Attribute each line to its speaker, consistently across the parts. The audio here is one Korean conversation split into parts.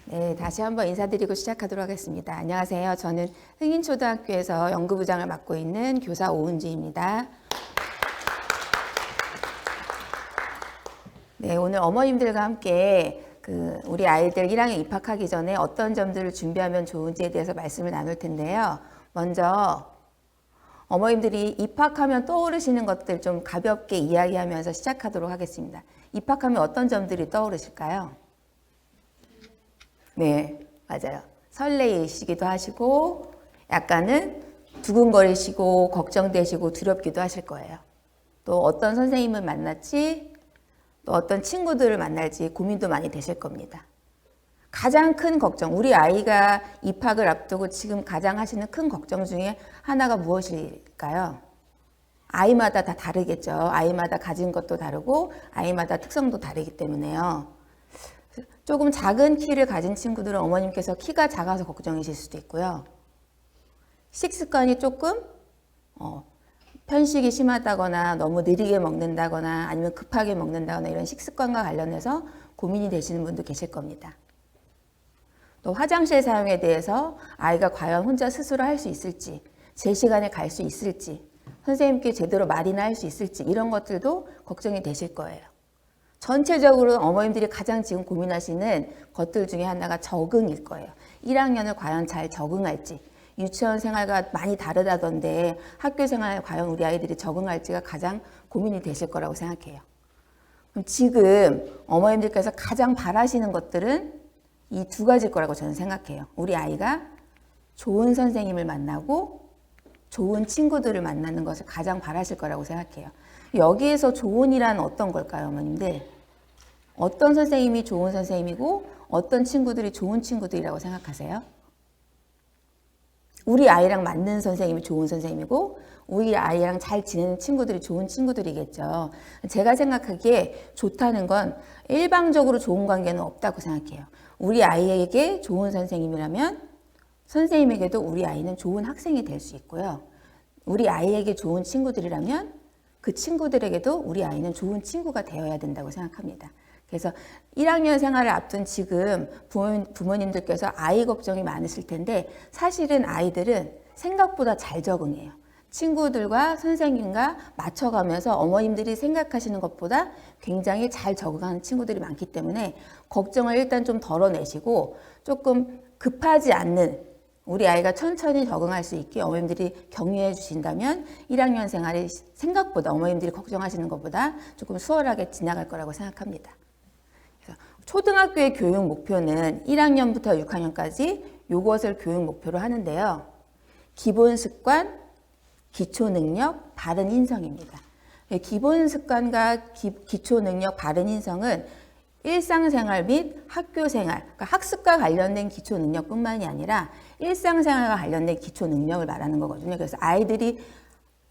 Speaker 1: 네, 다시 한번 인사드리고 시작하도록 하겠습니다. 안녕하세요. 저는 흥인초등학교에서 연구부장을 맡고 있는 교사 오은지입니다. 네, 오늘 어머님들과 함께 우리 아이들 1학년 입학하기 전에 어떤 점들을 준비하면 좋은지에 대해서 말씀을 나눌 텐데요. 먼저 어머님들이 입학하면 떠오르시는 것들 좀 가볍게 이야기하면서 시작하도록 하겠습니다. 입학하면 어떤 점들이 떠오르실까요? 네, 맞아요. 설레이시기도 하시고 약간은 두근거리시고 걱정되시고 두렵기도 하실 거예요. 또 어떤 선생님을 만날지 또 어떤 친구들을 만날지 고민도 많이 되실 겁니다. 가장 큰 걱정, 우리 아이가 입학을 앞두고 지금 가장 하시는 큰 걱정 중에 하나가 무엇일까요? 아이마다 다 다르겠죠. 아이마다 가진 것도 다르고 아이마다 특성도 다르기 때문에요. 조금 작은 키를 가진 친구들은 어머님께서 키가 작아서 걱정이실 수도 있고요. 식습관이 조금 편식이 심하다거나 너무 느리게 먹는다거나 아니면 급하게 먹는다거나 이런 식습관과 관련해서 고민이 되시는 분도 계실 겁니다. 또 화장실 사용에 대해서 아이가 과연 혼자 스스로 할 수 있을지, 제 시간에 갈 수 있을지, 선생님께 제대로 말이나 할 수 있을지 이런 것들도 걱정이 되실 거예요. 전체적으로 어머님들이 가장 지금 고민하시는 것들 중에 하나가 적응일 거예요. 1학년을 과연 잘 적응할지, 유치원 생활과 많이 다르다던데 학교 생활에 과연 우리 아이들이 적응할지가 가장 고민이 되실 거라고 생각해요. 그럼 지금 어머님들께서 가장 바라시는 것들은 이 두 가지일 거라고 저는 생각해요. 우리 아이가 좋은 선생님을 만나고 좋은 친구들을 만나는 것을 가장 바라실 거라고 생각해요. 여기에서 좋은이란 어떤 걸까요, 어머님들? 어떤 선생님이 좋은 선생님이고 어떤 친구들이 좋은 친구들이라고 생각하세요? 우리 아이랑 맞는 선생님이 좋은 선생님이고 우리 아이랑 잘 지내는 친구들이 좋은 친구들이겠죠. 제가 생각하기에 좋다는 건 일방적으로 좋은 관계는 없다고 생각해요. 우리 아이에게 좋은 선생님이라면 선생님에게도 우리 아이는 좋은 학생이 될 수 있고요. 우리 아이에게 좋은 친구들이라면 그 친구들에게도 우리 아이는 좋은 친구가 되어야 된다고 생각합니다. 그래서 1학년 생활을 앞둔 지금 부모님들께서 아이 걱정이 많으실 텐데 사실은 아이들은 생각보다 잘 적응해요. 친구들과 선생님과 맞춰가면서 어머님들이 생각하시는 것보다 굉장히 잘 적응하는 친구들이 많기 때문에 걱정을 일단 좀 덜어내시고 조금 급하지 않는 우리 아이가 천천히 적응할 수 있게 어머님들이 격려해 주신다면 1학년 생활이 생각보다 어머님들이 걱정하시는 것보다 조금 수월하게 지나갈 거라고 생각합니다. 그래서 초등학교의 교육 목표는 1학년부터 6학년까지 이것을 교육 목표로 하는데요. 기본 습관, 기초 능력, 바른 인성입니다. 기본 습관과 기초 능력, 바른 인성은 일상생활 및 학교생활, 그러니까 학습과 관련된 기초 능력뿐만이 아니라 일상생활과 관련된 기초 능력을 말하는 거거든요. 그래서 아이들이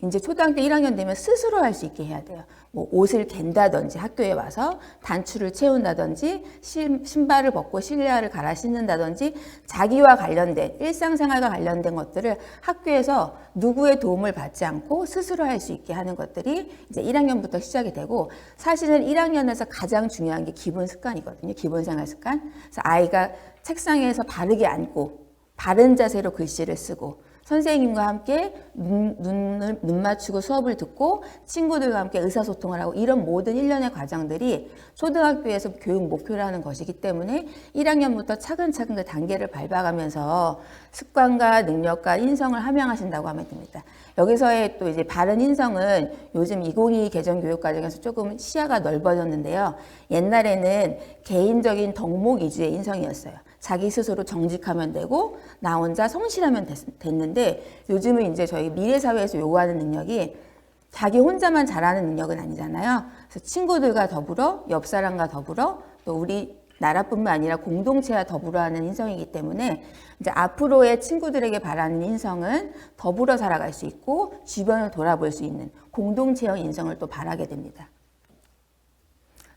Speaker 1: 이제 초등학교 1학년 되면 스스로 할 수 있게 해야 돼요. 뭐 옷을 갠다든지 학교에 와서 단추를 채운다든지 신발을 벗고 실내화를 갈아 신는다든지 자기와 관련된 일상생활과 관련된 것들을 학교에서 누구의 도움을 받지 않고 스스로 할 수 있게 하는 것들이 이제 1학년부터 시작이 되고 사실은 1학년에서 가장 중요한 게 기본 습관이거든요. 기본 생활 습관. 그래서 아이가 책상에서 바르게 앉고 바른 자세로 글씨를 쓰고 선생님과 함께 눈 맞추고 수업을 듣고 친구들과 함께 의사소통을 하고 이런 모든 일련의 과정들이 초등학교에서 교육 목표라는 것이기 때문에 1학년부터 차근차근 그 단계를 밟아가면서 습관과 능력과 인성을 함양하신다고 하면 됩니다. 여기서의 또 이제 바른 인성은 요즘 2022 개정 교육 과정에서 조금 시야가 넓어졌는데요. 옛날에는 개인적인 덕목 위주의 인성이었어요. 자기 스스로 정직하면 되고 나 혼자 성실하면 됐는데 요즘은 이제 저희 미래사회에서 요구하는 능력이 자기 혼자만 잘하는 능력은 아니잖아요. 그래서 친구들과 더불어 옆 사람과 더불어 또 우리 나라뿐만 아니라 공동체와 더불어 하는 인성이기 때문에 이제 앞으로의 친구들에게 바라는 인성은 더불어 살아갈 수 있고 주변을 돌아볼 수 있는 공동체형 인성을 또 바라게 됩니다.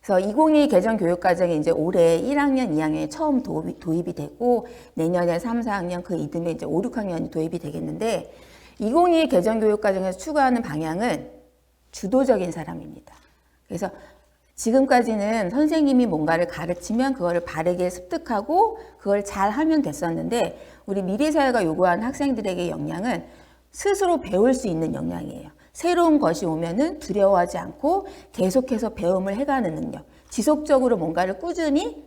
Speaker 1: 그래서 2022 개정 교육과정이 이제 올해 1학년, 2학년에 처음 도입이 되고 내년에 3, 4학년 그 이듬해 이제 5, 6학년이 도입이 되겠는데 2022 개정 교육과정에서 추구하는 방향은 주도적인 사람입니다. 그래서 지금까지는 선생님이 뭔가를 가르치면 그거를 바르게 습득하고 그걸 잘 하면 됐었는데 우리 미래사회가 요구하는 학생들에게 역량은 스스로 배울 수 있는 역량이에요. 새로운 것이 오면은 두려워하지 않고 계속해서 배움을 해가는 능력. 지속적으로 뭔가를 꾸준히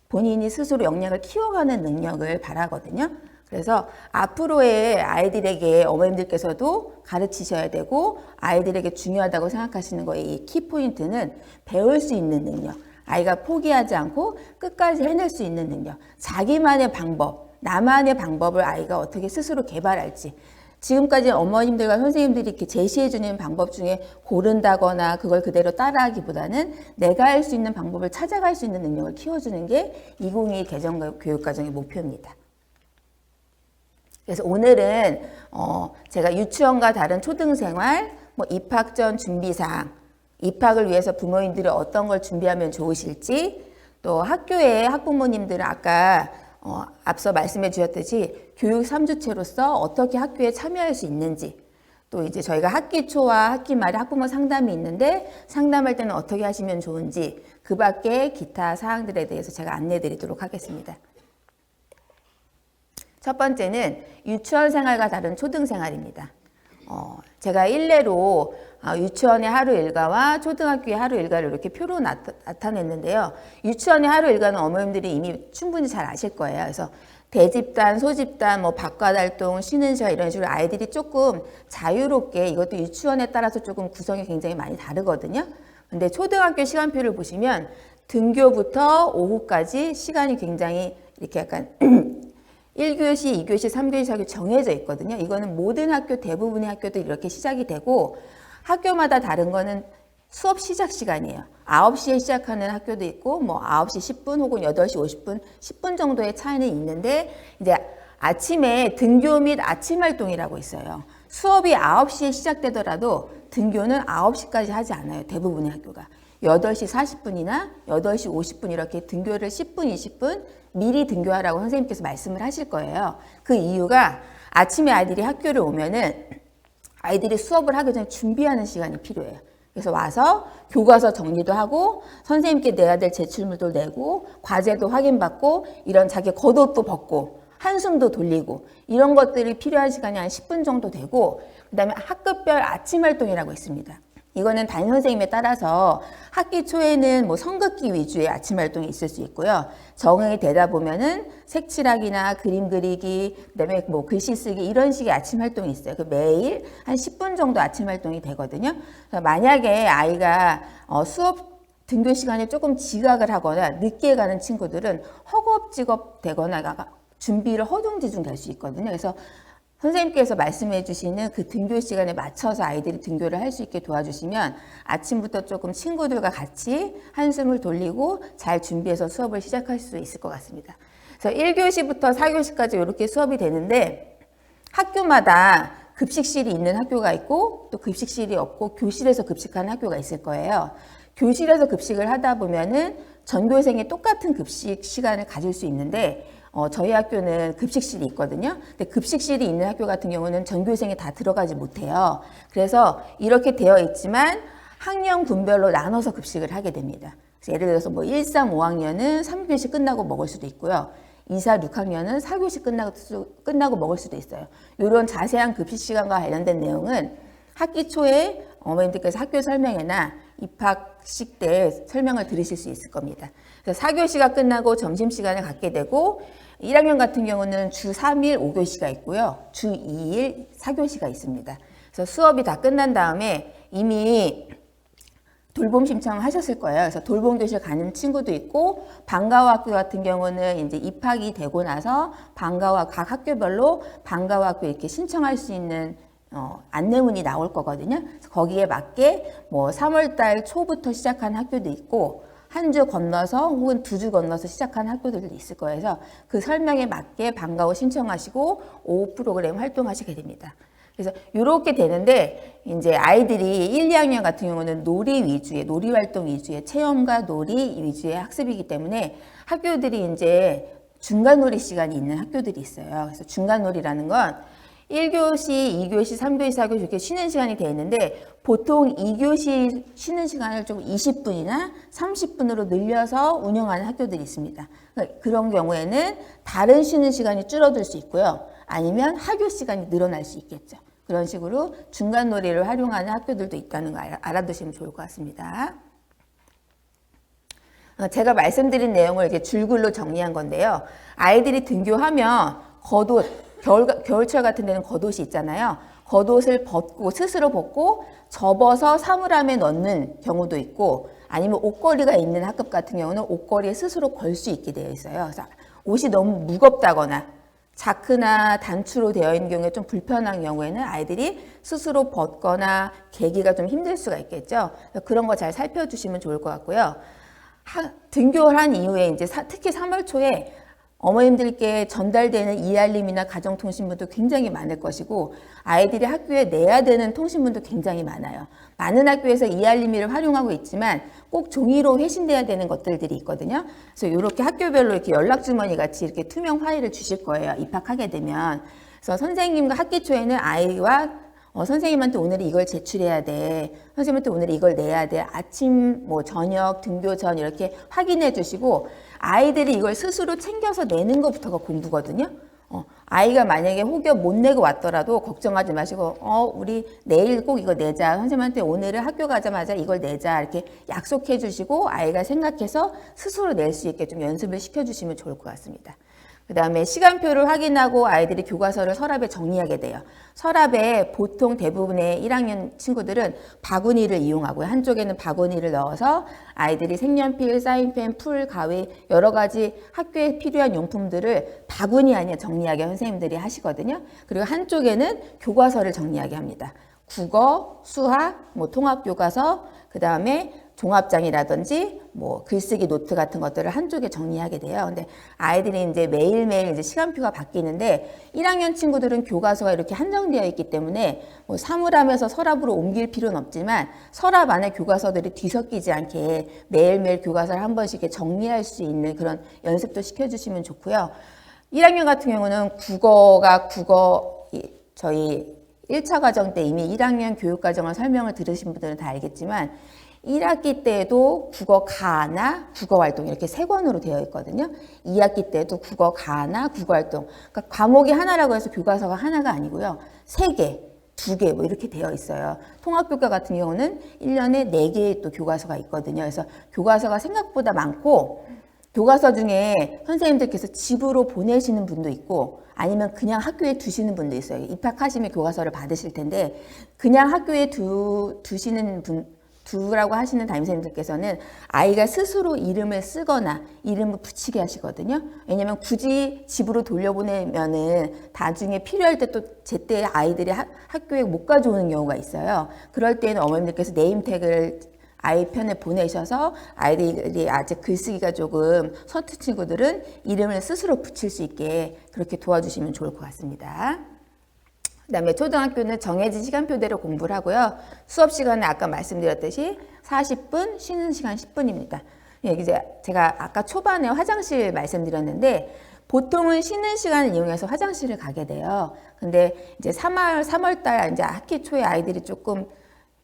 Speaker 1: 본인이 스스로 역량을 키워가는 능력을 바라거든요. 그래서 앞으로의 아이들에게 어머님들께서도 가르치셔야 되고 아이들에게 중요하다고 생각하시는 거예요. 이 키포인트는 배울 수 있는 능력. 아이가 포기하지 않고 끝까지 해낼 수 있는 능력. 자기만의 방법, 나만의 방법을 아이가 어떻게 스스로 개발할지. 지금까지 어머님들과 선생님들이 이렇게 제시해주는 방법 중에 고른다거나 그걸 그대로 따라하기보다는 내가 할 수 있는 방법을 찾아갈 수 있는 능력을 키워주는 게 2022 개정교육과정의 목표입니다. 그래서 오늘은 제가 유치원과 다른 초등생활, 입학 전 준비사항, 입학을 위해서 부모님들이 어떤 걸 준비하면 좋으실지, 또 학교에 학부모님들은 아까 앞서 말씀해 주셨듯이 교육 3주체로서 어떻게 학교에 참여할 수 있는지, 또 이제 저희가 학기 초와 학기 말에 학부모 상담이 있는데 상담할 때는 어떻게 하시면 좋은지 그 밖에 기타 사항들에 대해서 제가 안내 드리도록 하겠습니다. 첫 번째는 유치원 생활과 다른 초등 생활입니다. 제가 일례로 유치원의 하루 일과와 초등학교의 하루 일과를 이렇게 표로 나타냈는데요. 유치원의 하루 일과는 어머님들이 이미 충분히 잘 아실 거예요. 그래서 대집단, 소집단, 바깥활동, 쉬는 시간 이런 식으로 아이들이 조금 자유롭게 이것도 유치원에 따라서 조금 구성이 굉장히 많이 다르거든요. 근데 초등학교 시간표를 보시면 등교부터 오후까지 시간이 굉장히 이렇게 약간 1교시, 2교시, 3교시, 4교시 정해져 있거든요. 이거는 모든 학교, 대부분의 학교도 이렇게 시작이 되고 학교마다 다른 거는 수업 시작 시간이에요. 9시에 시작하는 학교도 있고 9시 10분 혹은 8시 50분, 10분 정도의 차이는 있는데 이제 아침에 등교 및 아침 활동이라고 있어요. 수업이 9시에 시작되더라도 등교는 9시까지 하지 않아요. 대부분의 학교가. 8시 40분이나 8시 50분 이렇게 등교를 10분, 20분 미리 등교하라고 선생님께서 말씀을 하실 거예요. 그 이유가 아침에 아이들이 학교를 오면은 아이들이 수업을 하기 전에 준비하는 시간이 필요해요. 그래서 와서 교과서 정리도 하고 선생님께 내야 될 제출물도 내고 과제도 확인받고 이런 자기 겉옷도 벗고 한숨도 돌리고 이런 것들이 필요한 시간이 한 10분 정도 되고 그다음에 학급별 아침 활동이라고 있습니다. 이거는 담임 선생님에 따라서 학기 초에는 성극기 위주의 아침 활동이 있을 수 있고요. 정응이 되다 보면은 색칠하기나 그림 그리기, 그다음에 글씨 쓰기 이런 식의 아침 활동이 있어요. 매일 한 10분 정도 아침 활동이 되거든요. 만약에 아이가 수업 등교 시간에 조금 지각을 하거나 늦게 가는 친구들은 허겁지겁 되거나 준비를 허둥지둥 될 수 있거든요. 그래서 선생님께서 말씀해 주시는 그 등교 시간에 맞춰서 아이들이 등교를 할 수 있게 도와주시면 아침부터 조금 친구들과 같이 한숨을 돌리고 잘 준비해서 수업을 시작할 수 있을 것 같습니다. 그래서 1교시부터 4교시까지 이렇게 수업이 되는데 학교마다 급식실이 있는 학교가 있고 또 급식실이 없고 교실에서 급식하는 학교가 있을 거예요. 교실에서 급식을 하다 보면은 전교생이 똑같은 급식 시간을 가질 수 있는데 저희 학교는 급식실이 있거든요. 근데 급식실이 있는 학교 같은 경우는 전교생이 다 들어가지 못해요. 그래서 이렇게 되어 있지만 학년 군별로 나눠서 급식을 하게 됩니다. 그래서 예를 들어서 1, 3, 5학년은 3교시 끝나고 먹을 수도 있고요. 2, 4, 6학년은 4교시 끝나고 먹을 수도 있어요. 이런 자세한 급식 시간과 관련된 내용은 학기 초에 어머님들께서 학교 설명회나 입학식 때 설명을 들으실 수 있을 겁니다. 그래서 4교시가 끝나고 점심시간을 갖게 되고 1학년 같은 경우는 주 3일 5교시가 있고요. 주 2일 4교시가 있습니다. 그래서 수업이 다 끝난 다음에 이미 돌봄 신청하셨을 거예요. 그래서 돌봄 교실 가는 친구도 있고 방과후 학교 같은 경우는 이제 입학이 되고 나서 방과후 각 학교별로 방과후 학교 이렇게 신청할 수 있는 안내문이 나올 거거든요. 그래서 거기에 맞게 3월 달 초부터 시작한 학교도 있고 한 주 건너서 혹은 2주 건너서 시작한 학교들도 있을 거예요. 그래서 그 설명에 맞게 방과후 신청하시고 오후 프로그램 활동하시게 됩니다. 그래서 이렇게 되는데 이제 아이들이 1, 2학년 같은 경우는 놀이 위주의 놀이 활동 위주의 체험과 놀이 위주의 학습이기 때문에 학교들이 이제 중간놀이 시간이 있는 학교들이 있어요. 그래서 중간놀이라는 건 1교시, 2교시, 3교시, 4교시 이렇게 쉬는 시간이 되어 있는데 보통 2교시 쉬는 시간을 좀 20분이나 30분으로 늘려서 운영하는 학교들이 있습니다. 그런 경우에는 다른 쉬는 시간이 줄어들 수 있고요. 아니면 하교 시간이 늘어날 수 있겠죠. 그런 식으로 중간 놀이를 활용하는 학교들도 있다는 거 알아두시면 좋을 것 같습니다. 제가 말씀드린 내용을 이렇게 줄글로 정리한 건데요. 아이들이 등교하면 겉옷, 겨울철 같은 데는 겉옷이 있잖아요. 겉옷을 벗고 스스로 벗고 접어서 사물함에 넣는 경우도 있고 아니면 옷걸이가 있는 학급 같은 경우는 옷걸이에 스스로 걸 수 있게 되어 있어요. 그래서 옷이 너무 무겁다거나 자크나 단추로 되어 있는 경우에 좀 불편한 경우에는 아이들이 스스로 벗거나 개기가 좀 힘들 수가 있겠죠. 그런 거 잘 살펴주시면 좋을 것 같고요. 등교를 한 이후에 이제 특히 3월 초에 어머님들께 전달되는 이알림이나 가정통신문도 굉장히 많을 것이고 아이들이 학교에 내야 되는 통신문도 굉장히 많아요. 많은 학교에서 이알림이를 활용하고 있지만 꼭 종이로 회신돼야 되는 것들이 있거든요. 그래서 이렇게 학교별로 이렇게 연락주머니 같이 이렇게 투명 파일을 주실 거예요. 입학하게 되면. 그래서 선생님과 학기 초에는 아이와 선생님한테 오늘 이걸 제출해야 돼. 선생님한테 오늘 이걸 내야 돼. 아침, 저녁, 등교 전 이렇게 확인해 주시고 아이들이 이걸 스스로 챙겨서 내는 것부터가 공부거든요. 아이가 만약에 혹여 못 내고 왔더라도 걱정하지 마시고 우리 내일 꼭 이거 내자. 선생님한테 오늘은 학교 가자마자 이걸 내자. 이렇게 약속해 주시고 아이가 생각해서 스스로 낼 수 있게 좀 연습을 시켜주시면 좋을 것 같습니다. 그 다음에 시간표를 확인하고 아이들이 교과서를 서랍에 정리하게 돼요. 서랍에 보통 대부분의 1학년 친구들은 바구니를 이용하고요. 한쪽에는 바구니를 넣어서 아이들이 색연필, 사인펜, 풀, 가위 여러 가지 학교에 필요한 용품들을 바구니 안에 정리하게 선생님들이 하시거든요. 그리고 한쪽에는 교과서를 정리하게 합니다. 국어, 수학, 통합교과서, 그 다음에 종합장이라든지 글쓰기 노트 같은 것들을 한쪽에 정리하게 돼요. 근데 아이들이 이제 매일매일 이제 시간표가 바뀌는데 1학년 친구들은 교과서가 이렇게 한정되어 있기 때문에 사물함에서 서랍으로 옮길 필요는 없지만 서랍 안에 교과서들이 뒤섞이지 않게 매일매일 교과서를 한 번씩 이렇게 정리할 수 있는 그런 연습도 시켜주시면 좋고요. 1학년 같은 경우는 저희 1차 과정 때 이미 1학년 교육과정을 설명을 들으신 분들은 다 알겠지만 1학기 때도 국어 가나 국어 활동 이렇게 3권으로 되어 있거든요. 2학기 때도 국어 가나 국어 활동. 그러니까 과목이 하나라고 해서 교과서가 하나가 아니고요. 3개, 2개 이렇게 되어 있어요. 통합교과 같은 경우는 1년에 4개의 또 교과서가 있거든요. 그래서 교과서가 생각보다 많고 교과서 중에 선생님들께서 집으로 보내시는 분도 있고 아니면 그냥 학교에 두시는 분도 있어요. 입학하시면 교과서를 받으실 텐데 그냥 학교에 두라고 하시는 담임선생님들께서는 아이가 스스로 이름을 쓰거나 이름을 붙이게 하시거든요. 왜냐면 굳이 집으로 돌려보내면은 나중에 필요할 때 또 제때 아이들이 학교에 못 가져오는 경우가 있어요. 그럴 때는 어머님들께서 네임택을 아이 편에 보내셔서 아이들이 아직 글쓰기가 조금 서툰 친구들은 이름을 스스로 붙일 수 있게 그렇게 도와주시면 좋을 것 같습니다. 그 다음에 초등학교는 정해진 시간표대로 공부를 하고요. 수업 시간은 아까 말씀드렸듯이 40분, 쉬는 시간 10분입니다. 이제 제가 아까 초반에 화장실 말씀드렸는데 보통은 쉬는 시간을 이용해서 화장실을 가게 돼요. 근데 이제 3월달 이제 학기 초에 아이들이 조금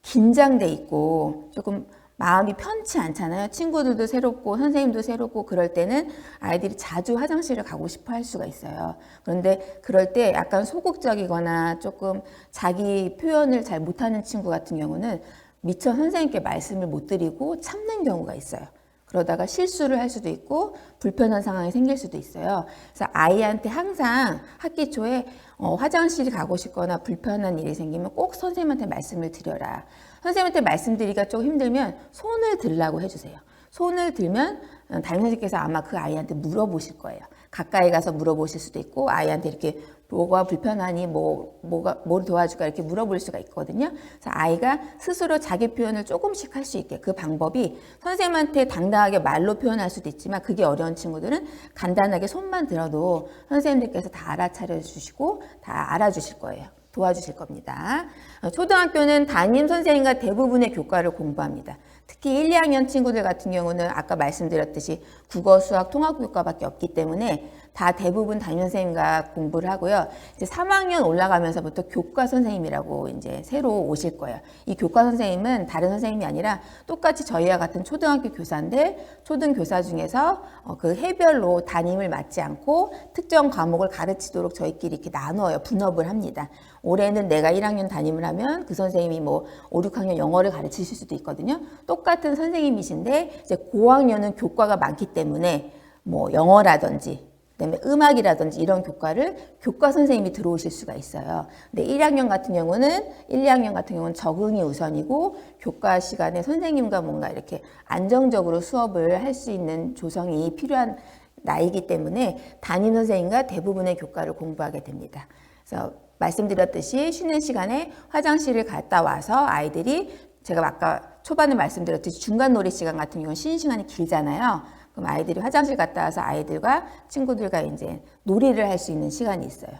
Speaker 1: 긴장돼 있고 조금 마음이 편치 않잖아요. 친구들도 새롭고 선생님도 새롭고 그럴 때는 아이들이 자주 화장실을 가고 싶어 할 수가 있어요. 그런데 그럴 때 약간 소극적이거나 조금 자기 표현을 잘 못하는 친구 같은 경우는 미처 선생님께 말씀을 못 드리고 참는 경우가 있어요. 그러다가 실수를 할 수도 있고 불편한 상황이 생길 수도 있어요. 그래서 아이한테 항상 학기 초에 화장실이 가고 싶거나 불편한 일이 생기면 꼭 선생님한테 말씀을 드려라. 선생님한테 말씀드리기가 조금 힘들면 손을 들라고 해주세요. 손을 들면 담임선생님께서 아마 그 아이한테 물어보실 거예요. 가까이 가서 물어보실 수도 있고 아이한테 이렇게 뭐가 불편하니 뭘 도와줄까 이렇게 물어볼 수가 있거든요. 그래서 아이가 스스로 자기 표현을 조금씩 할 수 있게 그 방법이 선생님한테 당당하게 말로 표현할 수도 있지만 그게 어려운 친구들은 간단하게 손만 들어도 선생님들께서 다 알아차려 주시고 다 알아주실 거예요. 도와주실 겁니다. 초등학교는 담임 선생님과 대부분의 교과를 공부합니다. 특히 1, 2학년 친구들 같은 경우는 아까 말씀드렸듯이 국어, 수학, 통합교과밖에 없기 때문에 다 대부분 담임 선생님과 공부를 하고요. 이제 3학년 올라가면서부터 교과 선생님이라고 이제 새로 오실 거예요. 이 교과 선생님은 다른 선생님이 아니라 똑같이 저희와 같은 초등학교 교사인데 초등교사 중에서 그 해별로 담임을 맡지 않고 특정 과목을 가르치도록 저희끼리 이렇게 나눠요. 분업을 합니다. 올해는 내가 1학년 담임을 하면 그 선생님이 뭐 5, 6학년 영어를 가르치실 수도 있거든요. 똑같은 선생님이신데 이제 고학년은 교과가 많기 때문에 뭐 영어라든지 그다음에 음악이라든지 이런 교과를 교과 선생님이 들어오실 수가 있어요. 근데 1학년 같은 경우는 1, 2학년 같은 경우는 적응이 우선이고 교과 시간에 선생님과 뭔가 이렇게 안정적으로 수업을 할 수 있는 조성이 필요한 나이기 때문에 담임 선생님과 대부분의 교과를 공부하게 됩니다. 그래서 말씀드렸듯이 쉬는 시간에 화장실을 갔다 와서 아이들이 제가 아까 초반에 말씀드렸듯이 중간 놀이 시간 같은 경우는 쉬는 시간이 길잖아요. 그럼 아이들이 화장실 갔다 와서 아이들과 친구들과 이제 놀이를 할 수 있는 시간이 있어요.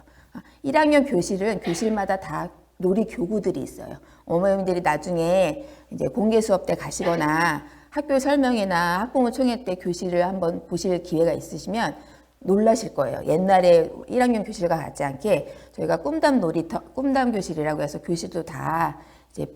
Speaker 1: 1학년 교실은 교실마다 다 놀이 교구들이 있어요. 어머님들이 나중에 이제 공개 수업 때 가시거나 학교 설명회나 학부모 총회 때 교실을 한번 보실 기회가 있으시면 놀라실 거예요. 옛날에 1학년 교실과 같지 않게 저희가 꿈담 교실이라고 해서 교실도 다 이제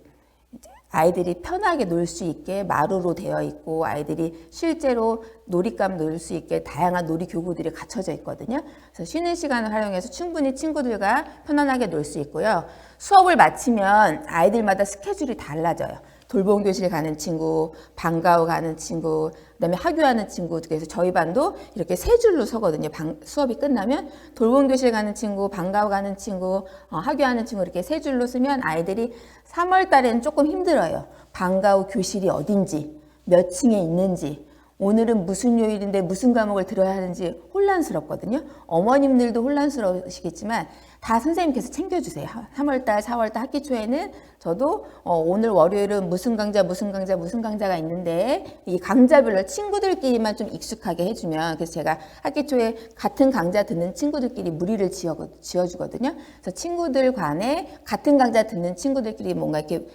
Speaker 1: 아이들이 편하게 놀 수 있게 마루로 되어 있고 아이들이 실제로 놀잇감 놀 수 있게 다양한 놀이 교구들이 갖춰져 있거든요. 그래서 쉬는 시간을 활용해서 충분히 친구들과 편안하게 놀 수 있고요. 수업을 마치면 아이들마다 스케줄이 달라져요. 돌봄 교실 가는 친구, 방과후 가는 친구, 그다음에 하교하는 친구. 그래서 저희 반도 이렇게 세 줄로 서거든요. 수업이 끝나면 돌봄 교실 가는 친구, 방과후 가는 친구, 하교하는 친구 이렇게 세 줄로 쓰면 아이들이 3월 달에는 조금 힘들어요. 방과후 교실이 어딘지, 몇 층에 있는지, 오늘은 무슨 요일인데 무슨 과목을 들어야 하는지 혼란스럽거든요. 어머님들도 혼란스러우시겠지만 다 선생님께서 챙겨주세요. 3월달, 4월달 학기 초에는 저도 오늘 월요일은 무슨 강자가 있는데 이 강자별로 친구들끼리만 좀 익숙하게 해주면 그래서 제가 학기 초에 같은 강좌 듣는 친구들끼리 무리를 지어주거든요. 그래서 친구들 간에 같은 강좌 듣는 친구들끼리 뭔가 이렇게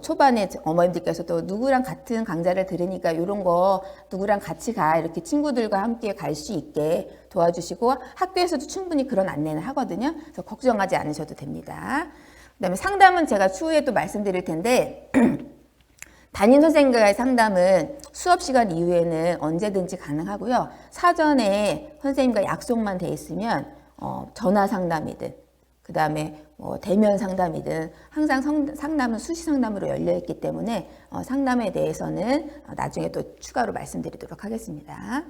Speaker 1: 초반에 어머님들께서도 누구랑 같은 강좌를 들으니까 이런 거 누구랑 같이 가 이렇게 친구들과 함께 갈 수 있게 도와주시고 학교에서도 충분히 그런 안내는 하거든요. 그래서 걱정하지 않으셔도 됩니다. 그다음에 상담은 제가 추후에 또 말씀드릴 텐데 담임 선생님과의 상담은 수업 시간 이후에는 언제든지 가능하고요. 사전에 선생님과 약속만 돼 있으면 전화 상담이든 그 다음에 대면 상담이든 항상 상담은 수시 상담으로 열려 있기 때문에 상담에 대해서는 나중에 또 추가로 말씀드리도록 하겠습니다.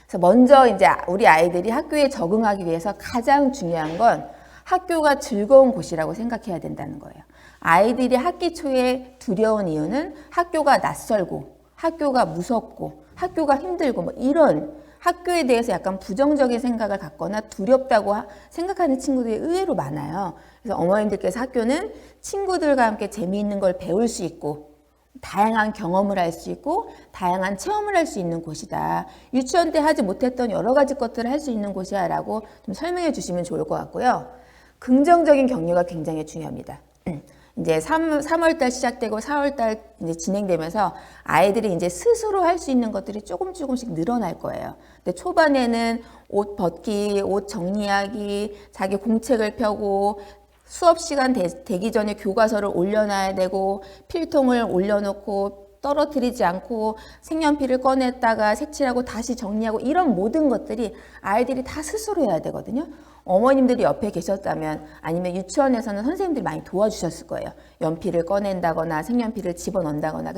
Speaker 1: 그래서 먼저 이제 우리 아이들이 학교에 적응하기 위해서 가장 중요한 건 학교가 즐거운 곳이라고 생각해야 된다는 거예요. 아이들이 학기 초에 두려운 이유는 학교가 낯설고 학교가 무섭고 학교가 힘들고 뭐 이런 학교에 대해서 약간 부정적인 생각을 갖거나 두렵다고 생각하는 친구들이 의외로 많아요. 그래서 어머님들께서 학교는 친구들과 함께 재미있는 걸 배울 수 있고 다양한 경험을 할 수 있고 다양한 체험을 할 수 있는 곳이다. 유치원 때 하지 못했던 여러 가지 것들을 할 수 있는 곳이야 라고 좀 설명해 주시면 좋을 것 같고요. 긍정적인 격려가 굉장히 중요합니다. 이제 3월달 시작되고 4월달 이제 진행되면서 아이들이 이제 스스로 할 수 있는 것들이 조금씩 늘어날 거예요. 근데 초반에는 옷 벗기, 옷 정리하기, 자기 공책을 펴고 수업 시간 되기 전에 교과서를 올려놔야 되고 필통을 올려놓고 떨어뜨리지 않고 색연필을 꺼냈다가 색칠하고 다시 정리하고 이런 모든 것들이 아이들이 다 스스로 해야 되거든요. 어머님들이 옆에 계셨다면 아니면 유치원에서는 선생님들이 많이 도와주셨을 거예요. 연필을 꺼낸다거나 색연필을 집어넣는다거나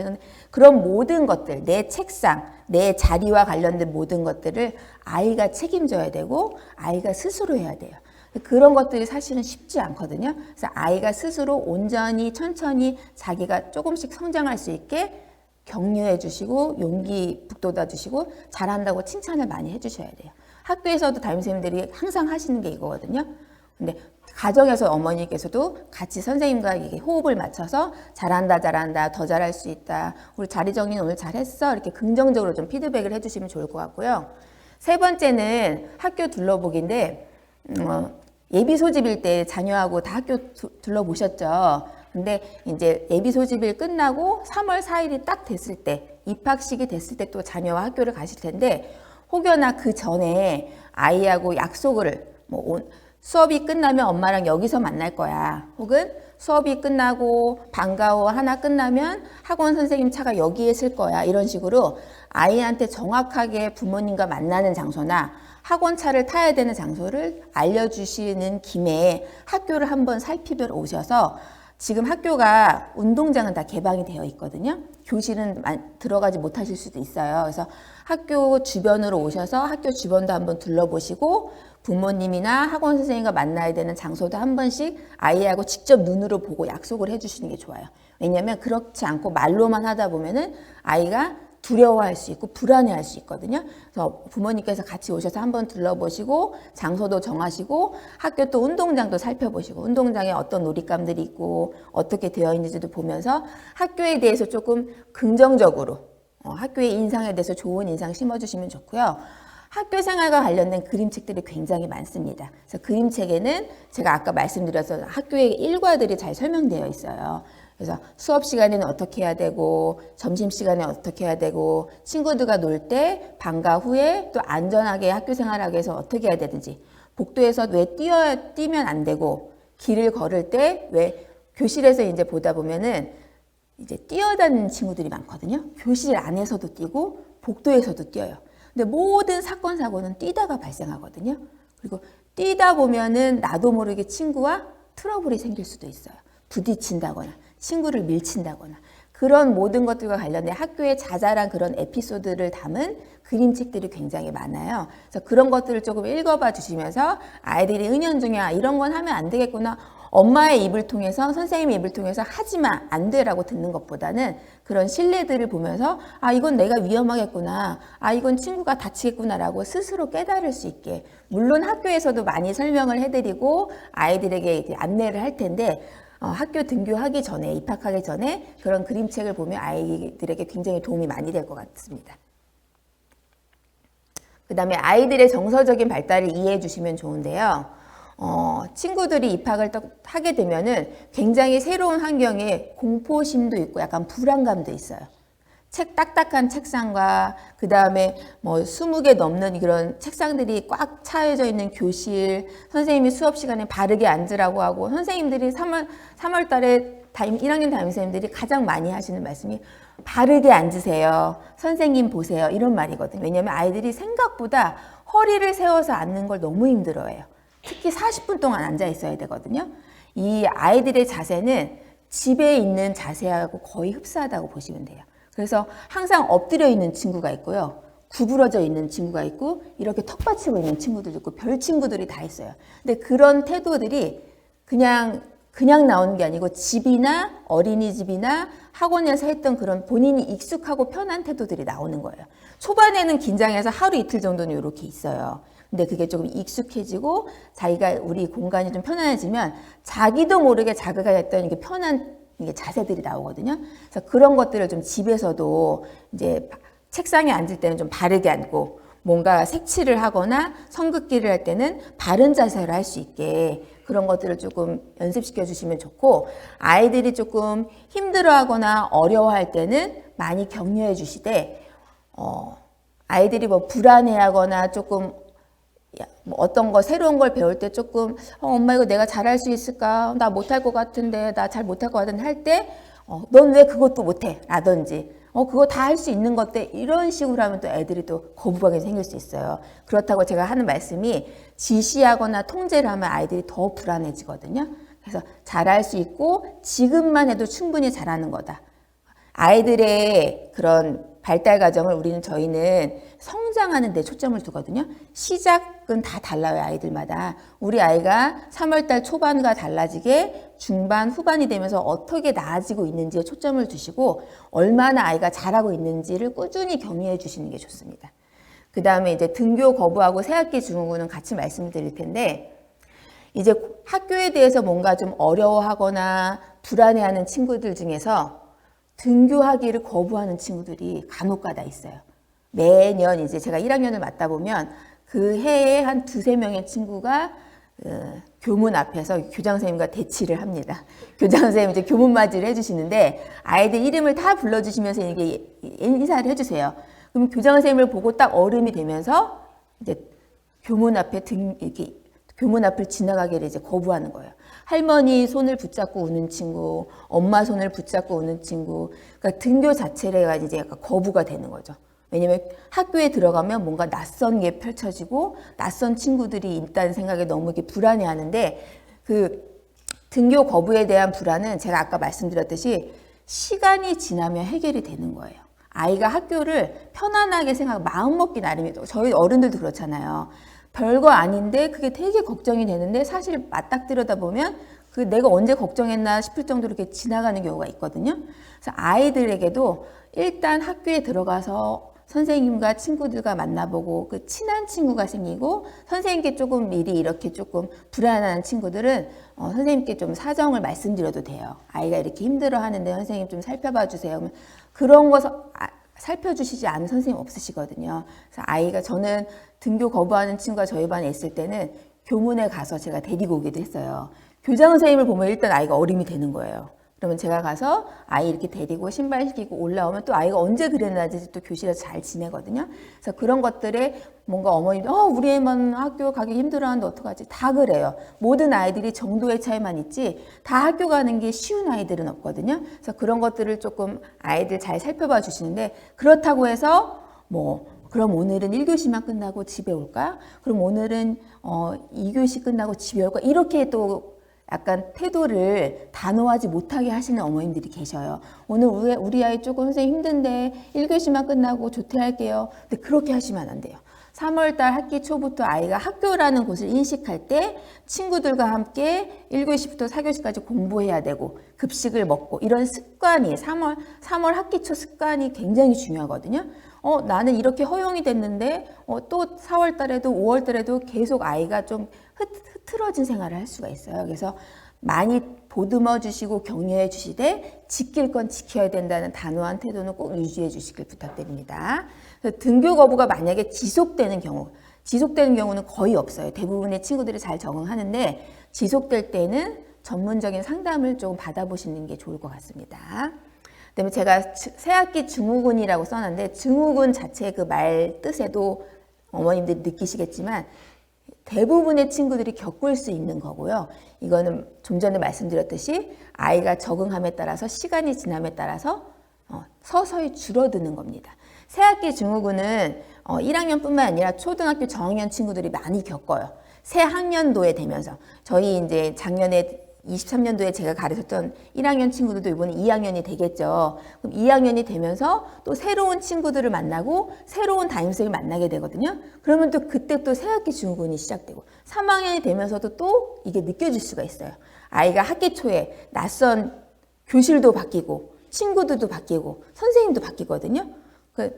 Speaker 1: 그런 모든 것들, 내 책상, 내 자리와 관련된 모든 것들을 아이가 책임져야 되고 아이가 스스로 해야 돼요. 그런 것들이 사실은 쉽지 않거든요. 그래서 아이가 스스로 온전히 천천히 자기가 조금씩 성장할 수 있게 격려해 주시고 용기 북돋아 주시고 잘한다고 칭찬을 많이 해 주셔야 돼요. 학교에서도 담임선생님들이 항상 하시는 게 이거거든요. 근데 가정에서 어머니께서도 같이 선생님과 이게 호흡을 맞춰서 잘한다, 더 잘할 수 있다. 우리 자리 정리는 오늘 잘했어. 이렇게 긍정적으로 좀 피드백을 해주시면 좋을 것 같고요. 세 번째는 학교 둘러보기인데 예비 소집일 때 자녀하고 다 학교 둘러보셨죠. 근데 이제 예비 소집일 끝나고 3월 4일이 딱 됐을 때 입학식이 됐을 때 또 자녀와 학교를 가실 텐데 혹여나 그 전에 아이하고 약속을 수업이 끝나면 엄마랑 여기서 만날 거야. 혹은 수업이 끝나고 방과후 하나 끝나면 학원 선생님 차가 여기에 쓸 거야. 이런 식으로 아이한테 정확하게 부모님과 만나는 장소나 학원 차를 타야 되는 장소를 알려주시는 김에 학교를 한번 살피러 오셔서 지금 학교가 운동장은 다 개방이 되어 있거든요. 교실은 들어가지 못하실 수도 있어요. 그래서 학교 주변으로 오셔서 학교 주변도 한번 둘러보시고 부모님이나 학원 선생님과 만나야 되는 장소도 한 번씩 아이하고 직접 눈으로 보고 약속을 해주시는 게 좋아요. 왜냐하면 그렇지 않고 말로만 하다 보면은 아이가 두려워할 수 있고 불안해할 수 있거든요. 그래서 부모님께서 같이 오셔서 한번 둘러보시고 장소도 정하시고 학교 또 운동장도 살펴보시고 운동장에 어떤 놀잇감들이 있고 어떻게 되어 있는지도 보면서 학교에 대해서 조금 긍정적으로 학교의 인상에 대해서 좋은 인상 심어주시면 좋고요. 학교 생활과 관련된 그림책들이 굉장히 많습니다. 그래서 그림책에는 제가 아까 말씀드려서 학교의 일과들이 잘 설명되어 있어요. 그래서 수업 시간에는 어떻게 해야 되고 점심 시간에 어떻게 해야 되고 친구들과 놀 때 방과 후에 또 안전하게 학교 생활하기 위해서 어떻게 해야 되는지 복도에서 왜 뛰면 안 되고 길을 걸을 때 왜 교실에서 이제 보다 보면은 이제 뛰어다니는 친구들이 많거든요. 교실 안에서도 뛰고 복도에서도 뛰어요. 근데 모든 사건 사고는 뛰다가 발생하거든요. 그리고 뛰다 보면은 나도 모르게 친구와 트러블이 생길 수도 있어요. 부딪힌다거나 친구를 밀친다거나 그런 모든 것들과 관련된 학교의 자잘한 그런 에피소드를 담은 그림책들이 굉장히 많아요. 그래서 그런 것들을 조금 읽어봐 주시면서 아이들이 은연중에 이런 건 하면 안 되겠구나. 엄마의 입을 통해서 선생님의 입을 통해서 하지마 안 돼라고 듣는 것보다는 그런 신뢰들을 보면서 이건 내가 위험하겠구나. 이건 친구가 다치겠구나라고 스스로 깨달을 수 있게 물론 학교에서도 많이 설명을 해드리고 아이들에게 이제 안내를 할 텐데 학교 등교하기 전에 입학하기 전에 그런 그림책을 보면 아이들에게 굉장히 도움이 많이 될 것 같습니다. 그 다음에 아이들의 정서적인 발달을 이해해 주시면 좋은데요. 친구들이 입학을 하게 되면은 굉장히 새로운 환경에 공포심도 있고 약간 불안감도 있어요. 딱딱한 책상과 그 다음에 20개 넘는 그런 책상들이 꽉 차여져 있는 교실, 선생님이 수업 시간에 바르게 앉으라고 하고 선생님들이 3월 달에 1학년 담임선생님들이 가장 많이 하시는 말씀이 바르게 앉으세요. 선생님 보세요. 이런 말이거든요. 왜냐하면 아이들이 생각보다 허리를 세워서 앉는 걸 너무 힘들어해요. 특히 40분 동안 앉아 있어야 되거든요. 이 아이들의 자세는 집에 있는 자세하고 거의 흡사하다고 보시면 돼요. 그래서 항상 엎드려 있는 친구가 있고요. 구부러져 있는 친구가 있고 이렇게 턱 받치고 있는 친구들도 있고 별 친구들이 다 있어요. 근데 그런 태도들이 그냥 나오는 게 아니고 집이나 어린이집이나 학원에서 했던 그런 본인이 익숙하고 편한 태도들이 나오는 거예요. 초반에는 긴장해서 하루 이틀 정도는 이렇게 있어요. 근데 그게 조금 익숙해지고 자기가 우리 공간이 좀 편안해지면 자기도 모르게 자기가 했던 이게 편한 이게 자세들이 나오거든요. 그래서 그런 것들을 좀 집에서도 이제 책상에 앉을 때는 좀 바르게 앉고 뭔가 색칠을 하거나 선긋기를 할 때는 바른 자세를 할 수 있게 그런 것들을 조금 연습시켜 주시면 좋고 아이들이 조금 힘들어하거나 어려워할 때는 많이 격려해 주시되 아이들이 불안해하거나 조금 어떤 거 새로운 걸 배울 때 조금 엄마 이거 내가 잘할 수 있을까? 나 못할 것 같은데 나 잘 못할 것 같은데 할 때 넌 왜 그것도 못해? 라든지 그거 다 할 수 있는 것들 이런 식으로 하면 또 애들이 또 거부감이 생길 수 있어요. 그렇다고 제가 하는 말씀이 지시하거나 통제를 하면 아이들이 더 불안해지거든요. 그래서 잘할 수 있고 지금만 해도 충분히 잘하는 거다. 아이들의 그런 발달 과정을 저희는 성장하는 데 초점을 두거든요. 시작은 다 달라요, 아이들마다. 우리 아이가 3월달 초반과 달라지게 중반, 후반이 되면서 어떻게 나아지고 있는지에 초점을 두시고 얼마나 아이가 잘하고 있는지를 꾸준히 격려해 주시는 게 좋습니다. 그 다음에 이제 등교 거부하고 새학기 증후군은 같이 말씀을 드릴 텐데 이제 학교에 대해서 뭔가 좀 어려워하거나 불안해하는 친구들 중에서 등교하기를 거부하는 친구들이 간혹가다 있어요. 매년 이제 제가 1학년을 맡다 보면 그 해에 한 2-3명의 친구가 교문 앞에서 교장 선생님과 대치를 합니다. 교장 선생님이 이제 교문 맞이를 해주시는데 아이들 이름을 다 불러주시면서 이게 인사를 해주세요. 그럼 교장 선생님을 보고 딱 어른이 되면서 이제 교문 앞에 이렇게 교문 앞을 지나가기를 이제 거부하는 거예요. 할머니 손을 붙잡고 우는 친구, 엄마 손을 붙잡고 우는 친구, 그러니까 등교 자체가 이제 약간 거부가 되는 거죠. 왜냐면 학교에 들어가면 뭔가 낯선 게 펼쳐지고 낯선 친구들이 있다는 생각에 너무 이렇게 불안해하는데 그 등교 거부에 대한 불안은 제가 아까 말씀드렸듯이 시간이 지나면 해결이 되는 거예요. 아이가 학교를 편안하게 생각하고 마음먹기 나름이죠. 저희 어른들도 그렇잖아요. 별거 아닌데 그게 되게 걱정이 되는데 사실 맞닥뜨려다 보면 그 내가 언제 걱정했나 싶을 정도로 이렇게 지나가는 경우가 있거든요. 그래서 아이들에게도 일단 학교에 들어가서 선생님과 친구들과 만나보고 그 친한 친구가 생기고 선생님께 조금 미리 이렇게 조금 불안한 친구들은 선생님께 좀 사정을 말씀드려도 돼요. 아이가 이렇게 힘들어 하는데 선생님 좀 살펴봐 주세요. 그런 거 살펴주시지 않은 선생님 없으시거든요. 그래서 아이가 저는 등교 거부하는 친구가 저희 반에 있을 때는 교문에 가서 제가 데리고 오기도 했어요. 교장 선생님을 보면 일단 아이가 어림이 되는 거예요. 그러면 제가 가서 아이 이렇게 데리고 신발시키고 올라오면 또 아이가 언제 그랬는지 또 교실에서 잘 지내거든요. 그래서 그런 것들에 뭔가 어머니도 우리 애만 학교 가기 힘들어하는데 어떡하지? 다 그래요. 모든 아이들이 정도의 차이만 있지 다 학교 가는 게 쉬운 아이들은 없거든요. 그래서 그런 것들을 조금 아이들 잘 살펴봐 주시는데 그렇다고 해서 그럼 오늘은 1교시만 끝나고 집에 올까? 그럼 오늘은 2교시 끝나고 집에 올까? 이렇게 또 약간 태도를 단호하지 못하게 하시는 어머님들이 계셔요. 오늘 우리 아이 조금 선생님 힘든데 1교시만 끝나고 조퇴할게요. 근데 그렇게 하시면 안 돼요. 3월달 학기 초부터 아이가 학교라는 곳을 인식할 때 친구들과 함께 1교시부터 4교시까지 공부해야 되고 급식을 먹고 이런 습관이 3월 학기 초 습관이 굉장히 중요하거든요. 나는 이렇게 허용이 됐는데 또 4월 달에도 5월 달에도 계속 아이가 좀 흐트러진 생활을 할 수가 있어요. 그래서 많이 보듬어 주시고 격려해 주시되 지킬 건 지켜야 된다는 단호한 태도는 꼭 유지해 주시길 부탁드립니다. 등교 거부가 만약에 지속되는 경우는 거의 없어요. 대부분의 친구들이 잘 적응하는데 지속될 때는 전문적인 상담을 좀 받아보시는 게 좋을 것 같습니다. 그다음에 제가 새학기 증후군이라고 써놨는데 증후군 자체의 그 말 뜻에도 어머님들이 느끼시겠지만 대부분의 친구들이 겪을 수 있는 거고요. 이거는 좀 전에 말씀드렸듯이 아이가 적응함에 따라서 시간이 지남에 따라서 서서히 줄어드는 겁니다. 새학기 증후군은 1학년뿐만 아니라 초등학교 저학년 친구들이 많이 겪어요. 새 학년도에 되면서 저희 이제 작년에 23년도에 제가 가르쳤던 1학년 친구들도 이번에 2학년이 되겠죠. 그럼 2학년이 되면서 또 새로운 친구들을 만나고 새로운 담임선생님을 만나게 되거든요. 그러면 또 그때 또 새학기 증후군이 시작되고 3학년이 되면서도 또 이게 느껴질 수가 있어요. 아이가 학기 초에 낯선 교실도 바뀌고 친구들도 바뀌고 선생님도 바뀌거든요.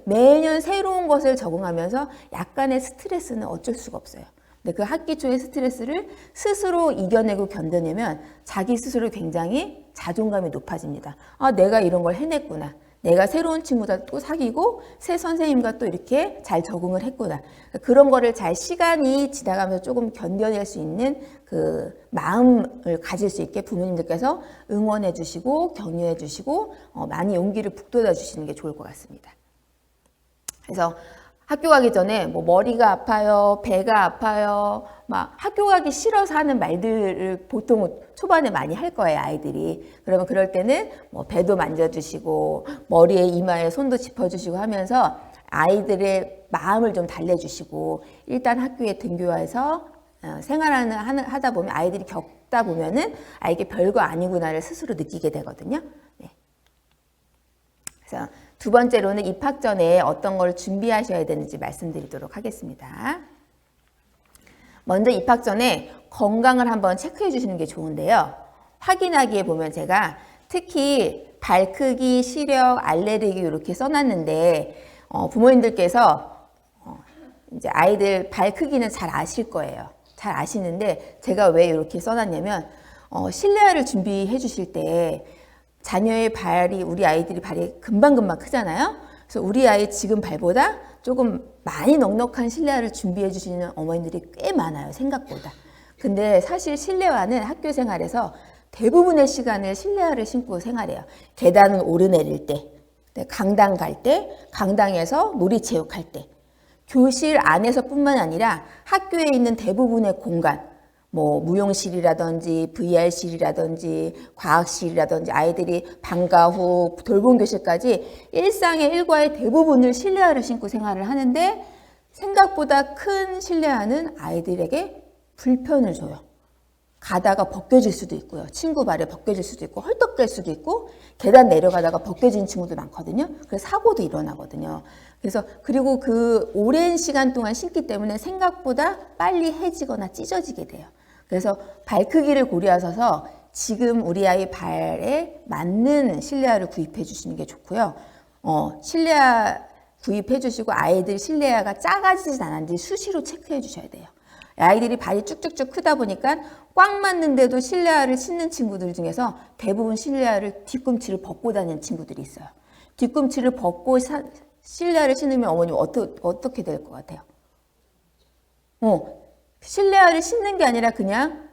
Speaker 1: 매년 새로운 것을 적응하면서 약간의 스트레스는 어쩔 수가 없어요. 근데 그 학기 초의 스트레스를 스스로 이겨내고 견뎌내면 자기 스스로 굉장히 자존감이 높아집니다. 내가 이런 걸 해냈구나. 내가 새로운 친구들 또 사귀고 새 선생님과 또 이렇게 잘 적응을 했구나. 그런 거를 잘 시간이 지나가면서 조금 견뎌낼 수 있는 그 마음을 가질 수 있게 부모님들께서 응원해 주시고 격려해 주시고 많이 용기를 북돋아 주시는 게 좋을 것 같습니다. 그래서 학교 가기 전에 머리가 아파요, 배가 아파요, 막 학교 가기 싫어서 하는 말들을 보통 초반에 많이 할 거예요, 아이들이. 그러면 그럴 때는 배도 만져주시고 머리에 이마에 손도 짚어주시고 하면서 아이들의 마음을 좀 달래주시고 일단 학교에 등교해서 하다 보면 아이들이 겪다 보면은 이게 별거 아니구나를 스스로 느끼게 되거든요. 네. 그래서 두 번째로는 입학 전에 어떤 걸 준비하셔야 되는지 말씀드리도록 하겠습니다. 먼저 입학 전에 건강을 한번 체크해 주시는 게 좋은데요. 확인하기에 보면 제가 특히 발 크기, 시력, 알레르기 이렇게 써놨는데 부모님들께서 이제 아이들 발 크기는 잘 아실 거예요. 잘 아시는데 제가 왜 이렇게 써놨냐면 실내화를 준비해 주실 때 자녀의 발이 우리 아이들이 발이 금방금방 크잖아요. 그래서 우리 아이 지금 발보다 조금 많이 넉넉한 실내화를 준비해 주시는 어머님들이 꽤 많아요. 생각보다. 근데 사실 실내화는 학교 생활에서 대부분의 시간을 실내화를 신고 생활해요. 계단을 오르내릴 때 강당 갈 때, 강당에서 놀이체육 할 때, 교실 안에서뿐만 아니라 학교에 있는 대부분의 공간, 뭐 무용실이라든지 VR실이라든지 과학실이라든지 아이들이 방과 후 돌봄교실까지 일상의 일과의 대부분을 실내화를 신고 생활을 하는데 생각보다 큰 실내화는 아이들에게 불편을 줘요. 가다가 벗겨질 수도 있고요. 친구 발에 벗겨질 수도 있고 헐떡댈 수도 있고 계단 내려가다가 벗겨진 친구도 많거든요. 그래서 사고도 일어나거든요. 그래서 그리고 그 오랜 시간 동안 신기 때문에 생각보다 빨리 해지거나 찢어지게 돼요. 그래서 발 크기를 고려하셔서 지금 우리 아이 발에 맞는 실내화를 구입해 주시는 게 좋고요. 실내화 구입해 주시고 아이들 실내화가 작아지진 않았는지 수시로 체크해 주셔야 돼요. 아이들이 발이 쭉쭉쭉 크다 보니까 꽉 맞는데도 실내화를 신는 친구들 중에서 대부분 실내화를 뒤꿈치를 벗고 다니는 친구들이 있어요. 뒤꿈치를 벗고 실내화를 신으면 어머님 어떻게 될 것 같아요? 실내화를 신는 게 아니라 그냥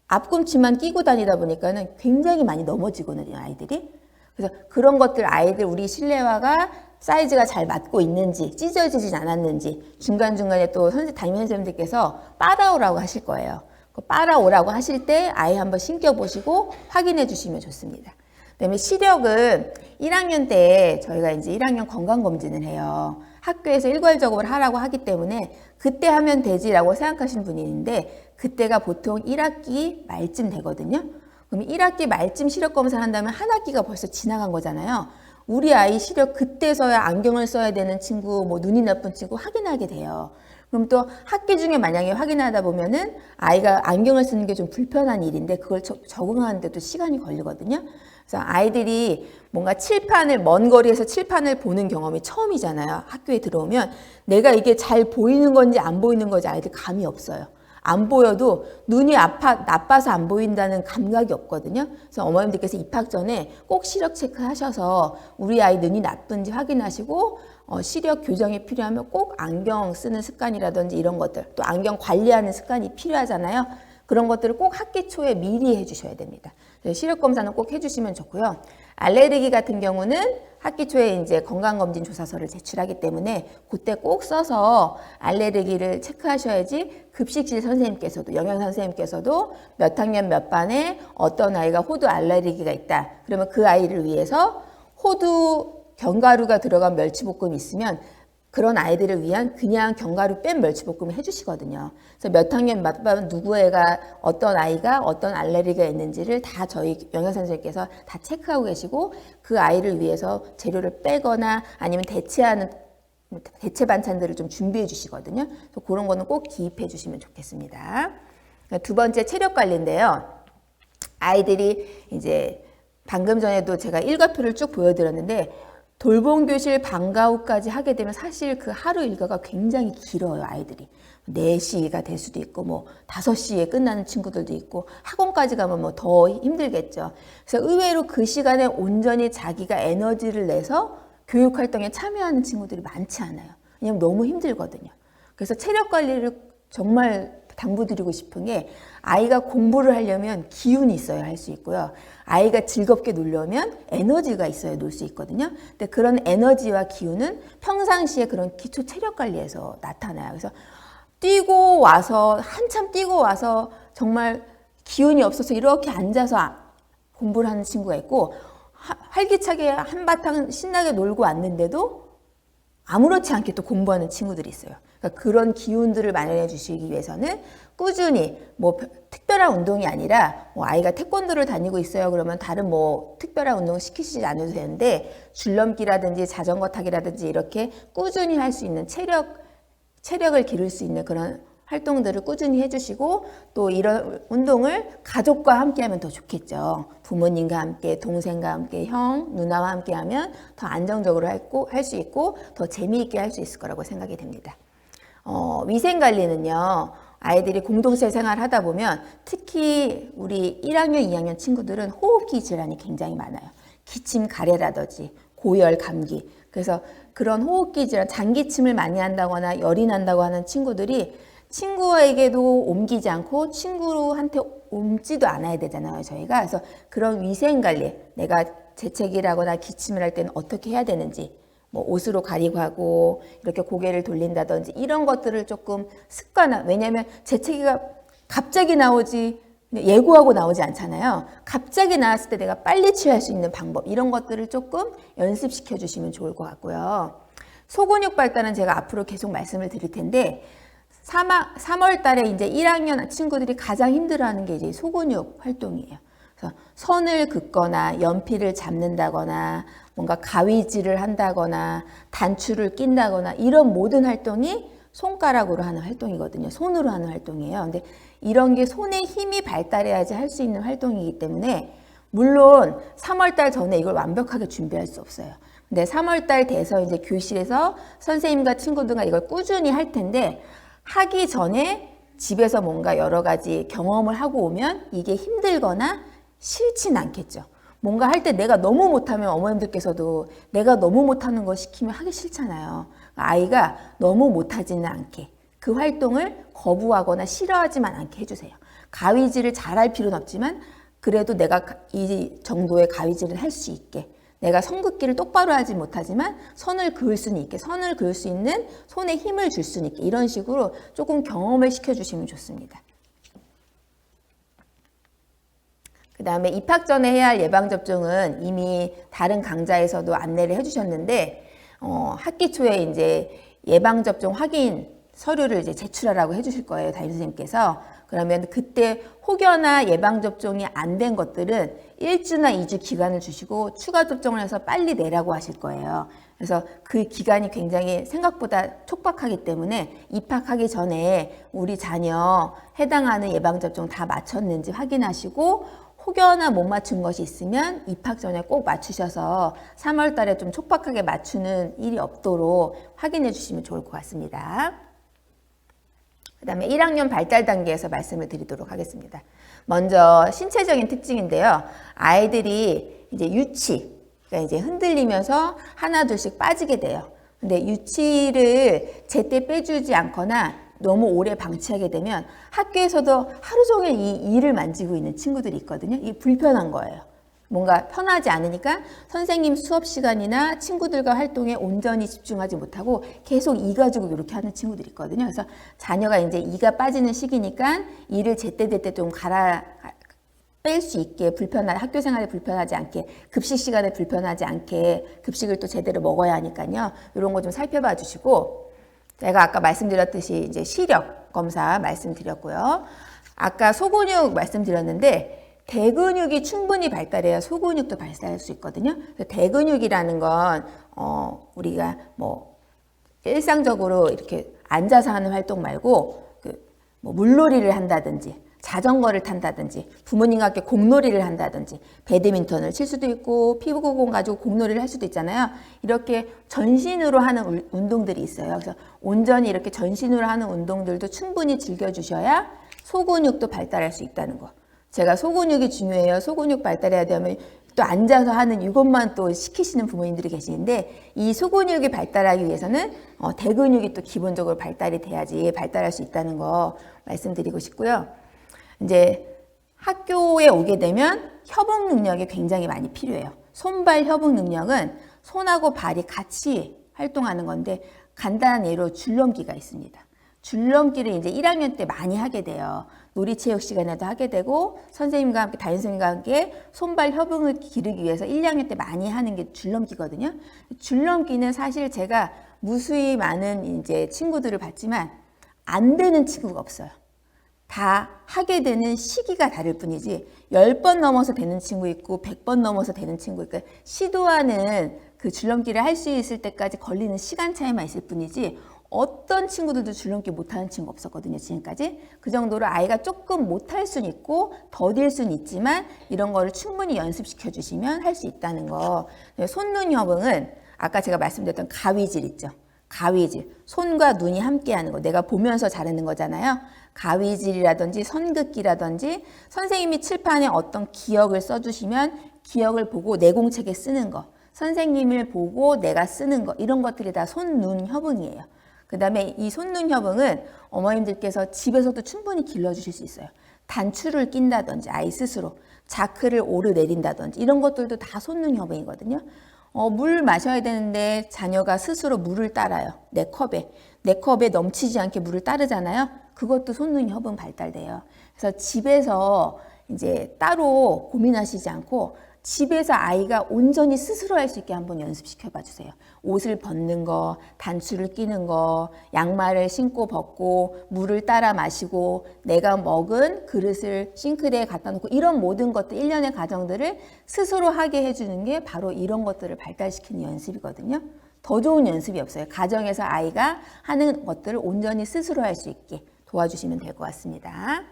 Speaker 1: 앞꿈치만 끼고 다니다 보니까는 굉장히 많이 넘어지거든요, 아이들이. 그래서 그런 것들 아이들 우리 실내화가 사이즈가 잘 맞고 있는지 찢어지진 않았는지 중간중간에 또 담임 선생님들께서 빨아오라고 하실 거예요. 빨아오라고 하실 때 아이 한번 신겨보시고 확인해 주시면 좋습니다. 그다음에 시력은 1학년 때 저희가 이제 1학년 건강검진을 해요. 학교에서 일괄적으로 하라고 하기 때문에 그때 하면 되지라고 생각하시는 분이 있는데 그때가 보통 1학기 말쯤 되거든요. 그럼 1학기 말쯤 시력 검사를 한다면 한 학기가 벌써 지나간 거잖아요. 우리 아이 시력 그때서야 안경을 써야 되는 친구, 뭐 눈이 나쁜 친구 확인하게 돼요. 그럼 또 학기 중에 만약에 확인하다 보면은 아이가 안경을 쓰는 게 좀 불편한 일인데 그걸 적응하는데도 시간이 걸리거든요. 그래서 아이들이 뭔가 칠판을 먼 거리에서 칠판을 보는 경험이 처음이잖아요. 학교에 들어오면 내가 이게 잘 보이는 건지 안 보이는 건지 아이들 감이 없어요. 안 보여도 눈이 나빠서 안 보인다는 감각이 없거든요. 그래서 어머님들께서 입학 전에 꼭 시력 체크하셔서 우리 아이 눈이 나쁜지 확인하시고 시력 교정이 필요하면 꼭 안경 쓰는 습관이라든지 이런 것들 또 안경 관리하는 습관이 필요하잖아요. 그런 것들을 꼭 학기 초에 미리 해주셔야 됩니다. 시력 검사는 꼭 해주시면 좋고요. 알레르기 같은 경우는 학기 초에 이제 건강검진 조사서를 제출하기 때문에 그때 꼭 써서 알레르기를 체크하셔야지 급식실 선생님께서도 영양 선생님께서도 몇 학년 몇 반에 어떤 아이가 호두 알레르기가 있다. 그러면 그 아이를 위해서 호두 견과류가 들어간 멸치볶음이 있으면 그런 아이들을 위한 그냥 견과류 뺀 멸치볶음을 해주시거든요. 그래서 몇 학년 몇 반 누구 애가 어떤 아이가 어떤 알레르기가 있는지를 다 저희 영양선생님께서 다 체크하고 계시고 그 아이를 위해서 재료를 빼거나 아니면 대체 반찬들을 좀 준비해 주시거든요. 그래서 그런 거는 꼭 기입해 주시면 좋겠습니다. 두 번째 체력 관리인데요. 아이들이 이제 방금 전에도 제가 일과표를 쭉 보여드렸는데 돌봄교실 방과 후까지 하게 되면 사실 그 하루 일과가 굉장히 길어요, 아이들이. 4시가 될 수도 있고, 뭐, 5시에 끝나는 친구들도 있고, 학원까지 가면 뭐 더 힘들겠죠. 그래서 의외로 그 시간에 온전히 자기가 에너지를 내서 교육활동에 참여하는 친구들이 많지 않아요. 왜냐면 너무 힘들거든요. 그래서 체력 관리를 정말 당부드리고 싶은 게 아이가 공부를 하려면 기운이 있어야 할 수 있고요. 아이가 즐겁게 놀려면 에너지가 있어야 놀 수 있거든요. 근데 그런 에너지와 기운은 평상시에 그런 기초 체력 관리에서 나타나요. 그래서 뛰고 와서 한참 뛰고 와서 정말 기운이 없어서 이렇게 앉아서 공부를 하는 친구가 있고 활기차게 한바탕 신나게 놀고 왔는데도 아무렇지 않게 또 공부하는 친구들이 있어요. 그러니까 그런 기운들을 마련해 주시기 위해서는 꾸준히 뭐 특별한 운동이 아니라 뭐 아이가 태권도를 다니고 있어요. 그러면 다른 뭐 특별한 운동을 시키시지 않아도 되는데 줄넘기라든지 자전거 타기라든지 이렇게 꾸준히 할 수 있는 체력을 기를 수 있는 그런 활동들을 꾸준히 해주시고 또 이런 운동을 가족과 함께 하면 더 좋겠죠. 부모님과 함께, 동생과 함께, 형, 누나와 함께 하면 더 안정적으로 할 수 있고 더 재미있게 할 수 있을 거라고 생각이 됩니다. 위생관리는요. 아이들이 공동체 생활을 하다 보면 특히 우리 1학년, 2학년 친구들은 호흡기 질환이 굉장히 많아요. 기침, 가래라든지 고열, 감기. 그래서 그런 호흡기 질환, 장기침을 많이 한다거나 열이 난다고 하는 친구들이 친구에게도 옮기지 않고 친구한테 옮지도 않아야 되잖아요, 저희가. 그래서 그런 위생관리, 내가 재채기를 하거나 기침을 할 때는 어떻게 해야 되는지, 뭐 옷으로 가리고 하고 이렇게 고개를 돌린다든지 이런 것들을 조금 습관화. 왜냐하면 재채기가 갑자기 나오지 예고하고 나오지 않잖아요. 갑자기 나왔을 때 내가 빨리 취할 수 있는 방법, 이런 것들을 조금 연습시켜 주시면 좋을 것 같고요. 소근육 발달은 제가 앞으로 계속 말씀을 드릴 텐데 3월 달에 이제 1학년 친구들이 가장 힘들어하는 게 이제 소근육 활동이에요. 그래서 선을 긋거나 연필을 잡는다거나 뭔가 가위질을 한다거나 단추를 낀다거나 이런 모든 활동이 손가락으로 하는 활동이거든요. 손으로 하는 활동이에요. 근데 이런 게 손의 힘이 발달해야지 할 수 있는 활동이기 때문에 물론 3월 달 전에 이걸 완벽하게 준비할 수 없어요. 근데 3월 달 돼서 이제 교실에서 선생님과 친구들과 이걸 꾸준히 할 텐데 하기 전에 집에서 뭔가 여러 가지 경험을 하고 오면 이게 힘들거나 싫진 않겠죠. 뭔가 할 때 내가 너무 못하면 어머님들께서도 내가 너무 못하는 거 시키면 하기 싫잖아요. 아이가 너무 못하지는 않게 그 활동을 거부하거나 싫어하지만 않게 해주세요. 가위질을 잘할 필요는 없지만 그래도 내가 이 정도의 가위질을 할 수 있게, 내가 선긋기를 똑바로 하지 못하지만 선을 그을 수는 있게, 선을 그을 수 있는 손에 힘을 줄 수는 있게, 이런 식으로 조금 경험을 시켜주시면 좋습니다. 그 다음에 입학 전에 해야 할 예방접종은 이미 다른 강좌에서도 안내를 해주셨는데 학기 초에 이제 예방접종 확인 서류를 이제 제출하라고 해주실 거예요, 담임선생님께서. 그러면 그때 혹여나 예방접종이 안 된 것들은 1주나 2주 기간을 주시고 추가 접종을 해서 빨리 내라고 하실 거예요. 그래서 그 기간이 굉장히 생각보다 촉박하기 때문에 입학하기 전에 우리 자녀 해당하는 예방접종 다 마쳤는지 확인하시고 혹여나 못 맞춘 것이 있으면 입학 전에 꼭 맞추셔서 3월 달에 좀 촉박하게 맞추는 일이 없도록 확인해 주시면 좋을 것 같습니다. 그 다음에 1학년 발달 단계에서 말씀을 드리도록 하겠습니다. 먼저 신체적인 특징인데요. 아이들이 이제 유치, 그러니까 이제 흔들리면서 하나 둘씩 빠지게 돼요. 근데 유치를 제때 빼주지 않거나 너무 오래 방치하게 되면 학교에서도 하루 종일 이 이를 만지고 있는 친구들이 있거든요. 이게 불편한 거예요. 뭔가 편하지 않으니까 선생님 수업 시간이나 친구들과 활동에 온전히 집중하지 못하고 계속 이 가지고 이렇게 하는 친구들이 있거든요. 그래서 자녀가 이제 이가 빠지는 시기니까 이를 제때제때 좀 뺄 수 있게, 학교 생활에 불편하지 않게, 급식 시간에 불편하지 않게 급식을 또 제대로 먹어야 하니까요. 이런 거 좀 살펴봐 주시고, 제가 아까 말씀드렸듯이 이제 시력 검사 말씀드렸고요. 아까 소근육 말씀드렸는데 대근육이 충분히 발달해야 소근육도 발달할 수 있거든요. 대근육이라는 건 우리가 뭐 일상적으로 이렇게 앉아서 하는 활동 말고 뭐 물놀이를 한다든지 자전거를 탄다든지 부모님과 함께 공놀이를 한다든지 배드민턴을 칠 수도 있고 피구공 가지고 공놀이를 할 수도 있잖아요. 이렇게 전신으로 하는 운동들이 있어요. 그래서 온전히 이렇게 전신으로 하는 운동들도 충분히 즐겨주셔야 소근육도 발달할 수 있다는 거. 제가 소근육이 중요해요. 소근육 발달해야 되면 또 앉아서 하는 이것만 또 시키시는 부모님들이 계시는데 이 소근육이 발달하기 위해서는 대근육이 또 기본적으로 발달이 돼야지 발달할 수 있다는 거 말씀드리고 싶고요. 이제 학교에 오게 되면 협응 능력이 굉장히 많이 필요해요. 손발 협응 능력은 손하고 발이 같이 활동하는 건데 간단한 예로 줄넘기가 있습니다. 줄넘기를 이제 1학년 때 많이 하게 돼요. 놀이체육 시간에도 하게 되고 선생님과 함께 담임선생님과 함께 손발 협응을 기르기 위해서 1학년 때 많이 하는 게 줄넘기거든요. 줄넘기는 사실 제가 무수히 많은 이제 친구들을 봤지만 안 되는 친구가 없어요. 다 하게 되는 시기가 다를 뿐이지 10번 넘어서 되는 친구 있고 100번 넘어서 되는 친구 있고 시도하는 그 줄넘기를 할 수 있을 때까지 걸리는 시간 차이만 있을 뿐이지 어떤 친구들도 줄넘기 못하는 친구 없었거든요. 지금까지. 그 정도로 아이가 조금 못할 수는 있고 더딜 수는 있지만 이런 거를 충분히 연습시켜 주시면 할 수 있다는 거. 손눈 협응은 아까 제가 말씀드렸던 가위질 있죠. 가위질. 손과 눈이 함께하는 거. 내가 보면서 잘하는 거잖아요. 가위질이라든지 선긋기라든지 선생님이 칠판에 어떤 기억을 써주시면 기억을 보고 내공책에 쓰는 거. 선생님을 보고 내가 쓰는 거. 이런 것들이 다 손눈 협응이에요. 그 다음에 이 손눈 협응은 어머님들께서 집에서도 충분히 길러주실 수 있어요. 단추를 낀다든지 아이 스스로 자크를 오르내린다든지 이런 것들도 다 손능 협응이거든요. 물 마셔야 되는데 자녀가 스스로 물을 따라요. 내 컵에 넘치지 않게 물을 따르잖아요. 그것도 손능 협응 발달돼요. 그래서 집에서 이제 따로 고민하시지 않고 집에서 아이가 온전히 스스로 할 수 있게 한번 연습시켜 봐 주세요. 옷을 벗는 거, 단추를 끼는 거, 양말을 신고 벗고, 물을 따라 마시고, 내가 먹은 그릇을 싱크대에 갖다 놓고 이런 모든 것들, 일련의 과정들을 스스로 하게 해주는 게 바로 이런 것들을 발달시키는 연습이거든요. 더 좋은 연습이 없어요. 가정에서 아이가 하는 것들을 온전히 스스로 할 수 있게 도와주시면 될 것 같습니다.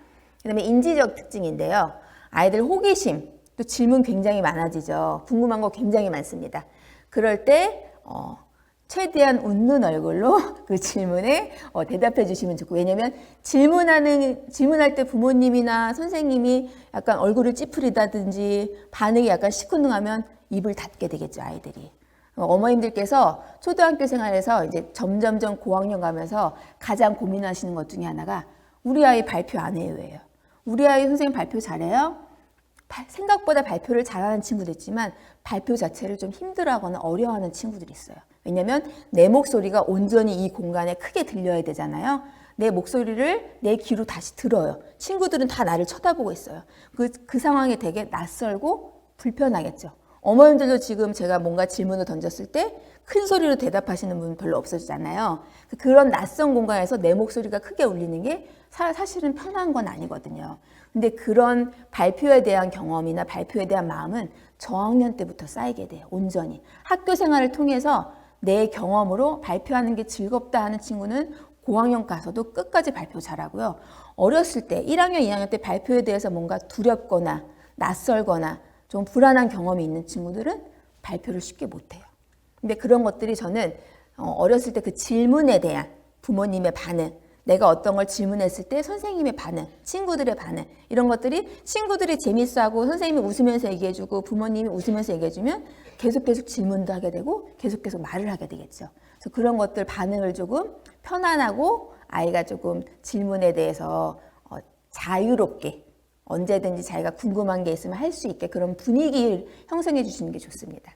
Speaker 1: 그 다음에 인지적 특징인데요. 아이들 호기심, 또 질문 굉장히 많아지죠. 궁금한 거 굉장히 많습니다. 그럴 때 최대한 웃는 얼굴로 그 질문에 대답해 주시면 좋고, 왜냐면 질문할 때 부모님이나 선생님이 약간 얼굴을 찌푸리다든지 반응이 약간 시큰둥하면 입을 닫게 되겠죠, 아이들이. 어머님들께서 초등학교 생활에서 이제 점점점 고학년 가면서 가장 고민하시는 것 중에 하나가 우리 아이 발표 안 해요예요. 우리 아이 선생님 발표 잘해요? 생각보다 발표를 잘하는 친구도 있지만 발표 자체를 좀 힘들어하거나 어려워하는 친구들이 있어요. 왜냐하면 내 목소리가 온전히 이 공간에 크게 들려야 되잖아요. 내 목소리를 내 귀로 다시 들어요. 친구들은 다 나를 쳐다보고 있어요. 그 상황이 되게 낯설고 불편하겠죠. 어머님들도 지금 제가 뭔가 질문을 던졌을 때 큰 소리로 대답하시는 분 별로 없어지잖아요. 그런 낯선 공간에서 내 목소리가 크게 울리는 게 사실은 편한 건 아니거든요. 근데 그런 발표에 대한 경험이나 발표에 대한 마음은 저학년 때부터 쌓이게 돼요. 온전히. 학교 생활을 통해서 내 경험으로 발표하는 게 즐겁다 하는 친구는 고학년 가서도 끝까지 발표 잘하고요. 어렸을 때 1학년, 2학년 때 발표에 대해서 뭔가 두렵거나 낯설거나 좀 불안한 경험이 있는 친구들은 발표를 쉽게 못해요. 근데 그런 것들이 저는 어렸을 때 그 질문에 대한 부모님의 반응, 내가 어떤 걸 질문했을 때 선생님의 반응, 친구들의 반응 이런 것들이 친구들이 재밌어하고 선생님이 웃으면서 얘기해주고 부모님이 웃으면서 얘기해주면 계속 질문도 하게 되고 계속 말을 하게 되겠죠. 그래서 그런 것들 반응을 조금 편안하고 아이가 조금 질문에 대해서 자유롭게 언제든지 자기가 궁금한 게 있으면 할 수 있게 그런 분위기를 형성해 주시는 게 좋습니다.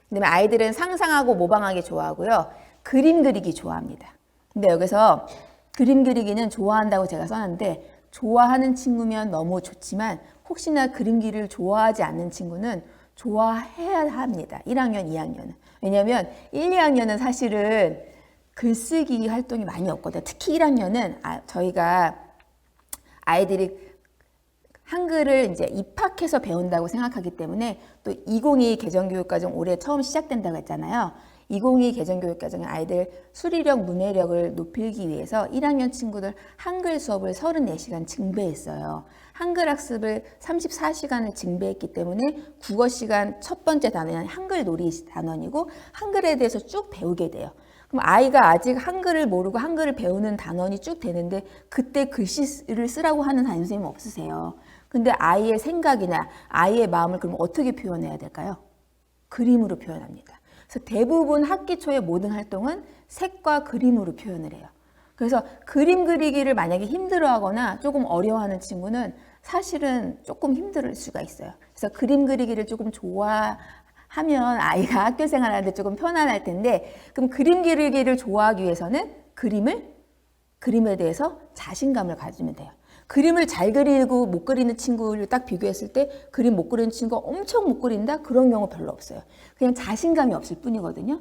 Speaker 1: 그다음에 아이들은 상상하고 모방하기 좋아하고요. 그림 그리기 좋아합니다. 근데 여기서 그림 그리기는 좋아한다고 제가 써놨는데 좋아하는 친구면 너무 좋지만 혹시나 그림기를 좋아하지 않는 친구는 좋아해야 합니다. 1학년, 2학년은. 왜냐하면 1, 2학년은 사실은 글쓰기 활동이 많이 없거든요. 특히 1학년은 저희가 아이들이 한글을 이제 입학해서 배운다고 생각하기 때문에 또 2022 개정교육과정 올해 처음 시작된다고 했잖아요. 2022 개정교육과정의 아이들 수리력, 문해력을 높이기 위해서 1학년 친구들 한글 수업을 34시간 증배했어요. 한글 학습을 34시간을 증배했기 때문에 국어 시간 첫 번째 단원은 한글 놀이 단원이고 한글에 대해서 쭉 배우게 돼요. 그럼 아이가 아직 한글을 모르고 한글을 배우는 단원이 쭉 되는데 그때 글씨를 쓰라고 하는 담임 선생님 없으세요. 근데 아이의 생각이나 아이의 마음을 그럼 어떻게 표현해야 될까요? 그림으로 표현합니다. 그래서 대부분 학기 초의 모든 활동은 색과 그림으로 표현을 해요. 그래서 그림 그리기를 만약에 힘들어하거나 조금 어려워하는 친구는 사실은 조금 힘들 수가 있어요. 그래서 그림 그리기를 조금 좋아하면 아이가 학교 생활하는데 조금 편안할 텐데 그럼 그림 그리기를 좋아하기 위해서는 그림에 대해서 자신감을 가지면 돼요. 그림을 잘 그리고 못 그리는 친구를 딱 비교했을 때 그림 못 그리는 친구가 엄청 못 그린다? 그런 경우 별로 없어요. 그냥 자신감이 없을 뿐이거든요.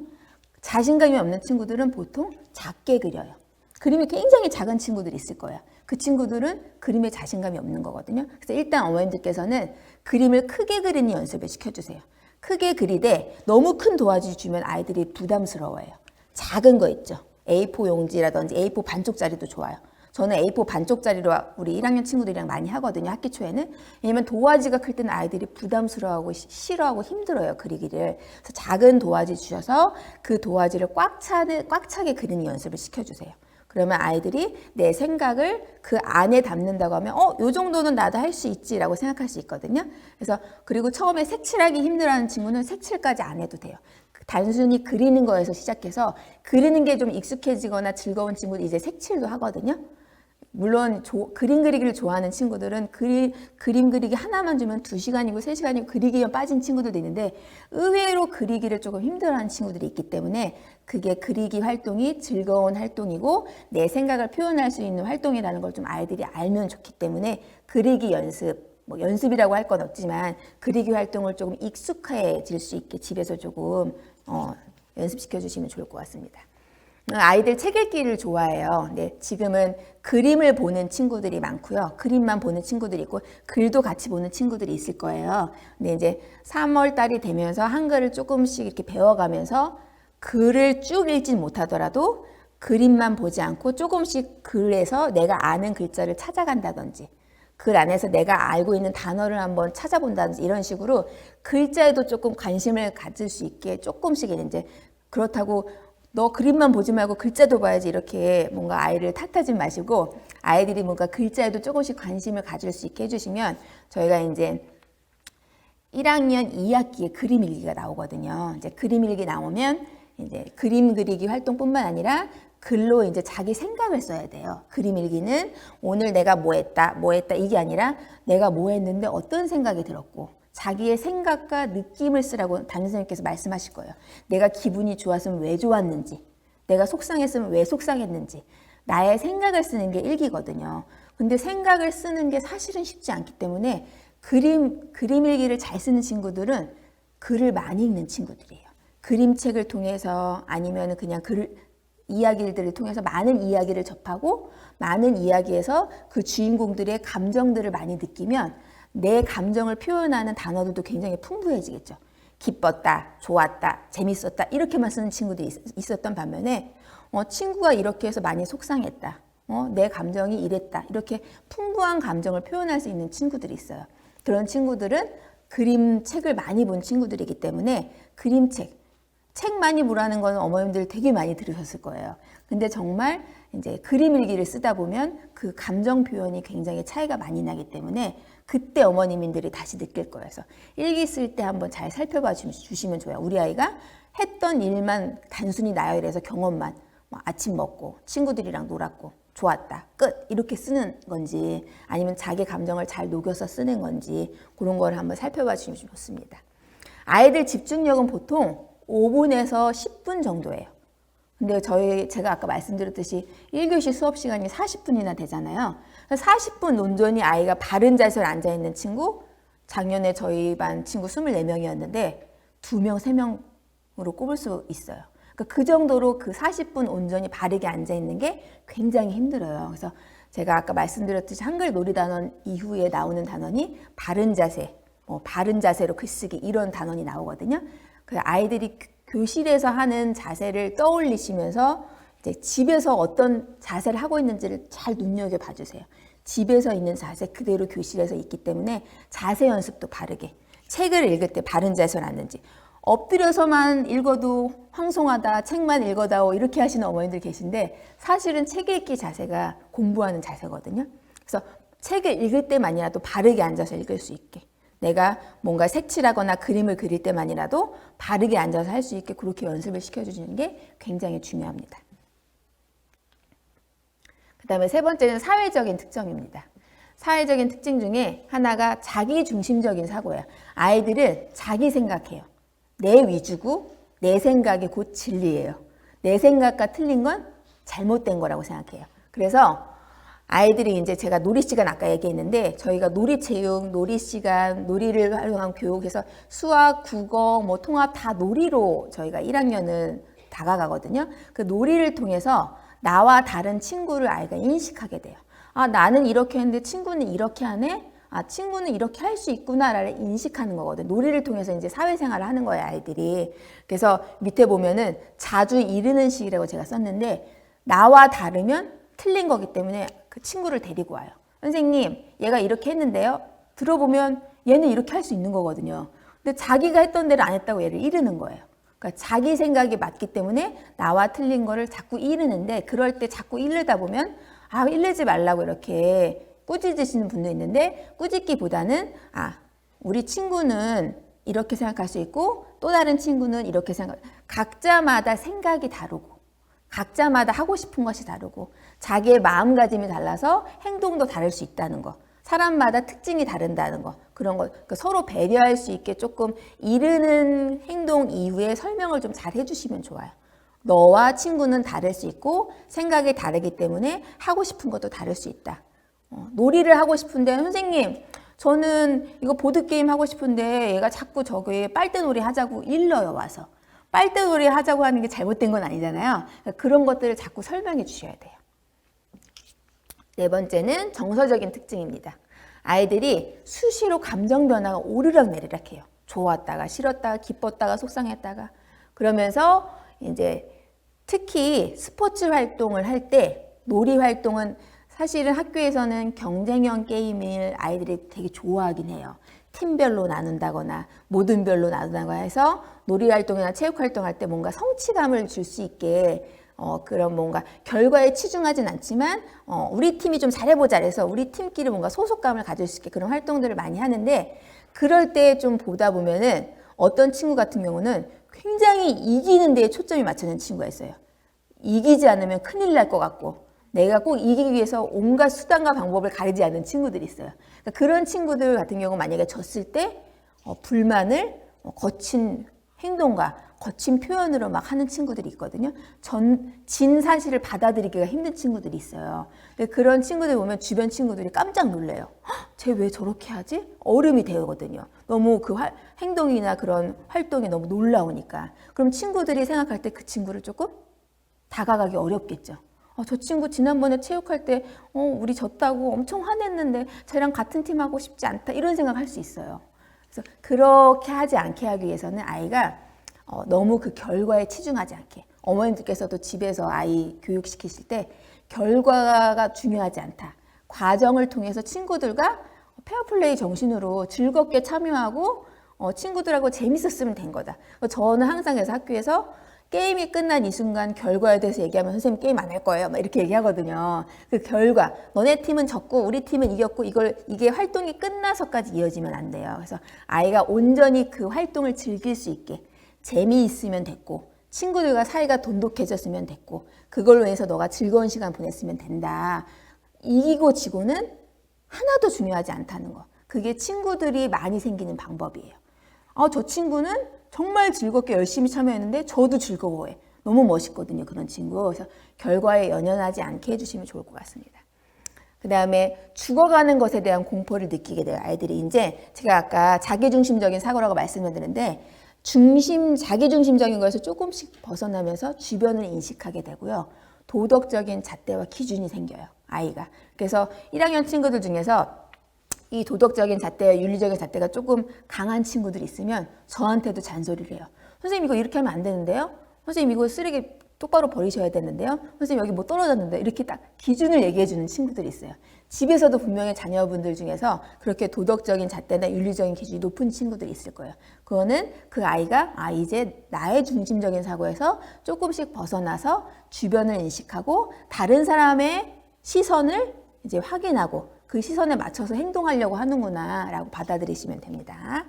Speaker 1: 자신감이 없는 친구들은 보통 작게 그려요. 그림이 굉장히 작은 친구들이 있을 거예요. 그 친구들은 그림에 자신감이 없는 거거든요. 그래서 일단 어머님들께서는 그림을 크게 그리는 연습을 시켜주세요. 크게 그리되 너무 큰 도화지 주면 아이들이 부담스러워해요. 작은 거 있죠. A4 용지라든지 A4 반쪽짜리도 좋아요. 저는 A4 반쪽짜리로 우리 1학년 친구들이랑 많이 하거든요. 학기 초에는. 왜냐면 도화지가 클 때는 아이들이 부담스러워하고 싫어하고 힘들어요. 그리기를. 그래서 작은 도화지 주셔서 그 도화지를 꽉 차게 그리는 연습을 시켜주세요. 그러면 아이들이 내 생각을 그 안에 담는다고 하면 요 정도는 나도 할 수 있지라고 생각할 수 있거든요. 그래서 그리고 처음에 색칠하기 힘들어하는 친구는 색칠까지 안 해도 돼요. 단순히 그리는 거에서 시작해서 그리는 게 좀 익숙해지거나 즐거운 친구는 이제 색칠도 하거든요. 물론 그림 그리기를 좋아하는 친구들은 그림 그리기 하나만 주면 2시간이고 3시간이고 그리기에 빠진 친구들도 있는데 의외로 그리기를 조금 힘들어하는 친구들이 있기 때문에 그게 그리기 활동이 즐거운 활동이고 내 생각을 표현할 수 있는 활동이라는 걸 좀 아이들이 알면 좋기 때문에 그리기 연습, 뭐 연습이라고 할 건 없지만 그리기 활동을 조금 익숙해질 수 있게 집에서 조금 연습시켜 주시면 좋을 것 같습니다. 아이들 책 읽기를 좋아해요. 근데 지금은 그림을 보는 친구들이 많고요. 그림만 보는 친구들이 있고 글도 같이 보는 친구들이 있을 거예요. 근데 이제 3월 달이 되면서 한글을 조금씩 이렇게 배워가면서 글을 쭉 읽진 못하더라도 그림만 보지 않고 조금씩 글에서 내가 아는 글자를 찾아간다든지 글 안에서 내가 알고 있는 단어를 한번 찾아본다든지 이런 식으로 글자에도 조금 관심을 가질 수 있게 조금씩 이제 그렇다고 너 그림만 보지 말고 글자도 봐야지 이렇게 뭔가 아이를 탓하지 마시고 아이들이 뭔가 글자에도 조금씩 관심을 가질 수 있게 해주시면 저희가 이제 1학년 2학기에 그림 일기가 나오거든요. 이제 그림 일기 나오면 이제 그림 그리기 활동뿐만 아니라 글로 이제 자기 생각을 써야 돼요. 그림 일기는 오늘 내가 뭐 했다 이게 아니라 내가 뭐 했는데 어떤 생각이 들었고 자기의 생각과 느낌을 쓰라고 담임선생님께서 말씀하실 거예요. 내가 기분이 좋았으면 왜 좋았는지, 내가 속상했으면 왜 속상했는지, 나의 생각을 쓰는 게 일기거든요. 근데 생각을 쓰는 게 사실은 쉽지 않기 때문에 그림 일기를 잘 쓰는 친구들은 글을 많이 읽는 친구들이에요. 그림책을 통해서 아니면 그냥 이야기들을 통해서 많은 이야기를 접하고 많은 이야기에서 그 주인공들의 감정들을 많이 느끼면 내 감정을 표현하는 단어들도 굉장히 풍부해지겠죠. 기뻤다, 좋았다, 재밌었다 이렇게만 쓰는 친구도 있었던 반면에 친구가 이렇게 해서 많이 속상했다. 내 감정이 이랬다. 이렇게 풍부한 감정을 표현할 수 있는 친구들이 있어요. 그런 친구들은 그림책을 많이 본 친구들이기 때문에 책 많이 보라는 거는 어머님들 되게 많이 들으셨을 거예요. 근데 정말 이제 그림 일기를 쓰다 보면 그 감정 표현이 굉장히 차이가 많이 나기 때문에 그때 어머님들이 다시 느낄 거예요. 그래서 일기 쓸 때 한번 잘 살펴봐 주시면 좋아요. 우리 아이가 했던 일만 단순히 나열해서 경험만 아침 먹고 친구들이랑 놀았고 좋았다 끝 이렇게 쓰는 건지 아니면 자기 감정을 잘 녹여서 쓰는 건지 그런 거를 한번 살펴봐 주시면 좋습니다. 아이들 집중력은 보통 5분에서 10분 정도예요. 근데 제가 아까 말씀드렸듯이 1교시 수업 시간이 40분이나 되잖아요. 40분 온전히 아이가 바른 자세로 앉아있는 친구, 작년에 저희 반 친구 24명이었는데 2명, 3명으로 꼽을 수 있어요. 그러니까 그 정도로 그 40분 온전히 바르게 앉아있는 게 굉장히 힘들어요. 그래서 제가 아까 말씀드렸듯이 한글 놀이단원 이후에 나오는 단원이 바른 자세, 바른 자세로 글쓰기 이런 단원이 나오거든요. 그 아이들이 교실에서 하는 자세를 떠올리시면서 이제 집에서 어떤 자세를 하고 있는지를 잘 눈여겨 봐주세요. 집에서 있는 자세 그대로 교실에서 있기 때문에 자세 연습도 바르게 책을 읽을 때 바른 자세를 앉는지 엎드려서만 읽어도 황송하다 책만 읽어다오 이렇게 하시는 어머님들 계신데 사실은 책 읽기 자세가 공부하는 자세거든요. 그래서 책을 읽을 때만이라도 바르게 앉아서 읽을 수 있게 내가 뭔가 색칠하거나 그림을 그릴 때만이라도 바르게 앉아서 할 수 있게 그렇게 연습을 시켜주시는 게 굉장히 중요합니다. 그 다음에 세 번째는 사회적인 특성입니다. 사회적인 특징 중에 하나가 자기중심적인 사고예요. 아이들은 자기 생각해요. 내 위주고 내 생각이 곧 진리예요. 내 생각과 틀린 건 잘못된 거라고 생각해요. 그래서 아이들이 이제 제가 놀이 시간 아까 얘기했는데 저희가 놀이 체육, 놀이 시간, 놀이를 활용한 교육에서 수학, 국어, 통합 다 놀이로 저희가 1학년은 다가가거든요. 그 놀이를 통해서 나와 다른 친구를 아이가 인식하게 돼요. 아, 나는 이렇게 했는데 친구는 이렇게 하네? 아, 친구는 이렇게 할 수 있구나를 인식하는 거거든요. 놀이를 통해서 이제 사회생활을 하는 거예요, 아이들이. 그래서 밑에 보면은 자주 이르는 식이라고 제가 썼는데 나와 다르면 틀린 거기 때문에 그 친구를 데리고 와요. 선생님, 얘가 이렇게 했는데요. 들어보면 얘는 이렇게 할 수 있는 거거든요. 근데 자기가 했던 대로 안 했다고 얘를 이르는 거예요. 그러니까 자기 생각이 맞기 때문에 나와 틀린 거를 자꾸 이르는데 그럴 때 자꾸 이르다 보면 아, 이르지 말라고 이렇게 꾸짖으시는 분도 있는데 꾸짖기보다는 우리 친구는 이렇게 생각할 수 있고 또 다른 친구는 이렇게 각자마다 생각이 다르고 각자마다 하고 싶은 것이 다르고 자기의 마음가짐이 달라서 행동도 다를 수 있다는 거. 사람마다 특징이 다른다는 거. 그런 거. 그러니까 서로 배려할 수 있게 조금 이르는 행동 이후에 설명을 좀 잘 해주시면 좋아요. 너와 친구는 다를 수 있고 생각이 다르기 때문에 하고 싶은 것도 다를 수 있다. 놀이를 하고 싶은데 선생님 저는 이거 보드게임 하고 싶은데 얘가 자꾸 저기 빨대놀이 하자고 일러요 와서. 빨대놀이 하자고 하는 게 잘못된 건 아니잖아요. 그런 것들을 자꾸 설명해 주셔야 돼요. 네 번째는 정서적인 특징입니다. 아이들이 수시로 감정 변화가 오르락내리락 해요. 좋았다가 싫었다가 기뻤다가 속상했다가 그러면서 이제 특히 스포츠 활동을 할 때 놀이 활동은 사실은 학교에서는 경쟁형 게임을 아이들이 되게 좋아하긴 해요. 팀별로 나눈다거나 모든별로 나눈다거나 해서 놀이 활동이나 체육 활동할 때 뭔가 성취감을 줄 수 있게 그런 뭔가 결과에 치중하진 않지만 우리 팀이 좀 잘해보자 그래서 우리 팀끼리 뭔가 소속감을 가질 수 있게 그런 활동들을 많이 하는데 그럴 때 좀 보다 보면은 어떤 친구 같은 경우는 굉장히 이기는 데에 초점이 맞춰진 친구가 있어요. 이기지 않으면 큰일 날 것 같고 내가 꼭 이기기 위해서 온갖 수단과 방법을 가리지 않는 친구들이 있어요. 그러니까 그런 친구들 같은 경우 만약에 졌을 때 불만을 거친 행동과 거친 표현으로 막 하는 친구들이 있거든요. 진 사실을 받아들이기가 힘든 친구들이 있어요. 근데 그런 친구들 보면 주변 친구들이 깜짝 놀래요. 쟤 왜 저렇게 하지? 얼음이 되거든요. 너무 그 행동이나 그런 활동이 너무 놀라우니까. 그럼 친구들이 생각할 때 그 친구를 조금 다가가기 어렵겠죠. 저 친구 지난번에 체육할 때 우리 졌다고 엄청 화냈는데 쟤랑 같은 팀 하고 싶지 않다 이런 생각할 수 있어요. 그래서 그렇게 하지 않게 하기 위해서는 아이가 너무 그 결과에 치중하지 않게 어머님들께서도 집에서 아이 교육시키실 때 결과가 중요하지 않다. 과정을 통해서 친구들과 페어플레이 정신으로 즐겁게 참여하고 친구들하고 재밌었으면 된 거다. 저는 항상 그래서 학교에서 게임이 끝난 이 순간 결과에 대해서 얘기하면 선생님 게임 안 할 거예요. 막 이렇게 얘기하거든요. 그 결과, 너네 팀은 졌고 우리 팀은 이겼고 이게 활동이 끝나서까지 이어지면 안 돼요. 그래서 아이가 온전히 그 활동을 즐길 수 있게 재미있으면 됐고 친구들과 사이가 돈독해졌으면 됐고 그걸로 해서 너가 즐거운 시간 보냈으면 된다. 이기고 지고는 하나도 중요하지 않다는 거. 그게 친구들이 많이 생기는 방법이에요. 저 친구는 정말 즐겁게 열심히 참여했는데 저도 즐거워해. 너무 멋있거든요. 그런 친구. 그래서 결과에 연연하지 않게 해주시면 좋을 것 같습니다. 그 다음에 죽어가는 것에 대한 공포를 느끼게 돼요. 아이들이 이제 제가 아까 자기중심적인 사고라고 말씀을 드렸는데 자기중심적인 것에서 조금씩 벗어나면서 주변을 인식하게 되고요. 도덕적인 잣대와 기준이 생겨요. 아이가. 그래서 1학년 친구들 중에서 이 도덕적인 잣대와 윤리적인 잣대가 조금 강한 친구들이 있으면 저한테도 잔소리를 해요. 선생님 이거 이렇게 하면 안 되는데요? 선생님 이거 쓰레기 똑바로 버리셔야 되는데요? 선생님 여기 뭐 떨어졌는데 이렇게 딱 기준을 얘기해 주는 친구들이 있어요. 집에서도 분명히 자녀분들 중에서 그렇게 도덕적인 잣대나 윤리적인 기준이 높은 친구들이 있을 거예요. 그거는 그 아이가 이제 나의 중심적인 사고에서 조금씩 벗어나서 주변을 인식하고 다른 사람의 시선을 이제 확인하고 그 시선에 맞춰서 행동하려고 하는구나 라고 받아들이시면 됩니다.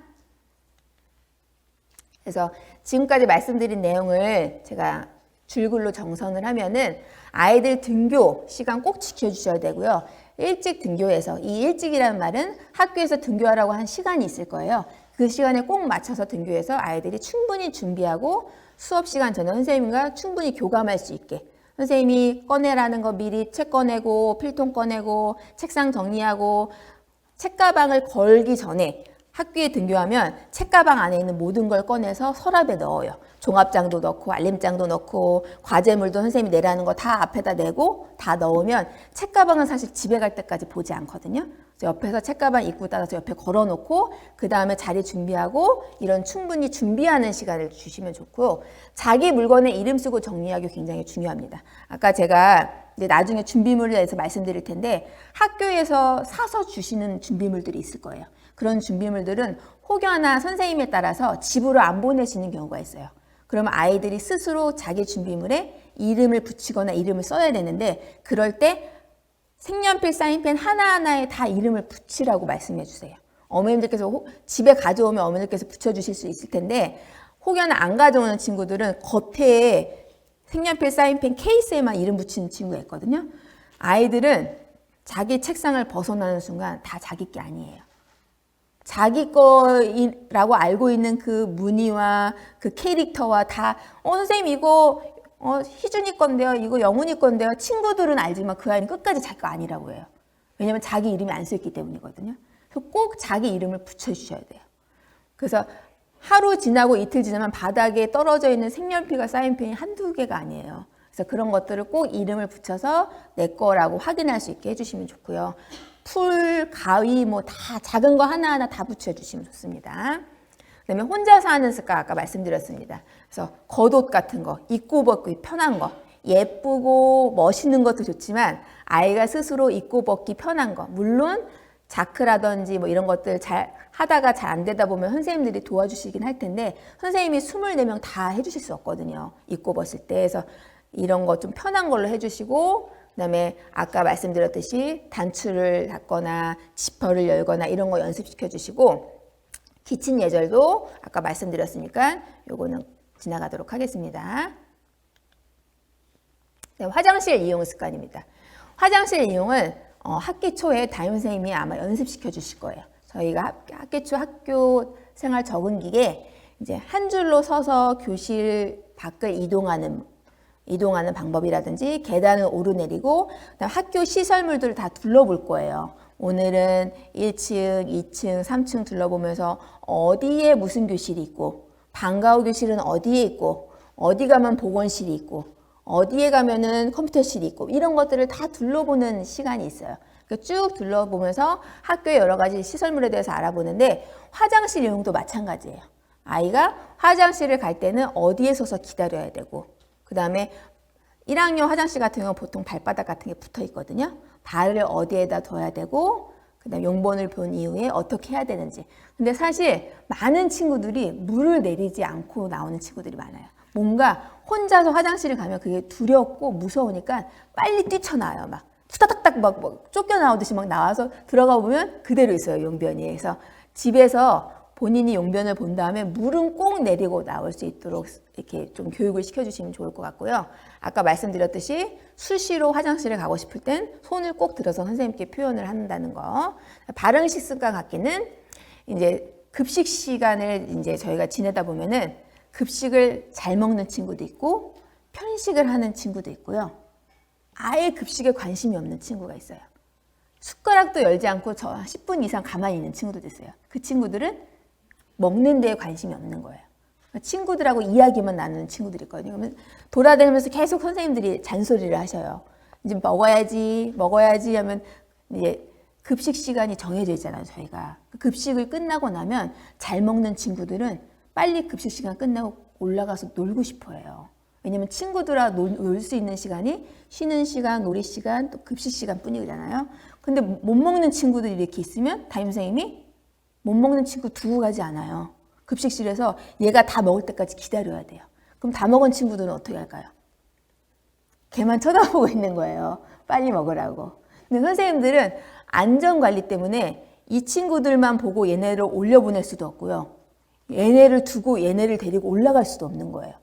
Speaker 1: 그래서 지금까지 말씀드린 내용을 제가 줄글로 정선을 하면은 아이들 등교 시간 꼭 지켜주셔야 되고요. 일찍 등교해서 이 일찍이라는 말은 학교에서 등교하라고 한 시간이 있을 거예요. 그 시간에 꼭 맞춰서 등교해서 아이들이 충분히 준비하고 수업 시간 전에 선생님과 충분히 교감할 수 있게 선생님이 꺼내라는 거 미리 책 꺼내고 필통 꺼내고 책상 정리하고 책가방을 걸기 전에 학교에 등교하면 책가방 안에 있는 모든 걸 꺼내서 서랍에 넣어요. 종합장도 넣고 알림장도 넣고 과제물도 선생님이 내라는 거 다 앞에다 내고 다 넣으면 책가방은 사실 집에 갈 때까지 보지 않거든요. 그래서 옆에서 책가방 입구 닫아서 옆에 걸어놓고 그 다음에 자리 준비하고 이런 충분히 준비하는 시간을 주시면 좋고요. 자기 물건에 이름 쓰고 정리하기 굉장히 중요합니다. 아까 제가 이제 나중에 준비물에 대해서 말씀드릴 텐데 학교에서 사서 주시는 준비물들이 있을 거예요. 그런 준비물들은 혹여나 선생님에 따라서 집으로 안 보내시는 경우가 있어요. 그러면 아이들이 스스로 자기 준비물에 이름을 붙이거나 이름을 써야 되는데 그럴 때 색연필, 사인펜 하나하나에 다 이름을 붙이라고 말씀해 주세요. 어머님들께서 집에 가져오면 어머님들께서 붙여주실 수 있을 텐데 혹여나 안 가져오는 친구들은 겉에 색연필, 사인펜 케이스에만 이름 붙이는 친구가 있거든요. 아이들은 자기 책상을 벗어나는 순간 다 자기 게 아니에요. 자기 거라고 알고 있는 그 무늬와 그 캐릭터와 다 선생님 이거 희준이 건데요. 이거 영훈이 건데요. 친구들은 알지만 그 아이는 끝까지 자기 거 아니라고 해요. 왜냐면 자기 이름이 안 써있기 때문이거든요. 그래서 꼭 자기 이름을 붙여주셔야 돼요. 그래서 하루 지나고 이틀 지나면 바닥에 떨어져 있는 색연필과 사인펜이 한두 개가 아니에요. 그래서 그런 것들을 꼭 이름을 붙여서 내 거라고 확인할 수 있게 해주시면 좋고요. 풀, 가위 뭐 다 작은 거 하나하나 다 붙여주시면 좋습니다. 그다음에 혼자서 하는 습관 아까 말씀드렸습니다. 그래서 겉옷 같은 거, 입고 벗기 편한 거, 예쁘고 멋있는 것도 좋지만 아이가 스스로 입고 벗기 편한 거, 물론 자크라든지 뭐 이런 것들 잘 하다가 잘 안 되다 보면 선생님들이 도와주시긴 할 텐데 선생님이 24명 다 해주실 수 없거든요. 입고 벗을 때. 그래서 이런 거 좀 편한 걸로 해주시고 그다음에 아까 말씀드렸듯이 단추를 닫거나 지퍼를 열거나 이런 거 연습시켜 주시고 기침 예절도 아까 말씀드렸으니까 요거는 지나가도록 하겠습니다. 네, 화장실 이용 습관입니다. 화장실 이용은 학기 초에 담임선생님이 아마 연습시켜 주실 거예요. 저희가 학기 초 학교 생활 적응기에 이제 한 줄로 서서 교실 밖을 이동하는 방법이라든지 계단을 오르내리고 그다음 학교 시설물들을 다 둘러볼 거예요. 오늘은 1층, 2층, 3층 둘러보면서 어디에 무슨 교실이 있고 방과후 교실은 어디에 있고 어디 가면 보건실이 있고 어디에 가면은 컴퓨터실이 있고 이런 것들을 다 둘러보는 시간이 있어요. 쭉 둘러보면서 학교의 여러 가지 시설물에 대해서 알아보는데 화장실 이용도 마찬가지예요. 아이가 화장실을 갈 때는 어디에 서서 기다려야 되고 그 다음에 1학년 화장실 같은 경우는 보통 발바닥 같은 게 붙어 있거든요. 발을 어디에다 둬야 되고 그 다음에 용본을 본 이후에 어떻게 해야 되는지. 근데 사실 많은 친구들이 물을 내리지 않고 나오는 친구들이 많아요. 뭔가 혼자서 화장실을 가면 그게 두렵고 무서우니까 빨리 뛰쳐나와요. 막 투다닥닥 막 쫓겨나오듯이 막 나와서 들어가 보면 그대로 있어요. 용변이. 그래서 집에서 본인이 용변을 본 다음에 물은 꼭 내리고 나올 수 있도록 이렇게 좀 교육을 시켜주시면 좋을 것 같고요. 아까 말씀드렸듯이 수시로 화장실에 가고 싶을 땐 손을 꼭 들어서 선생님께 표현을 한다는 거. 발음식 습관 갖기는 이제 급식 시간을 이제 저희가 지내다 보면은 급식을 잘 먹는 친구도 있고 편식을 하는 친구도 있고요. 아예 급식에 관심이 없는 친구가 있어요. 숟가락도 열지 않고 10분 이상 가만히 있는 친구도 있어요. 그 친구들은 먹는 데에 관심이 없는 거예요. 친구들하고 이야기만 나누는 친구들이 있거든요. 그러면 돌아다니면서 계속 선생님들이 잔소리를 하셔요. 이제 먹어야지 하면 이제 급식 시간이 정해져 있잖아요, 저희가. 급식을 끝나고 나면 잘 먹는 친구들은 빨리 급식 시간 끝나고 올라가서 놀고 싶어 해요. 왜냐면 친구들하고 놀 수 있는 시간이 쉬는 시간, 놀이 시간, 또 급식 시간 뿐이잖아요. 근데 못 먹는 친구들이 이렇게 있으면 담임선생님이 못 먹는 친구 두고 가지 않아요. 급식실에서 얘가 다 먹을 때까지 기다려야 돼요. 그럼 다 먹은 친구들은 어떻게 할까요? 걔만 쳐다보고 있는 거예요. 빨리 먹으라고. 근데 선생님들은 안전관리 때문에 이 친구들만 보고 얘네를 올려보낼 수도 없고요. 얘네를 두고 얘네를 데리고 올라갈 수도 없는 거예요.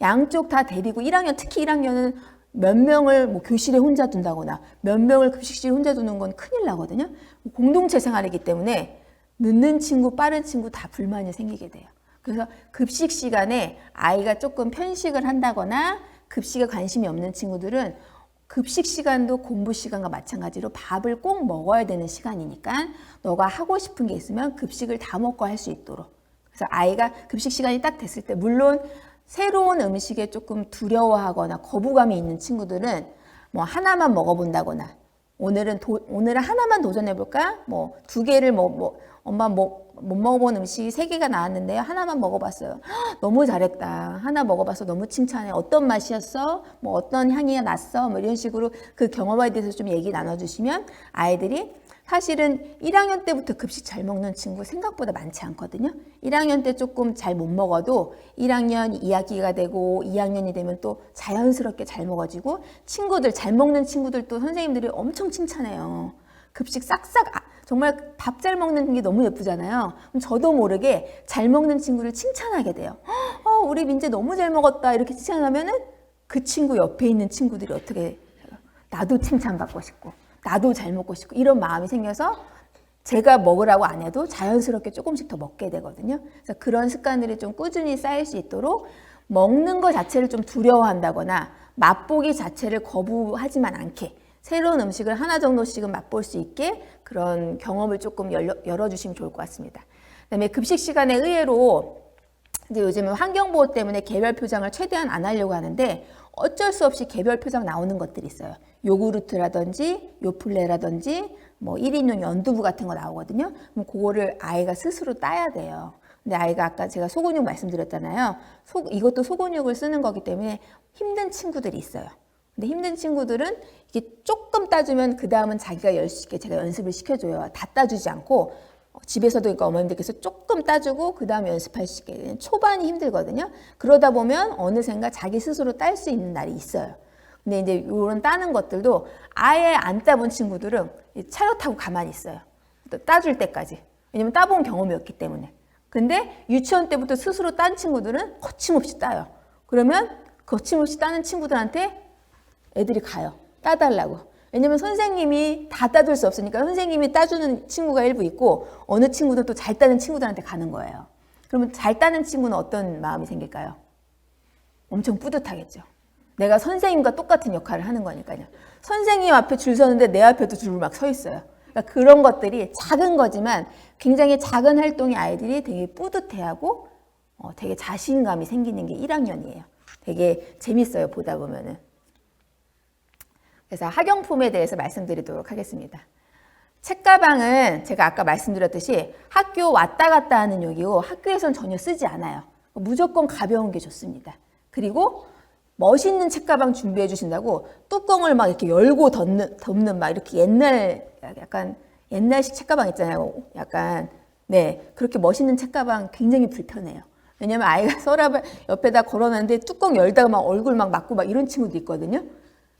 Speaker 1: 양쪽 다 데리고 1학년, 특히 1학년은 몇 명을 뭐 교실에 혼자 둔다거나 몇 명을 급식실에 혼자 두는 건 큰일 나거든요. 공동체 생활이기 때문에 늦는 친구, 빠른 친구 다 불만이 생기게 돼요. 그래서 급식 시간에 아이가 조금 편식을 한다거나 급식에 관심이 없는 친구들은 급식 시간도 공부 시간과 마찬가지로 밥을 꼭 먹어야 되는 시간이니까 너가 하고 싶은 게 있으면 급식을 다 먹고 할 수 있도록. 그래서 아이가 급식 시간이 딱 됐을 때 물론 새로운 음식에 조금 두려워하거나 거부감이 있는 친구들은 뭐 하나만 먹어본다거나 오늘은 하나만 도전해볼까? 뭐 2개를 엄마 못 먹어본 음식이 3개가 나왔는데요. 하나만 먹어봤어요. 너무 잘했다. 하나 먹어봐서 너무 칭찬해. 어떤 맛이었어? 뭐 어떤 향이 났어? 뭐 이런 식으로 그 경험에 대해서 좀 얘기 나눠주시면 아이들이 사실은 1학년 때부터 급식 잘 먹는 친구 생각보다 많지 않거든요. 1학년 때 조금 잘 못 먹어도 1학년 2학기가 되고 2학년이 되면 또 자연스럽게 잘 먹어지고 친구들 잘 먹는 친구들도 선생님들이 엄청 칭찬해요. 급식 싹싹 정말 밥 잘 먹는 게 너무 예쁘잖아요. 그럼 저도 모르게 잘 먹는 친구를 칭찬하게 돼요. 우리 민재 너무 잘 먹었다 이렇게 칭찬하면은 그 친구 옆에 있는 친구들이 어떻게 나도 칭찬받고 싶고 나도 잘 먹고 싶고 이런 마음이 생겨서 제가 먹으라고 안 해도 자연스럽게 조금씩 더 먹게 되거든요. 그래서 그런 습관들이 좀 꾸준히 쌓일 수 있도록 먹는 것 자체를 좀 두려워한다거나 맛보기 자체를 거부하지만 않게 새로운 음식을 하나 정도씩은 맛볼 수 있게 그런 경험을 조금 열어주시면 좋을 것 같습니다. 그다음에 급식 시간에 의외로 이제 요즘은 환경보호 때문에 개별 표장을 최대한 안 하려고 하는데 어쩔 수 없이 개별 표장 나오는 것들이 있어요. 요구르트라든지 요플레라든지 뭐 1인용 연두부 같은 거 나오거든요. 그럼 그거를 아이가 스스로 따야 돼요. 근데 아이가 아까 제가 소근육 말씀드렸잖아요. 이것도 소근육을 쓰는 거기 때문에 힘든 친구들이 있어요. 근데 힘든 친구들은 이게 조금 따주면 그 다음은 자기가 열 수 있게 제가 연습을 시켜줘요. 다 따주지 않고 집에서도 그러니까 어머님들께서 조금 따주고 그 다음 연습할 수 있게. 초반이 힘들거든요. 그러다 보면 어느샌가 자기 스스로 딸 수 있는 날이 있어요. 근데 이제 이런 따는 것들도 아예 안 따본 친구들은 차렷하고 가만히 있어요. 따줄 때까지. 왜냐면 따본 경험이 없기 때문에. 근데 유치원 때부터 스스로 딴 친구들은 거침없이 따요. 그러면 거침없이 따는 친구들한테 애들이 가요. 따달라고. 왜냐면 선생님이 다 따줄 수 없으니까 선생님이 따주는 친구가 일부 있고 어느 친구는 또 잘 따는 친구들한테 가는 거예요. 그러면 잘 따는 친구는 어떤 마음이 생길까요? 엄청 뿌듯하겠죠. 내가 선생님과 똑같은 역할을 하는 거니까요. 선생님 앞에 줄 서는데 내 앞에도 줄 막 서 있어요. 그러니까 그런 것들이 작은 거지만 굉장히 작은 활동이 아이들이 되게 뿌듯해하고 되게 자신감이 생기는 게 1학년이에요. 되게 재밌어요. 보다 보면은. 그래서 학용품에 대해서 말씀드리도록 하겠습니다. 책가방은 제가 아까 말씀드렸듯이 학교 왔다 갔다 하는 용이고 학교에서는 전혀 쓰지 않아요. 무조건 가벼운 게 좋습니다. 그리고 멋있는 책가방 준비해 주신다고 뚜껑을 막 이렇게 열고 덮는 막 이렇게 약간 옛날식 책가방 있잖아요. 약간 네 그렇게 멋있는 책가방 굉장히 불편해요. 왜냐면 아이가 서랍을 옆에다 걸어놨는데 뚜껑 열다가 막 얼굴 막 맞고 막 이런 친구도 있거든요.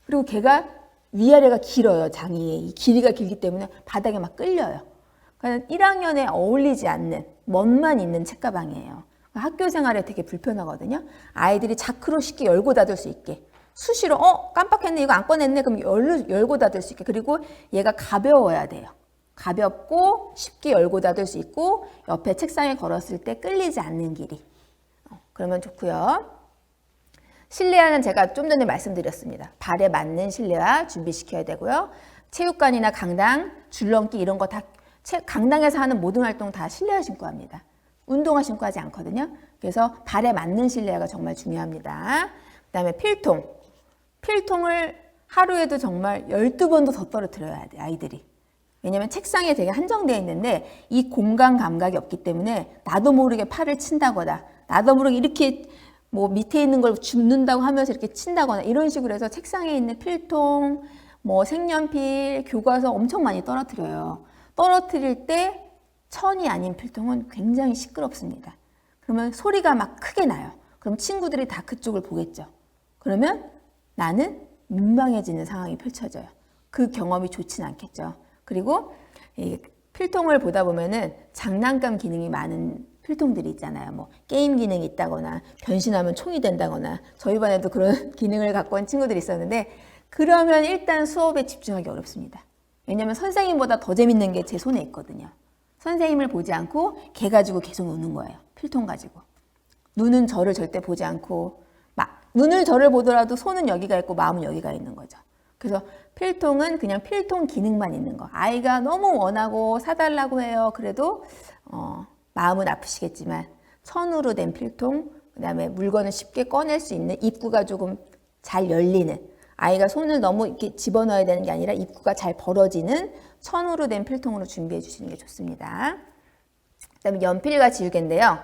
Speaker 1: 그리고 걔가 위아래가 길어요. 장이 이 길이가 길기 때문에 바닥에 막 끌려요. 그러니까 1학년에 어울리지 않는 멋만 있는 책가방이에요. 학교 생활에 되게 불편하거든요. 아이들이 자크로 쉽게 열고 닫을 수 있게 수시로 깜빡했네 이거 안 꺼냈네 그럼 열고 닫을 수 있게 그리고 얘가 가벼워야 돼요. 가볍고 쉽게 열고 닫을 수 있고 옆에 책상에 걸었을 때 끌리지 않는 길이 그러면 좋고요. 실내화는 제가 좀 전에 말씀드렸습니다. 발에 맞는 실내화 준비시켜야 되고요. 체육관이나 강당, 줄넘기 이런 거 다 강당에서 하는 모든 활동 다 실내화 신고 합니다. 운동화 신고 하지 않거든요. 그래서 발에 맞는 실내화가 정말 중요합니다. 그 다음에 필통. 필통을 하루에도 정말 12번도 더 떨어뜨려야 돼 아이들이. 왜냐면 책상에 되게 한정되어 있는데 이 공간 감각이 없기 때문에 나도 모르게 팔을 친다거나 나도 모르게 이렇게 뭐 밑에 있는 걸 줍는다고 하면서 이렇게 친다거나 이런 식으로 해서 책상에 있는 필통, 뭐 색연필, 교과서 엄청 많이 떨어뜨려요. 떨어뜨릴 때 천이 아닌 필통은 굉장히 시끄럽습니다. 그러면 소리가 막 크게 나요. 그럼 친구들이 다 그쪽을 보겠죠. 그러면 나는 민망해지는 상황이 펼쳐져요. 그 경험이 좋진 않겠죠. 그리고 이 필통을 보다 보면은 장난감 기능이 많은 필통들이 있잖아요. 뭐 게임 기능이 있다거나 변신하면 총이 된다거나 저희 반에도 그런 기능을 갖고 온 친구들이 있었는데 그러면 일단 수업에 집중하기 어렵습니다. 왜냐하면 선생님보다 더 재밌는 게 제 손에 있거든요. 선생님을 보지 않고 걔 가지고 계속 노는 거예요. 필통 가지고. 눈은 저를 절대 보지 않고 눈을 저를 보더라도 손은 여기가 있고 마음은 여기가 있는 거죠. 그래서 필통은 그냥 필통 기능만 있는 거. 아이가 너무 원하고 사달라고 해요. 그래도 마음은 아프시겠지만 천으로 된 필통, 그다음에 물건을 쉽게 꺼낼 수 있는 입구가 조금 잘 열리는 아이가 손을 너무 이렇게 집어넣어야 되는 게 아니라 입구가 잘 벌어지는 천으로 된 필통으로 준비해 주시는 게 좋습니다. 그다음에 연필과 지우개인데요.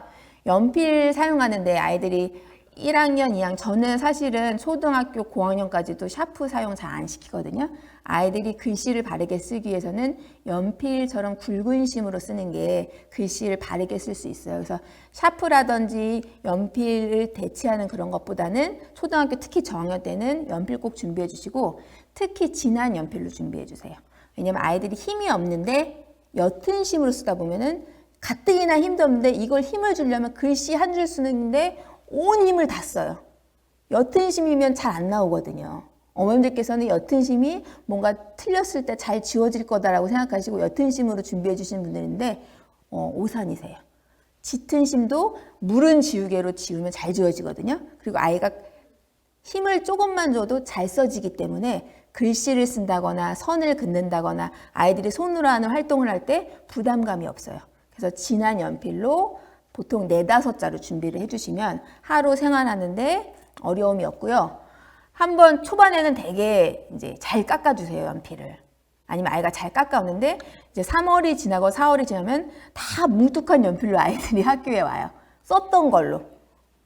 Speaker 1: 연필 사용하는데 아이들이 1학년, 2학년 저는 사실은 초등학교 고학년까지도 샤프 사용 잘 안 시키거든요. 아이들이 글씨를 바르게 쓰기 위해서는 연필처럼 굵은 심으로 쓰는 게 글씨를 바르게 쓸 수 있어요. 그래서 샤프라든지 연필을 대체하는 그런 것보다는 초등학교 특히 저학년 때는 연필 꼭 준비해 주시고 특히 진한 연필로 준비해 주세요. 왜냐면 아이들이 힘이 없는데 옅은 심으로 쓰다 보면은 가뜩이나 힘도 없는데 이걸 힘을 주려면 글씨 한 줄 쓰는데 온 힘을 다 써요. 옅은 심이면 잘 안 나오거든요. 어머님들께서는 옅은 심이 뭔가 틀렸을 때 잘 지워질 거다라고 생각하시고 옅은 심으로 준비해 주시는 분들인데 오산이세요. 짙은 심도 무른 지우개로 지우면 잘 지워지거든요. 그리고 아이가 힘을 조금만 줘도 잘 써지기 때문에 글씨를 쓴다거나 선을 긋는다거나 아이들이 손으로 하는 활동을 할 때 부담감이 없어요. 그래서 진한 연필로 보통 4-5자로 준비를 해주시면 하루 생활하는데 어려움이 없고요. 한번 초반에는 되게 이제 잘 깎아주세요, 연필을. 아니면 아이가 잘 깎아오는데 이제 3월이 지나고 4월이 지나면 다 뭉툭한 연필로 아이들이 학교에 와요. 썼던 걸로.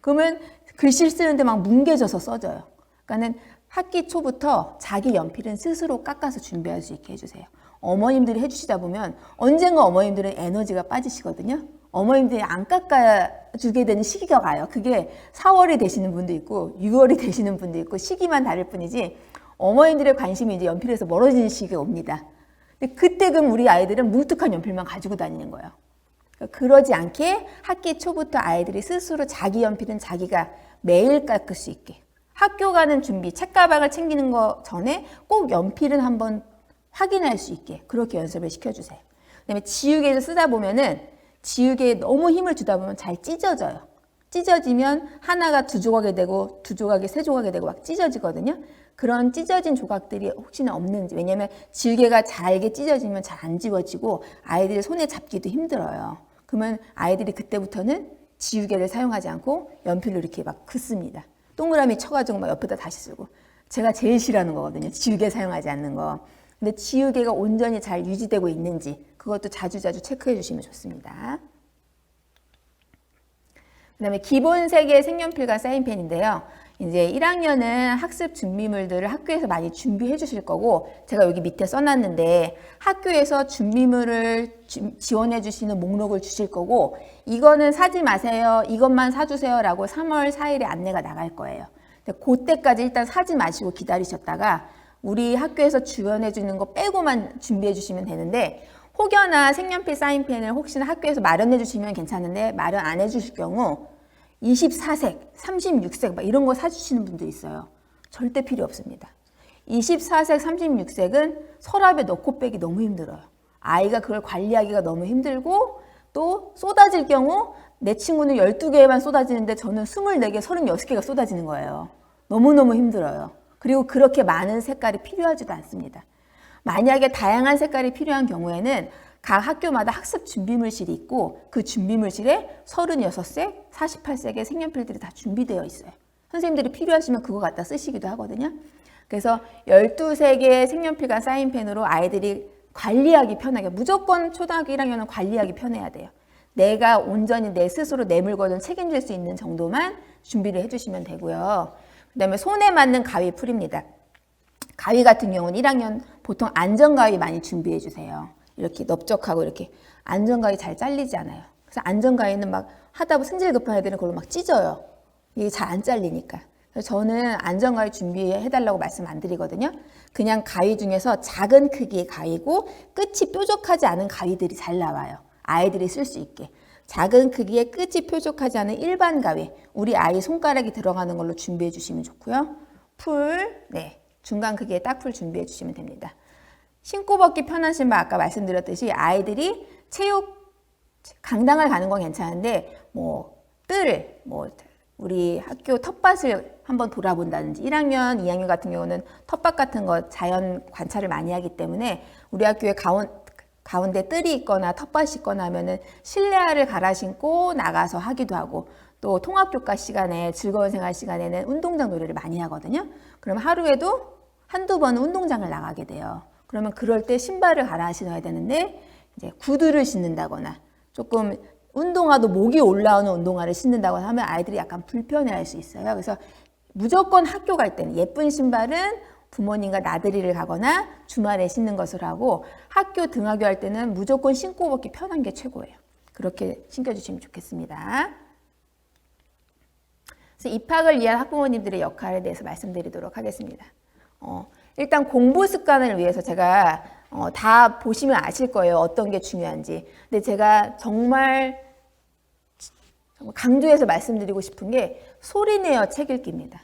Speaker 1: 그러면 글씨를 쓰는데 막 뭉개져서 써져요. 그러니까는 학기 초부터 자기 연필은 스스로 깎아서 준비할 수 있게 해주세요. 어머님들이 해주시다 보면 언젠가 어머님들은 에너지가 빠지시거든요. 어머님들이 안 깎아주게 되는 시기가 가요. 그게 4월이 되시는 분도 있고 6월이 되시는 분도 있고 시기만 다를 뿐이지 어머님들의 관심이 이제 연필에서 멀어지는 시기가 옵니다. 근데 그때 그럼 우리 아이들은 뭉툭한 연필만 가지고 다니는 거예요. 그러지 않게 학기 초부터 아이들이 스스로 자기 연필은 자기가 매일 깎을 수 있게 학교 가는 준비, 책가방을 챙기는 거 전에 꼭 연필은 한번 확인할 수 있게 그렇게 연습을 시켜주세요. 그다음에 지우개를 쓰다 보면은 지우개에 너무 힘을 주다 보면 잘 찢어져요. 찢어지면 하나가 2조각이 되고 2조각이 3조각이 되고 막 찢어지거든요. 그런 찢어진 조각들이 혹시나 없는지. 왜냐하면 지우개가 잘게 찢어지면 잘 안 지워지고 아이들이 손에 잡기도 힘들어요. 그러면 아이들이 그때부터는 지우개를 사용하지 않고 연필로 이렇게 막 긋습니다. 동그라미 쳐가지고 막 옆에다 다시 쓰고. 제가 제일 싫어하는 거거든요. 지우개 사용하지 않는 거. 근데 지우개가 온전히 잘 유지되고 있는지 그것도 자주자주 체크해 주시면 좋습니다. 그 다음에 기본 세계 색연필과 사인펜인데요. 이제 1학년은 학습 준비물들을 학교에서 많이 준비해 주실 거고 제가 여기 밑에 써놨는데 학교에서 준비물을 지원해 주시는 목록을 주실 거고 이거는 사지 마세요. 이것만 사주세요 라고 3월 4일에 안내가 나갈 거예요. 근데 그때까지 일단 사지 마시고 기다리셨다가 우리 학교에서 지원해 주는 거 빼고만 준비해 주시면 되는데 혹여나 색연필 사인펜을 혹시나 학교에서 마련해 주시면 괜찮은데 마련 안 해 주실 경우 24색, 36색 막 이런 거 사주시는 분도 있어요. 절대 필요 없습니다. 24색, 36색은 서랍에 넣고 빼기 너무 힘들어요. 아이가 그걸 관리하기가 너무 힘들고 또 쏟아질 경우 내 친구는 12개만 쏟아지는데 저는 24개, 36개가 쏟아지는 거예요. 너무너무 힘들어요. 그리고 그렇게 많은 색깔이 필요하지도 않습니다. 만약에 다양한 색깔이 필요한 경우에는 각 학교마다 학습 준비물실이 있고 그 준비물실에 36색, 48색의 색연필들이 다 준비되어 있어요. 선생님들이 필요하시면 그거 갖다 쓰시기도 하거든요. 그래서 12색의 색연필과 사인펜으로 아이들이 관리하기 편하게 무조건 초등학교 1학년은 관리하기 편해야 돼요. 내가 온전히 내 스스로 내 물건을 책임질 수 있는 정도만 준비를 해주시면 되고요. 그 다음에 손에 맞는 가위 풀입니다. 가위 같은 경우는 1학년 보통 안전가위 많이 준비해 주세요. 이렇게 넓적하고 이렇게 안전가위 잘 잘리지 않아요. 그래서 안전가위는 막 하다 보면 승질급한 애들은 그걸로 막 찢어요. 이게 잘 안 잘리니까. 그래서 저는 안전가위 준비해달라고 말씀 안 드리거든요. 그냥 가위 중에서 작은 크기의 가위고 끝이 뾰족하지 않은 가위들이 잘 나와요. 아이들이 쓸 수 있게. 작은 크기의 끝이 뾰족하지 않은 일반 가위, 우리 아이 손가락이 들어가는 걸로 준비해 주시면 좋고요. 풀, 네, 중간 크기의 딱풀 준비해 주시면 됩니다. 신고 벗기 편한 신발 아까 말씀드렸듯이 아이들이 체육 강당을 가는 건 괜찮은데 우리 학교 텃밭을 한번 돌아본다든지 1학년, 2학년 같은 경우는 텃밭 같은 거 자연 관찰을 많이 하기 때문에 우리 학교에 가운데 뜰이 있거나 텃밭이 있거나 하면은 실내화를 갈아 신고 나가서 하기도 하고 또 통합교과 시간에 즐거운 생활 시간에는 운동장 놀이를 많이 하거든요. 그럼 하루에도 한두 번은 운동장을 나가게 돼요. 그러면 그럴 때 신발을 갈아 신어야 되는데 이제 구두를 신는다거나 조금 운동화도 목이 올라오는 운동화를 신는다거나 하면 아이들이 약간 불편해할 수 있어요. 그래서 무조건 학교 갈 때는 예쁜 신발은 부모님과 나들이를 가거나 주말에 신는 것을 하고 학교 등하교 할 때는 무조건 신고 벗기 편한 게 최고예요. 그렇게 신겨주시면 좋겠습니다. 그래서 입학을 위한 학부모님들의 역할에 대해서 말씀드리도록 하겠습니다. 일단 공부 습관을 위해서 제가 다 보시면 아실 거예요. 어떤 게 중요한지. 근데 제가 정말 강조해서 말씀드리고 싶은 게 소리내어 책 읽기입니다.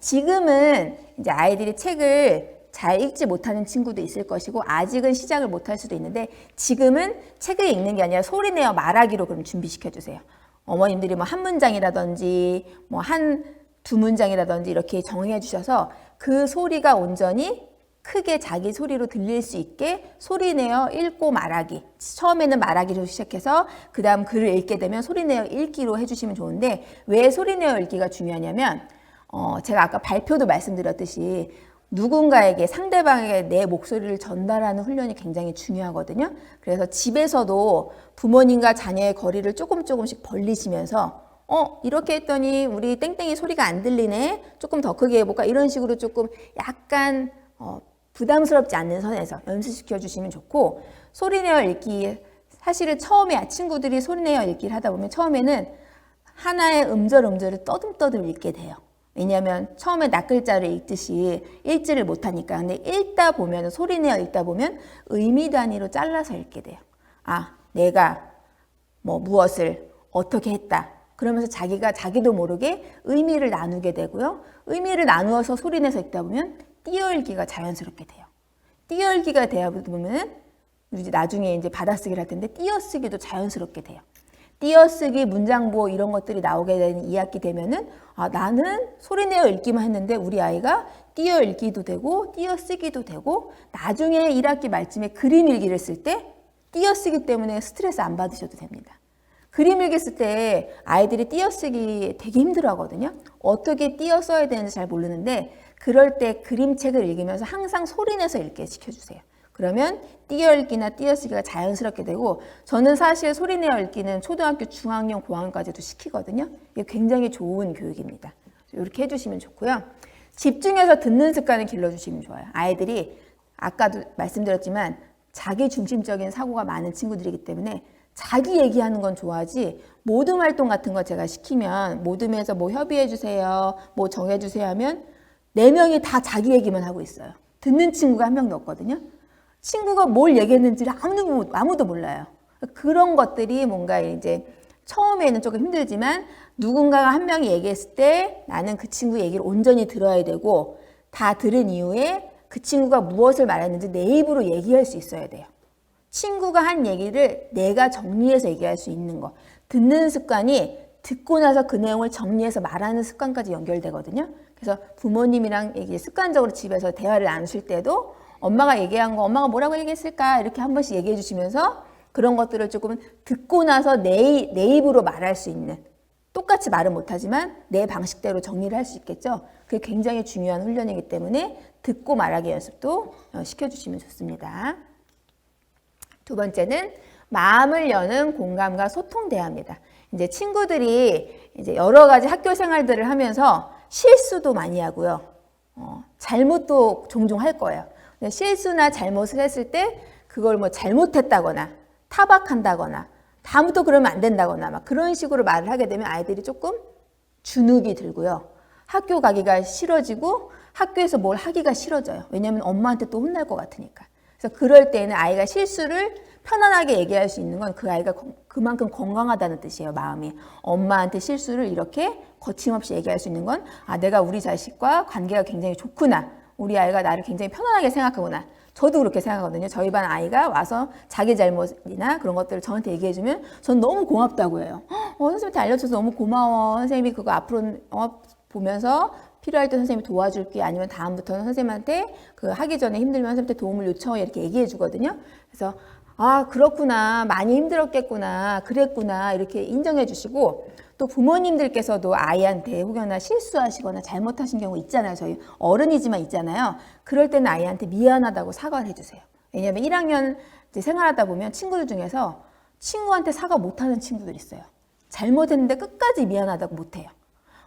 Speaker 1: 지금은 이제 아이들이 책을 잘 읽지 못하는 친구도 있을 것이고 아직은 시작을 못할 수도 있는데 지금은 책을 읽는 게 아니라 소리내어 말하기로 그럼 준비시켜 주세요. 어머님들이 뭐 한 문장이라든지 뭐 한 두 문장이라든지 이렇게 정해 주셔서 그 소리가 온전히 크게 자기 소리로 들릴 수 있게 소리내어 읽고 말하기. 처음에는 말하기로 시작해서 그 다음 글을 읽게 되면 소리내어 읽기로 해주시면 좋은데 왜 소리내어 읽기가 중요하냐면 제가 아까 발표도 말씀드렸듯이 누군가에게 상대방에게 내 목소리를 전달하는 훈련이 굉장히 중요하거든요. 그래서 집에서도 부모님과 자녀의 거리를 조금씩 벌리시면서 이렇게 했더니 우리 땡땡이 소리가 안 들리네. 조금 더 크게 해볼까? 이런 식으로 조금 약간 부담스럽지 않는 선에서 연습시켜 주시면 좋고 소리내어 읽기 사실은 처음에 친구들이 소리내어 읽기를 하다 보면 처음에는 하나의 음절을 떠듬떠듬 읽게 돼요. 왜냐하면 처음에 낱글자를 읽듯이 읽지를 못하니까. 근데 읽다 보면 소리내어 읽다 보면 의미 단위로 잘라서 읽게 돼요. 내가 뭐 무엇을 어떻게 했다. 그러면서 자기도 모르게 의미를 나누게 되고요. 의미를 나누어서 소리내서 읽다 보면 띄어읽기가 자연스럽게 돼요. 띄어읽기가 되다 보면 나중에 이제 받아쓰기를 할 텐데 띄어쓰기도 자연스럽게 돼요. 띄어쓰기, 문장부호 이런 것들이 나오게 되는 2학기 되면은 나는 소리내어 읽기만 했는데 우리 아이가 띄어읽기도 되고 띄어쓰기도 되고 나중에 1학기 말쯤에 그림 일기를 쓸 때 띄어쓰기 때문에 스트레스 안 받으셔도 됩니다. 그림 일기 쓸 때 아이들이 띄어쓰기 되게 힘들어 하거든요. 어떻게 띄어 써야 되는지 잘 모르는데 그럴 때 그림책을 읽으면서 항상 소리내서 읽게 시켜주세요. 그러면 띄어 읽기나 띄어쓰기가 자연스럽게 되고 저는 사실 소리내어 읽기는 초등학교, 중학년, 고학년까지도 시키거든요. 이게 굉장히 좋은 교육입니다. 이렇게 해주시면 좋고요. 집중해서 듣는 습관을 길러주시면 좋아요. 아이들이 아까도 말씀드렸지만 자기 중심적인 사고가 많은 친구들이기 때문에 자기 얘기하는 건 좋아하지 모둠 활동 같은 거 제가 시키면 모둠에서 뭐 협의해 주세요, 뭐 정해 주세요 하면 4명이 다 자기 얘기만 하고 있어요. 듣는 친구가 한 명도 없거든요. 친구가 뭘 얘기했는지를 아무도 몰라요. 그런 것들이 뭔가 이제 처음에는 조금 힘들지만 누군가가 한 명이 얘기했을 때 나는 그 친구 얘기를 온전히 들어야 되고 다 들은 이후에 그 친구가 무엇을 말했는지 내 입으로 얘기할 수 있어야 돼요. 친구가 한 얘기를 내가 정리해서 얘기할 수 있는 거. 듣는 습관이 듣고 나서 그 내용을 정리해서 말하는 습관까지 연결되거든요. 그래서 부모님이랑 습관적으로 집에서 대화를 나누실 때도 엄마가 얘기한 거, 엄마가 뭐라고 얘기했을까 이렇게 한 번씩 얘기해 주시면서 그런 것들을 조금 듣고 나서 내 입으로 말할 수 있는 똑같이 말은 못하지만 내 방식대로 정리를 할 수 있겠죠. 그게 굉장히 중요한 훈련이기 때문에 듣고 말하기 연습도 시켜주시면 좋습니다. 두 번째는 마음을 여는 공감과 소통 대화입니다. 이제 친구들이 이제 여러 가지 학교 생활들을 하면서 실수도 많이 하고요. 잘못도 종종 할 거예요. 실수나 잘못을 했을 때 그걸 뭐 잘못했다거나 타박한다거나 다음부터 그러면 안 된다거나 막 그런 식으로 말을 하게 되면 아이들이 조금 주눅이 들고요. 학교 가기가 싫어지고 학교에서 뭘 하기가 싫어져요. 왜냐하면 엄마한테 또 혼날 것 같으니까. 그래서 그럴 때는 아이가 실수를 편안하게 얘기할 수 있는 건 그 아이가 그만큼 건강하다는 뜻이에요. 마음이. 엄마한테 실수를 이렇게 거침없이 얘기할 수 있는 건 내가 우리 자식과 관계가 굉장히 좋구나. 우리 아이가 나를 굉장히 편안하게 생각하구나. 저도 그렇게 생각하거든요. 저희 반 아이가 와서 자기 잘못이나 그런 것들을 저한테 얘기해주면 전 너무 고맙다고 해요. 선생님한테 알려줘서 너무 고마워. 선생님이 그거 앞으로 보면서 필요할 때 선생님이 도와줄게. 아니면 다음부터는 선생님한테 그 하기 전에 힘들면 선생님한테 도움을 요청해 이렇게 얘기해 주거든요. 그래서 그렇구나. 많이 힘들었겠구나. 그랬구나. 이렇게 인정해 주시고 또 부모님들께서도 아이한테 혹여나 실수하시거나 잘못하신 경우 있잖아요. 저희 어른이지만 있잖아요. 그럴 때는 아이한테 미안하다고 사과를 해주세요. 왜냐하면 1학년 생활하다 보면 친구들 중에서 친구한테 사과 못하는 친구들 있어요. 잘못했는데 끝까지 미안하다고 못해요.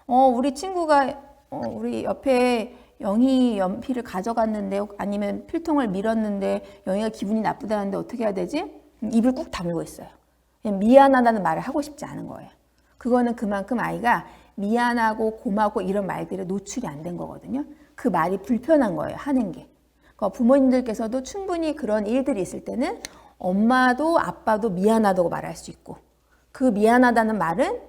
Speaker 1: 우리 친구가 우리 옆에 영희 연필을 가져갔는데 아니면 필통을 밀었는데 영희가 기분이 나쁘다는데 어떻게 해야 되지? 입을 꾹 다물고 있어요. 그냥 미안하다는 말을 하고 싶지 않은 거예요. 그거는 그만큼 아이가 미안하고 고맙고 이런 말들에 노출이 안 된 거거든요. 그 말이 불편한 거예요. 하는 게. 그러니까 부모님들께서도 충분히 그런 일들이 있을 때는 엄마도 아빠도 미안하다고 말할 수 있고 그 미안하다는 말은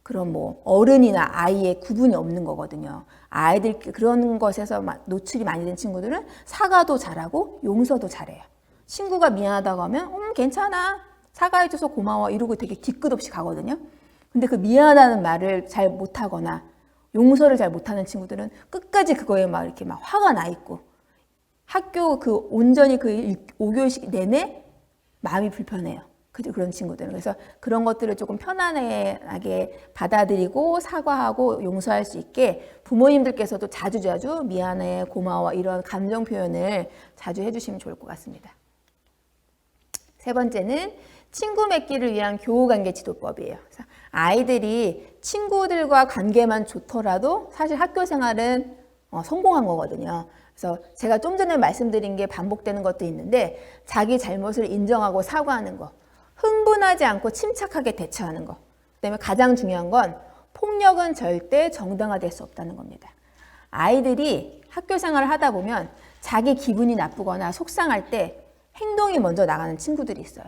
Speaker 1: 그런 뭐 어른이나 아이의 구분이 없는 거거든요. 아이들 그런 것에서 노출이 많이 된 친구들은 사과도 잘하고 용서도 잘해요. 친구가 미안하다고 하면 괜찮아. 사과해줘서 고마워. 이러고 되게 뒤끝 없이 가거든요. 근데 그 미안하다는 말을 잘 못하거나 용서를 잘 못하는 친구들은 끝까지 그거에 막 이렇게 막 화가 나 있고 학교 온전히 그 5교시 내내 마음이 불편해요. 그런 친구들은. 그래서 그런 것들을 조금 편안하게 받아들이고 사과하고 용서할 수 있게 부모님들께서도 자주자주 미안해, 고마워 이런 감정 표현을 자주 해주시면 좋을 것 같습니다. 세 번째는 친구 맺기를 위한 교우관계 지도법이에요. 그래서 아이들이 친구들과 관계만 좋더라도 사실 학교 생활은 성공한 거거든요. 그래서 제가 좀 전에 말씀드린 게 반복되는 것도 있는데 자기 잘못을 인정하고 사과하는 거, 흥분하지 않고 침착하게 대처하는 거, 그다음에 가장 중요한 건 폭력은 절대 정당화될 수 없다는 겁니다. 아이들이 학교 생활을 하다 보면 자기 기분이 나쁘거나 속상할 때 행동이 먼저 나가는 친구들이 있어요.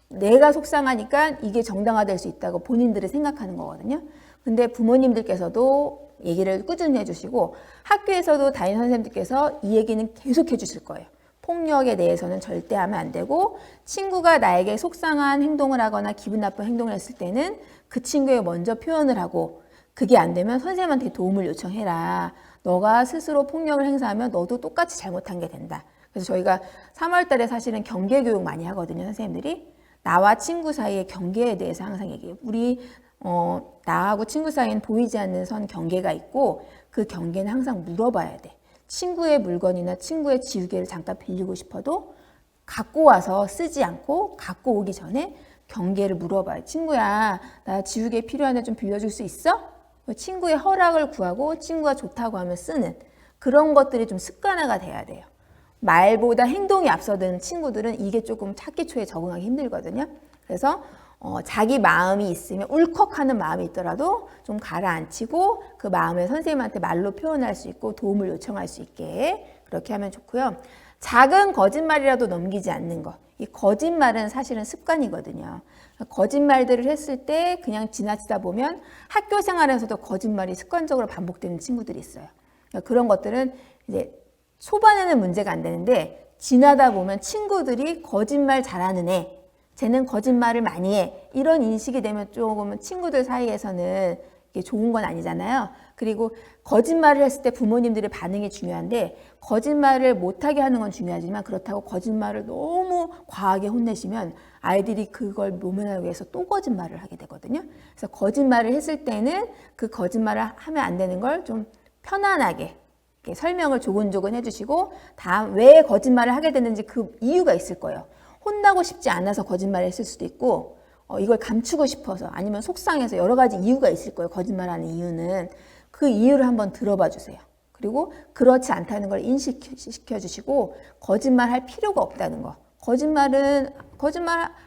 Speaker 1: 내가 속상하니까 이게 정당화될 수 있다고 본인들이 생각하는 거거든요. 근데 부모님들께서도 얘기를 꾸준히 해주시고 학교에서도 담임 선생님들께서 이 얘기는 계속 해주실 거예요. 폭력에 대해서는 절대 하면 안 되고 친구가 나에게 속상한 행동을 하거나 기분 나쁜 행동을 했을 때는 그 친구에게 먼저 표현을 하고 그게 안 되면 선생님한테 도움을 요청해라. 너가 스스로 폭력을 행사하면 너도 똑같이 잘못한 게 된다. 그래서 저희가 3월 달에 사실은 경계 교육 많이 하거든요. 선생님들이. 나와 친구 사이의 경계에 대해서 항상 얘기해요. 우리 나하고 친구 사이에는 보이지 않는 선 경계가 있고 그 경계는 항상 물어봐야 돼. 친구의 물건이나 친구의 지우개를 잠깐 빌리고 싶어도 갖고 와서 쓰지 않고 갖고 오기 전에 경계를 물어봐요. 친구야, 나 지우개 필요한데 좀 빌려줄 수 있어? 친구의 허락을 구하고 친구가 좋다고 하면 쓰는 그런 것들이 좀 습관화가 돼야 돼요. 말보다 행동이 앞서는 친구들은 이게 조금 찾기 초에 적응하기 힘들거든요. 그래서 자기 마음이 있으면 울컥하는 마음이 있더라도 좀 가라앉히고 그 마음을 선생님한테 말로 표현할 수 있고 도움을 요청할 수 있게 그렇게 하면 좋고요. 작은 거짓말이라도 넘기지 않는 거. 이 거짓말은 사실은 습관이거든요. 거짓말들을 했을 때 그냥 지나치다 보면 학교 생활에서도 거짓말이 습관적으로 반복되는 친구들이 있어요. 그런 것들은 이제 초반에는 문제가 안 되는데 지나다 보면 친구들이 거짓말 잘하는 애, 쟤는 거짓말을 많이 해. 이런 인식이 되면 조금 친구들 사이에서는 이게 좋은 건 아니잖아요. 그리고 거짓말을 했을 때 부모님들의 반응이 중요한데 거짓말을 못하게 하는 건 중요하지만 그렇다고 거짓말을 너무 과하게 혼내시면 아이들이 그걸 모면하기 위해서 또 거짓말을 하게 되거든요. 그래서 거짓말을 했을 때는 그 거짓말을 하면 안 되는 걸 좀 편안하게 설명을 조근조근 해주시고 다음 왜 거짓말을 하게 됐는지 그 이유가 있을 거예요. 혼나고 싶지 않아서 거짓말을 했을 수도 있고 이걸 감추고 싶어서 아니면 속상해서 여러 가지 이유가 있을 거예요. 거짓말하는 이유는. 그 이유를 한번 들어봐 주세요. 그리고 그렇지 않다는 걸 인식시켜 주시고 거짓말 할 필요가 없다는 거. 거짓말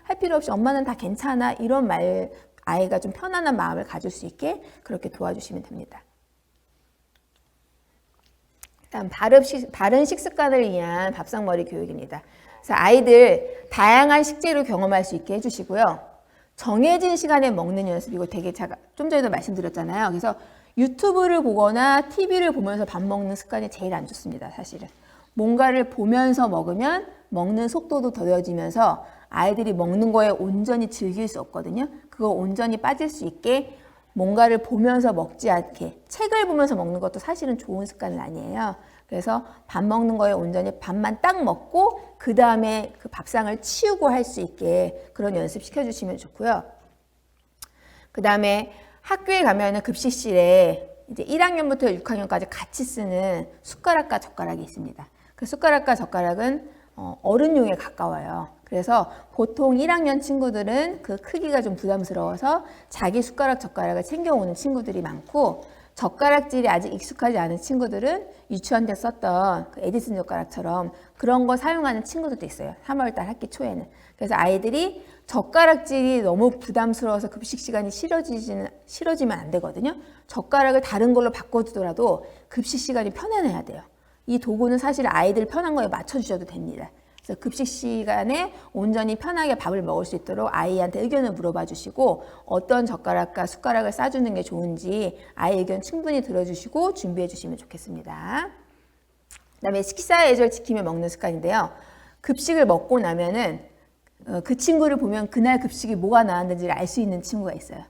Speaker 1: 할 필요 없이 엄마는 다 괜찮아 이런 말 아이가 좀 편안한 마음을 가질 수 있게 그렇게 도와주시면 됩니다. 다음 바른 식습관을 위한 밥상머리 교육입니다. 그래서 아이들 다양한 식재를 경험할 수 있게 해주시고요. 정해진 시간에 먹는 연습, 이거 되게 제가 좀 전에도 말씀드렸잖아요. 그래서 유튜브를 보거나 TV를 보면서 밥 먹는 습관이 제일 안 좋습니다. 사실은. 뭔가를 보면서 먹으면 먹는 속도도 더뎌지면서 아이들이 먹는 거에 온전히 즐길 수 없거든요. 그거 온전히 빠질 수 있게 뭔가를 보면서 먹지 않게 책을 보면서 먹는 것도 사실은 좋은 습관은 아니에요. 그래서 밥 먹는 거에 온전히 밥만 딱 먹고 그 다음에 그 밥상을 치우고 할 수 있게 그런 연습 시켜주시면 좋고요. 그 다음에 학교에 가면은 급식실에 이제 1학년부터 6학년까지 같이 쓰는 숟가락과 젓가락이 있습니다. 그 숟가락과 젓가락은 어른용에 가까워요. 그래서 보통 1학년 친구들은 그 크기가 좀 부담스러워서 자기 숟가락 젓가락을 챙겨오는 친구들이 많고 젓가락질이 아직 익숙하지 않은 친구들은 유치원 때 썼던 그 에디슨 젓가락처럼 그런 거 사용하는 친구들도 있어요. 3월달 학기 초에는. 그래서 아이들이 젓가락질이 너무 부담스러워서 급식 시간이 싫어지면 안 되거든요. 젓가락을 다른 걸로 바꿔주더라도 급식 시간이 편안해야 돼요. 이 도구는 사실 아이들 편한 거에 맞춰주셔도 됩니다. 그래서 급식 시간에 온전히 편하게 밥을 먹을 수 있도록 아이한테 의견을 물어봐 주시고 어떤 젓가락과 숟가락을 싸주는 게 좋은지 아이 의견 충분히 들어주시고 준비해 주시면 좋겠습니다. 그다음에 식사 예절 지키며 먹는 습관인데요. 급식을 먹고 나면은 그 친구를 보면 그날 급식이 뭐가 나왔는지를 알 수 있는 친구가 있어요.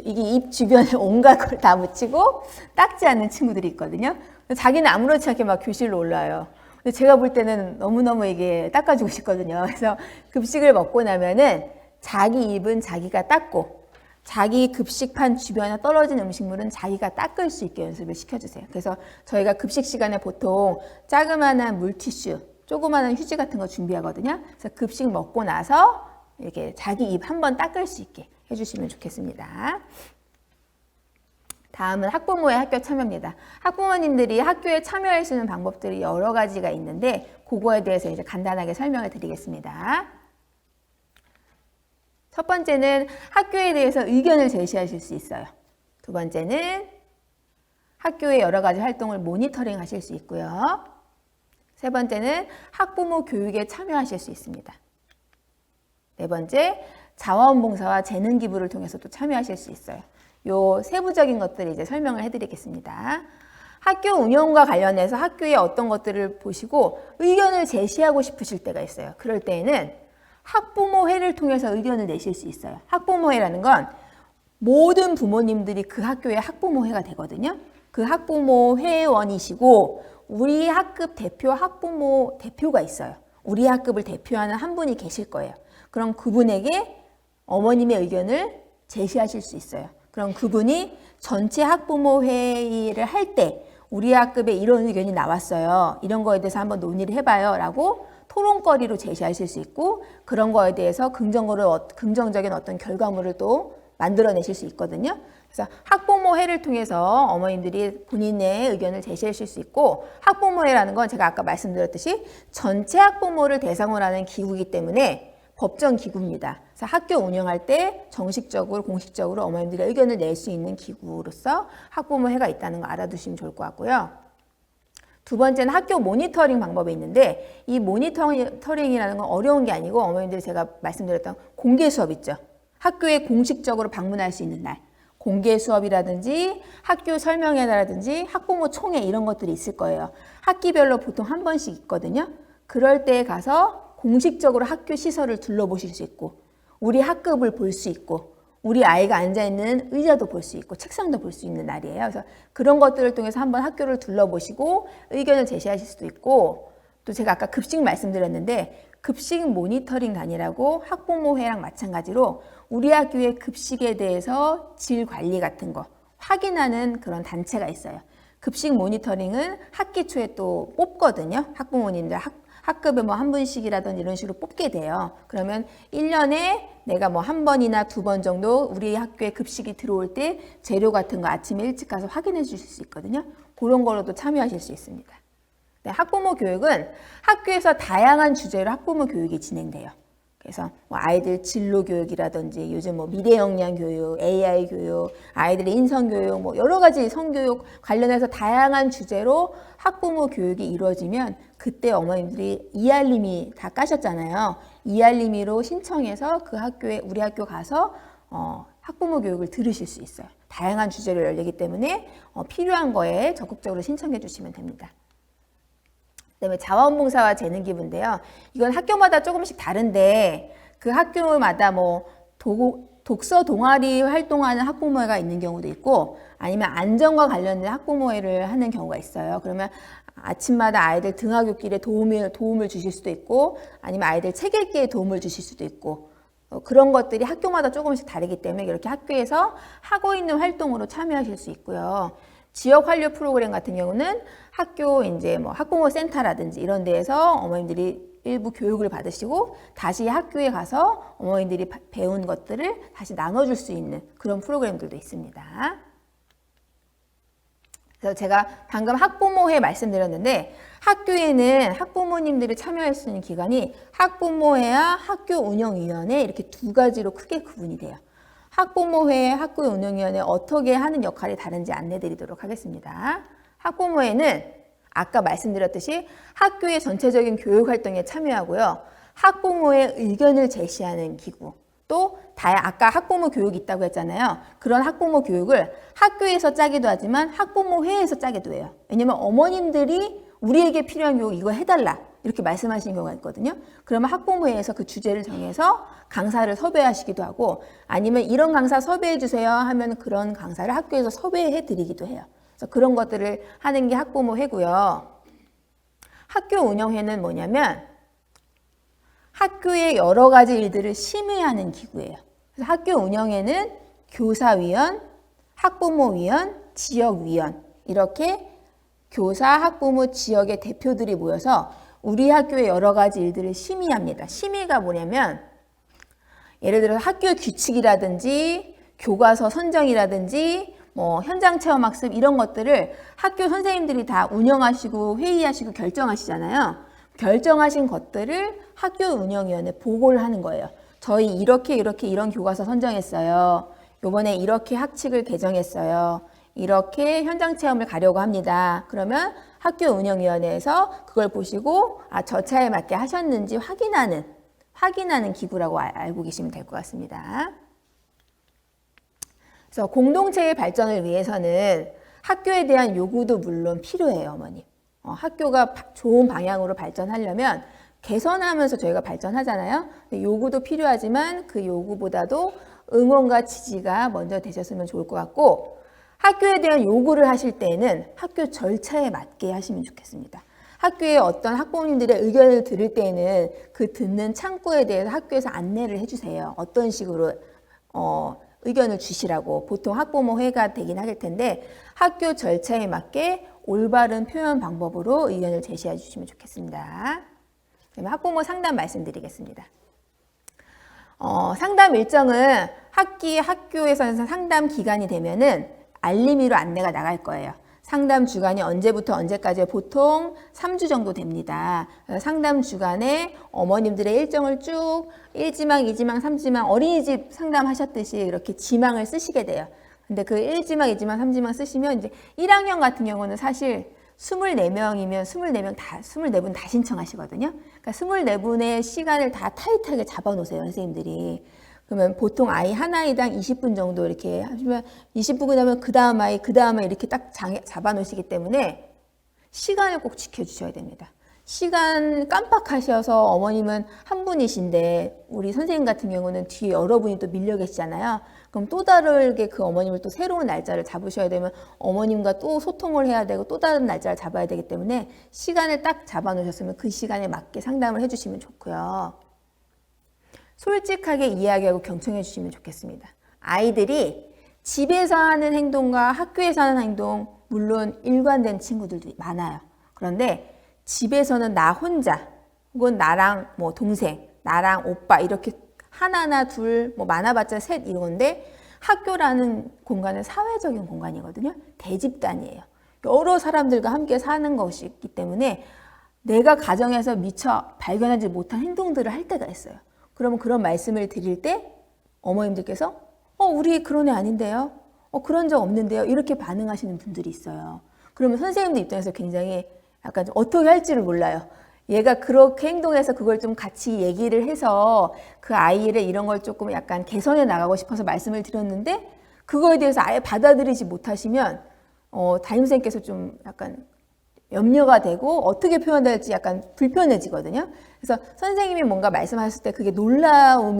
Speaker 1: 이게 입 주변에 온갖 걸 다 묻히고 닦지 않는 친구들이 있거든요. 자기는 아무렇지 않게 막 교실로 올라와요. 근데 제가 볼 때는 너무너무 이게 닦아주고 싶거든요. 그래서 급식을 먹고 나면은 자기 입은 자기가 닦고 자기 급식판 주변에 떨어진 음식물은 자기가 닦을 수 있게 연습을 시켜주세요. 그래서 저희가 급식 시간에 보통 자그마한 물티슈, 조그마한 휴지 같은 거 준비하거든요. 그래서 급식 먹고 나서 이렇게 자기 입 한번 닦을 수 있게 해주시면 좋겠습니다. 다음은 학부모의 학교 참여입니다. 학부모님들이 학교에 참여할 수 있는 방법들이 여러 가지가 있는데 그거에 대해서 이제 간단하게 설명을 드리겠습니다. 첫 번째는 학교에 대해서 의견을 제시하실 수 있어요. 두 번째는 학교의 여러 가지 활동을 모니터링 하실 수 있고요. 세 번째는 학부모 교육에 참여하실 수 있습니다. 네 번째, 자원봉사와 재능 기부를 통해서도 참여하실 수 있어요. 요 세부적인 것들을 이제 설명을 해드리겠습니다. 학교 운영과 관련해서 학교의 어떤 것들을 보시고 의견을 제시하고 싶으실 때가 있어요. 그럴 때에는 학부모회를 통해서 의견을 내실 수 있어요. 학부모회라는 건 모든 부모님들이 그 학교의 학부모회가 되거든요. 그 학부모 회원이시고 우리 학급 대표 학부모 대표가 있어요. 우리 학급을 대표하는 한 분이 계실 거예요. 그럼 그분에게 어머님의 의견을 제시하실 수 있어요. 그럼 그분이 전체 학부모 회의를 할 때 우리 학급에 이런 의견이 나왔어요. 이런 거에 대해서 한번 논의를 해봐요. 라고 토론거리로 제시하실 수 있고 그런 거에 대해서 긍정적인 어떤 결과물을 또 만들어내실 수 있거든요. 그래서 학부모회를 통해서 어머님들이 본인의 의견을 제시하실 수 있고 학부모회라는 건 제가 아까 말씀드렸듯이 전체 학부모를 대상으로 하는 기구이기 때문에 법정 기구입니다. 그래서 학교 운영할 때 정식적으로 공식적으로 어머님들이 의견을 낼 수 있는 기구로서 학부모회가 있다는 거 알아두시면 좋을 것 같고요. 두 번째는 학교 모니터링 방법이 있는데 이 모니터링이라는 건 어려운 게 아니고 어머님들이 제가 말씀드렸던 공개 수업 있죠. 학교에 공식적으로 방문할 수 있는 날. 공개 수업이라든지 학교 설명회라든지 학부모 총회 이런 것들이 있을 거예요. 학기별로 보통 한 번씩 있거든요. 그럴 때에 가서 공식적으로 학교 시설을 둘러보실 수 있고 우리 학급을 볼 수 있고 우리 아이가 앉아있는 의자도 볼 수 있고 책상도 볼 수 있는 날이에요. 그래서 그런 것들을 통해서 한번 학교를 둘러보시고 의견을 제시하실 수도 있고 또 제가 아까 급식 말씀드렸는데 급식 모니터링단이라고 학부모회랑 마찬가지로 우리 학교의 급식에 대해서 질 관리 같은 거 확인하는 그런 단체가 있어요. 급식 모니터링은 학기 초에 또 뽑거든요. 학부모님들 학급에 뭐 한 분씩이라든지 이런 식으로 뽑게 돼요. 그러면 1년에 내가 뭐 한 번이나 두 번 정도 우리 학교에 급식이 들어올 때 재료 같은 거 아침에 일찍 가서 확인해 주실 수 있거든요. 그런 거로도 참여하실 수 있습니다. 네, 학부모 교육은 학교에서 다양한 주제로 학부모 교육이 진행돼요. 그래서 뭐 아이들 진로 교육이라든지 요즘 뭐 미래 역량 교육, AI 교육, 아이들의 인성 교육, 뭐 여러 가지 성교육 관련해서 다양한 주제로 학부모 교육이 이루어지면 그때 어머님들이 이알림이 다 까셨잖아요. 이알림이로 신청해서 그 학교에 우리 학교 가서 학부모 교육을 들으실 수 있어요. 다양한 주제로 열리기 때문에 필요한 거에 적극적으로 신청해 주시면 됩니다. 그다음에 자원봉사와 재능기부인데요. 이건 학교마다 조금씩 다른데 그 학교마다 뭐 독서 동아리 활동하는 학부모회가 있는 경우도 있고 아니면 안전과 관련된 학부모회를 하는 경우가 있어요. 그러면 아침마다 아이들 등하굣길에 도움을 주실 수도 있고 아니면 아이들 책 읽기에 도움을 주실 수도 있고 그런 것들이 학교마다 조금씩 다르기 때문에 이렇게 학교에서 하고 있는 활동으로 참여하실 수 있고요. 지역 환류 프로그램 같은 경우는 학교 이제 뭐 학부모 센터라든지 이런 데에서 어머님들이 일부 교육을 받으시고 다시 학교에 가서 어머님들이 배운 것들을 다시 나눠줄 수 있는 그런 프로그램들도 있습니다. 그래서 제가 방금 학부모회 말씀드렸는데 학교에는 학부모님들이 참여할 수 있는 기관이 학부모회와 학교운영위원회 이렇게 두 가지로 크게 구분이 돼요. 학부모회, 학교운영위원회 어떻게 하는 역할이 다른지 안내드리도록 하겠습니다. 학부모회는 아까 말씀드렸듯이 학교의 전체적인 교육 활동에 참여하고요. 학부모의 의견을 제시하는 기구. 또 아까 학부모 교육이 있다고 했잖아요. 그런 학부모 교육을 학교에서 짜기도 하지만 학부모 회의에서 짜기도 해요. 왜냐면 어머님들이 우리에게 필요한 교육 이거 해달라 이렇게 말씀하시는 경우가 있거든요. 그러면 학부모회에서 그 주제를 정해서 강사를 섭외하시기도 하고 아니면 이런 강사 섭외해 주세요 하면 그런 강사를 학교에서 섭외해 드리기도 해요. 그래서 그런 것들을 하는 게 학부모회고요. 학교 운영회는 뭐냐면 학교의 여러 가지 일들을 심의하는 기구예요. 그래서 학교 운영회는 교사위원, 학부모위원, 지역위원 이렇게 교사, 학부모, 지역의 대표들이 모여서 우리 학교의 여러 가지 일들을 심의합니다. 심의가 뭐냐면 예를 들어서 학교 규칙이라든지 교과서 선정이라든지 뭐 현장 체험 학습 이런 것들을 학교 선생님들이 다 운영하시고 회의하시고 결정하시잖아요. 결정하신 것들을 학교 운영위원회에 보고를 하는 거예요. 저희 이렇게 이런 교과서 선정했어요. 요번에 이렇게 학칙을 개정했어요. 이렇게 현장 체험을 가려고 합니다. 그러면 학교 운영위원회에서 그걸 보시고 저 차에 맞게 하셨는지 확인하는 기구라고 알고 계시면 될 것 같습니다. 그래서 공동체의 발전을 위해서는 학교에 대한 요구도 물론 필요해요, 어머님. 학교가 좋은 방향으로 발전하려면 개선하면서 저희가 발전하잖아요. 요구도 필요하지만 그 요구보다도 응원과 지지가 먼저 되셨으면 좋을 것 같고 학교에 대한 요구를 하실 때에는 학교 절차에 맞게 하시면 좋겠습니다. 학교에 어떤 학부모님들의 의견을 들을 때에는 그 듣는 창구에 대해서 학교에서 안내를 해주세요. 어떤 식으로 의견을 주시라고 보통 학부모회가 되긴 할 텐데 학교 절차에 맞게 올바른 표현 방법으로 의견을 제시해 주시면 좋겠습니다. 그러면 학부모 상담 말씀드리겠습니다. 상담 일정은 학교에서 상담 기간이 되면은 알림이로 안내가 나갈 거예요. 상담 주간이 언제부터 언제까지 보통 3주 정도 됩니다. 상담 주간에 어머님들의 일정을 쭉 1지망, 2지망, 3지망 어린이집 상담하셨듯이 이렇게 지망을 쓰시게 돼요. 근데 그 1지망, 2지망, 3지망 쓰시면 이제 1학년 같은 경우는 사실 24명이면 24분 다 신청하시거든요. 그러니까 24분의 시간을 다 타이트하게 잡아 놓으세요, 선생님들이. 그러면 보통 아이 한 아이당 20분 정도 이렇게 하시면 20분 그다음에 그 다음 아이 이렇게 딱 잡아 놓으시기 때문에 시간을 꼭 지켜주셔야 됩니다. 시간 깜빡하셔서 어머님은 한 분이신데 우리 선생님 같은 경우는 뒤에 여러분이 또 밀려 계시잖아요. 그럼 또 다르게 그 어머님을 또 새로운 날짜를 잡으셔야 되면 어머님과 또 소통을 해야 되고 또 다른 날짜를 잡아야 되기 때문에 시간을 딱 잡아 놓으셨으면 그 시간에 맞게 상담을 해주시면 좋고요. 솔직하게 이야기하고 경청해 주시면 좋겠습니다. 아이들이 집에서 하는 행동과 학교에서 하는 행동 물론 일관된 친구들도 많아요. 그런데 집에서는 나 혼자 혹은 나랑 뭐 동생, 나랑 오빠 이렇게 하나나 둘, 뭐 많아봤자 셋 이건데 학교라는 공간은 사회적인 공간이거든요. 대집단이에요. 여러 사람들과 함께 사는 것이기 때문에 내가 가정에서 미처 발견하지 못한 행동들을 할 때가 있어요. 그러면 그런 말씀을 드릴 때 어머님들께서 우리 그런 애 아닌데요? 그런 적 없는데요? 이렇게 반응하시는 분들이 있어요. 그러면 선생님들 입장에서 굉장히 약간 어떻게 할지를 몰라요. 얘가 그렇게 행동해서 그걸 좀 같이 얘기를 해서 그 아이를 이런 걸 조금 약간 개선해 나가고 싶어서 말씀을 드렸는데 그거에 대해서 아예 받아들이지 못하시면 담임선생님께서 좀 약간 염려가 되고 어떻게 표현될지 약간 불편해지거든요. 그래서 선생님이 뭔가 말씀하셨을 때 그게 놀라운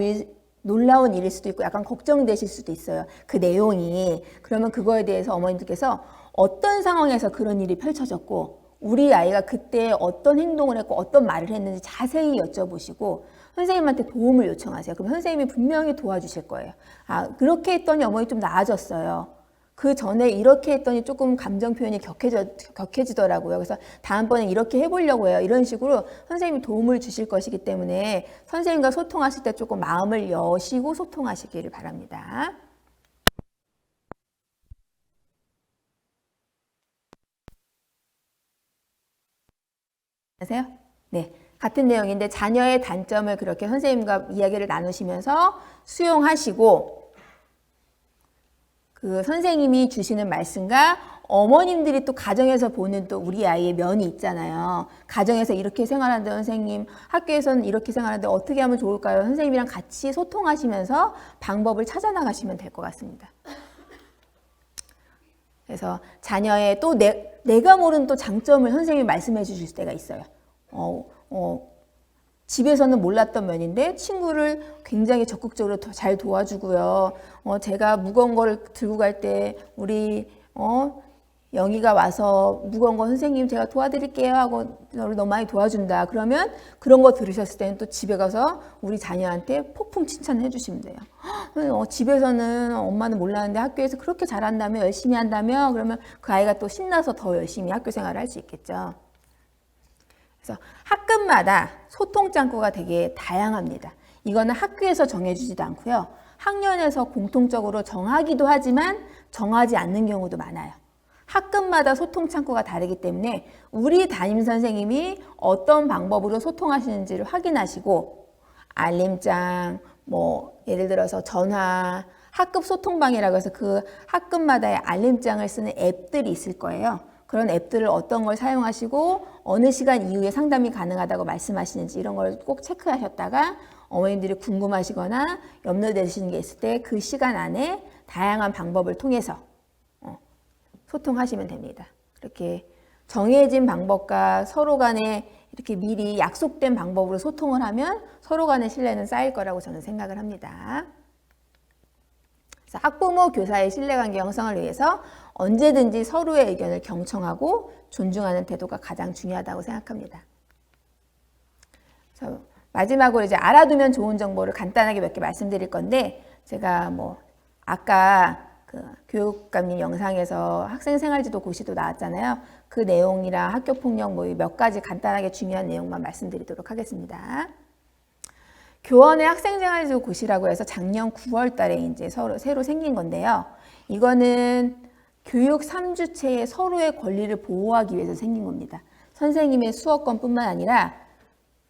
Speaker 1: 일일 수도 있고 약간 걱정되실 수도 있어요. 그 내용이. 그러면 그거에 대해서 어머님들께서 어떤 상황에서 그런 일이 펼쳐졌고 우리 아이가 그때 어떤 행동을 했고 어떤 말을 했는지 자세히 여쭤보시고 선생님한테 도움을 요청하세요. 그럼 선생님이 분명히 도와주실 거예요. 그렇게 했더니 어머니 좀 나아졌어요. 그 전에 이렇게 했더니 조금 감정 표현이 격해지더라고요. 그래서 다음번에 이렇게 해보려고 해요. 이런 식으로 선생님이 도움을 주실 것이기 때문에 선생님과 소통하실 때 조금 마음을 여시고 소통하시기를 바랍니다. 아세요? 네. 같은 내용인데 자녀의 단점을 그렇게 선생님과 이야기를 나누시면서 수용하시고 그 선생님이 주시는 말씀과 어머님들이 또 가정에서 보는 또 우리 아이의 면이 있잖아요. 가정에서 이렇게 생활하는데 선생님, 학교에서는 이렇게 생활하는데 어떻게 하면 좋을까요? 선생님이랑 같이 소통하시면서 방법을 찾아 나가시면 될 것 같습니다. 그래서 자녀의 또 내가 모르는 또 장점을 선생님이 말씀해 주실 때가 있어요. 집에서는 몰랐던 면인데 친구를 굉장히 적극적으로 잘 도와주고요. 제가 무거운 걸 들고 갈 때 우리 영희가 와서 무거운 거 선생님 제가 도와드릴게요 하고 저를 너무 많이 도와준다. 그러면 그런 거 들으셨을 때는 또 집에 가서 우리 자녀한테 폭풍 칭찬을 해주시면 돼요. 집에서는 엄마는 몰랐는데 학교에서 그렇게 잘한다며 열심히 한다며 그러면 그 아이가 또 신나서 더 열심히 학교 생활을 할 수 있겠죠. 그래서 학급마다 소통 창구가 되게 다양합니다. 이거는 학교에서 정해주지도 않고요. 학년에서 공통적으로 정하기도 하지만 정하지 않는 경우도 많아요. 학급마다 소통 창구가 다르기 때문에 우리 담임 선생님이 어떤 방법으로 소통하시는지를 확인하시고 알림장, 예를 들어서 전화, 학급 소통방이라고 해서 그 학급마다의 알림장을 쓰는 앱들이 있을 거예요. 그런 앱들을 어떤 걸 사용하시고 어느 시간 이후에 상담이 가능하다고 말씀하시는지 이런 걸 꼭 체크하셨다가 어머님들이 궁금하시거나 염려되시는 게 있을 때 그 시간 안에 다양한 방법을 통해서 소통하시면 됩니다. 이렇게 정해진 방법과 서로 간에 이렇게 미리 약속된 방법으로 소통을 하면 서로 간의 신뢰는 쌓일 거라고 저는 생각을 합니다. 그래서 학부모 교사의 신뢰관계 형성을 위해서 언제든지 서로의 의견을 경청하고 존중하는 태도가 가장 중요하다고 생각합니다. 그래서 마지막으로 이제 알아두면 좋은 정보를 간단하게 몇 개 말씀드릴 건데 제가 아까 그 교육감님 영상에서 학생생활지도 고시도 나왔잖아요. 그 내용이랑 학교폭력 몇 가지 간단하게 중요한 내용만 말씀드리도록 하겠습니다. 교원의 학생생활지도 고시라고 해서 작년 9월 달에 이제 새로 생긴 건데요. 이거는 교육 3주체의 서로의 권리를 보호하기 위해서 생긴 겁니다. 선생님의 수업권뿐만 아니라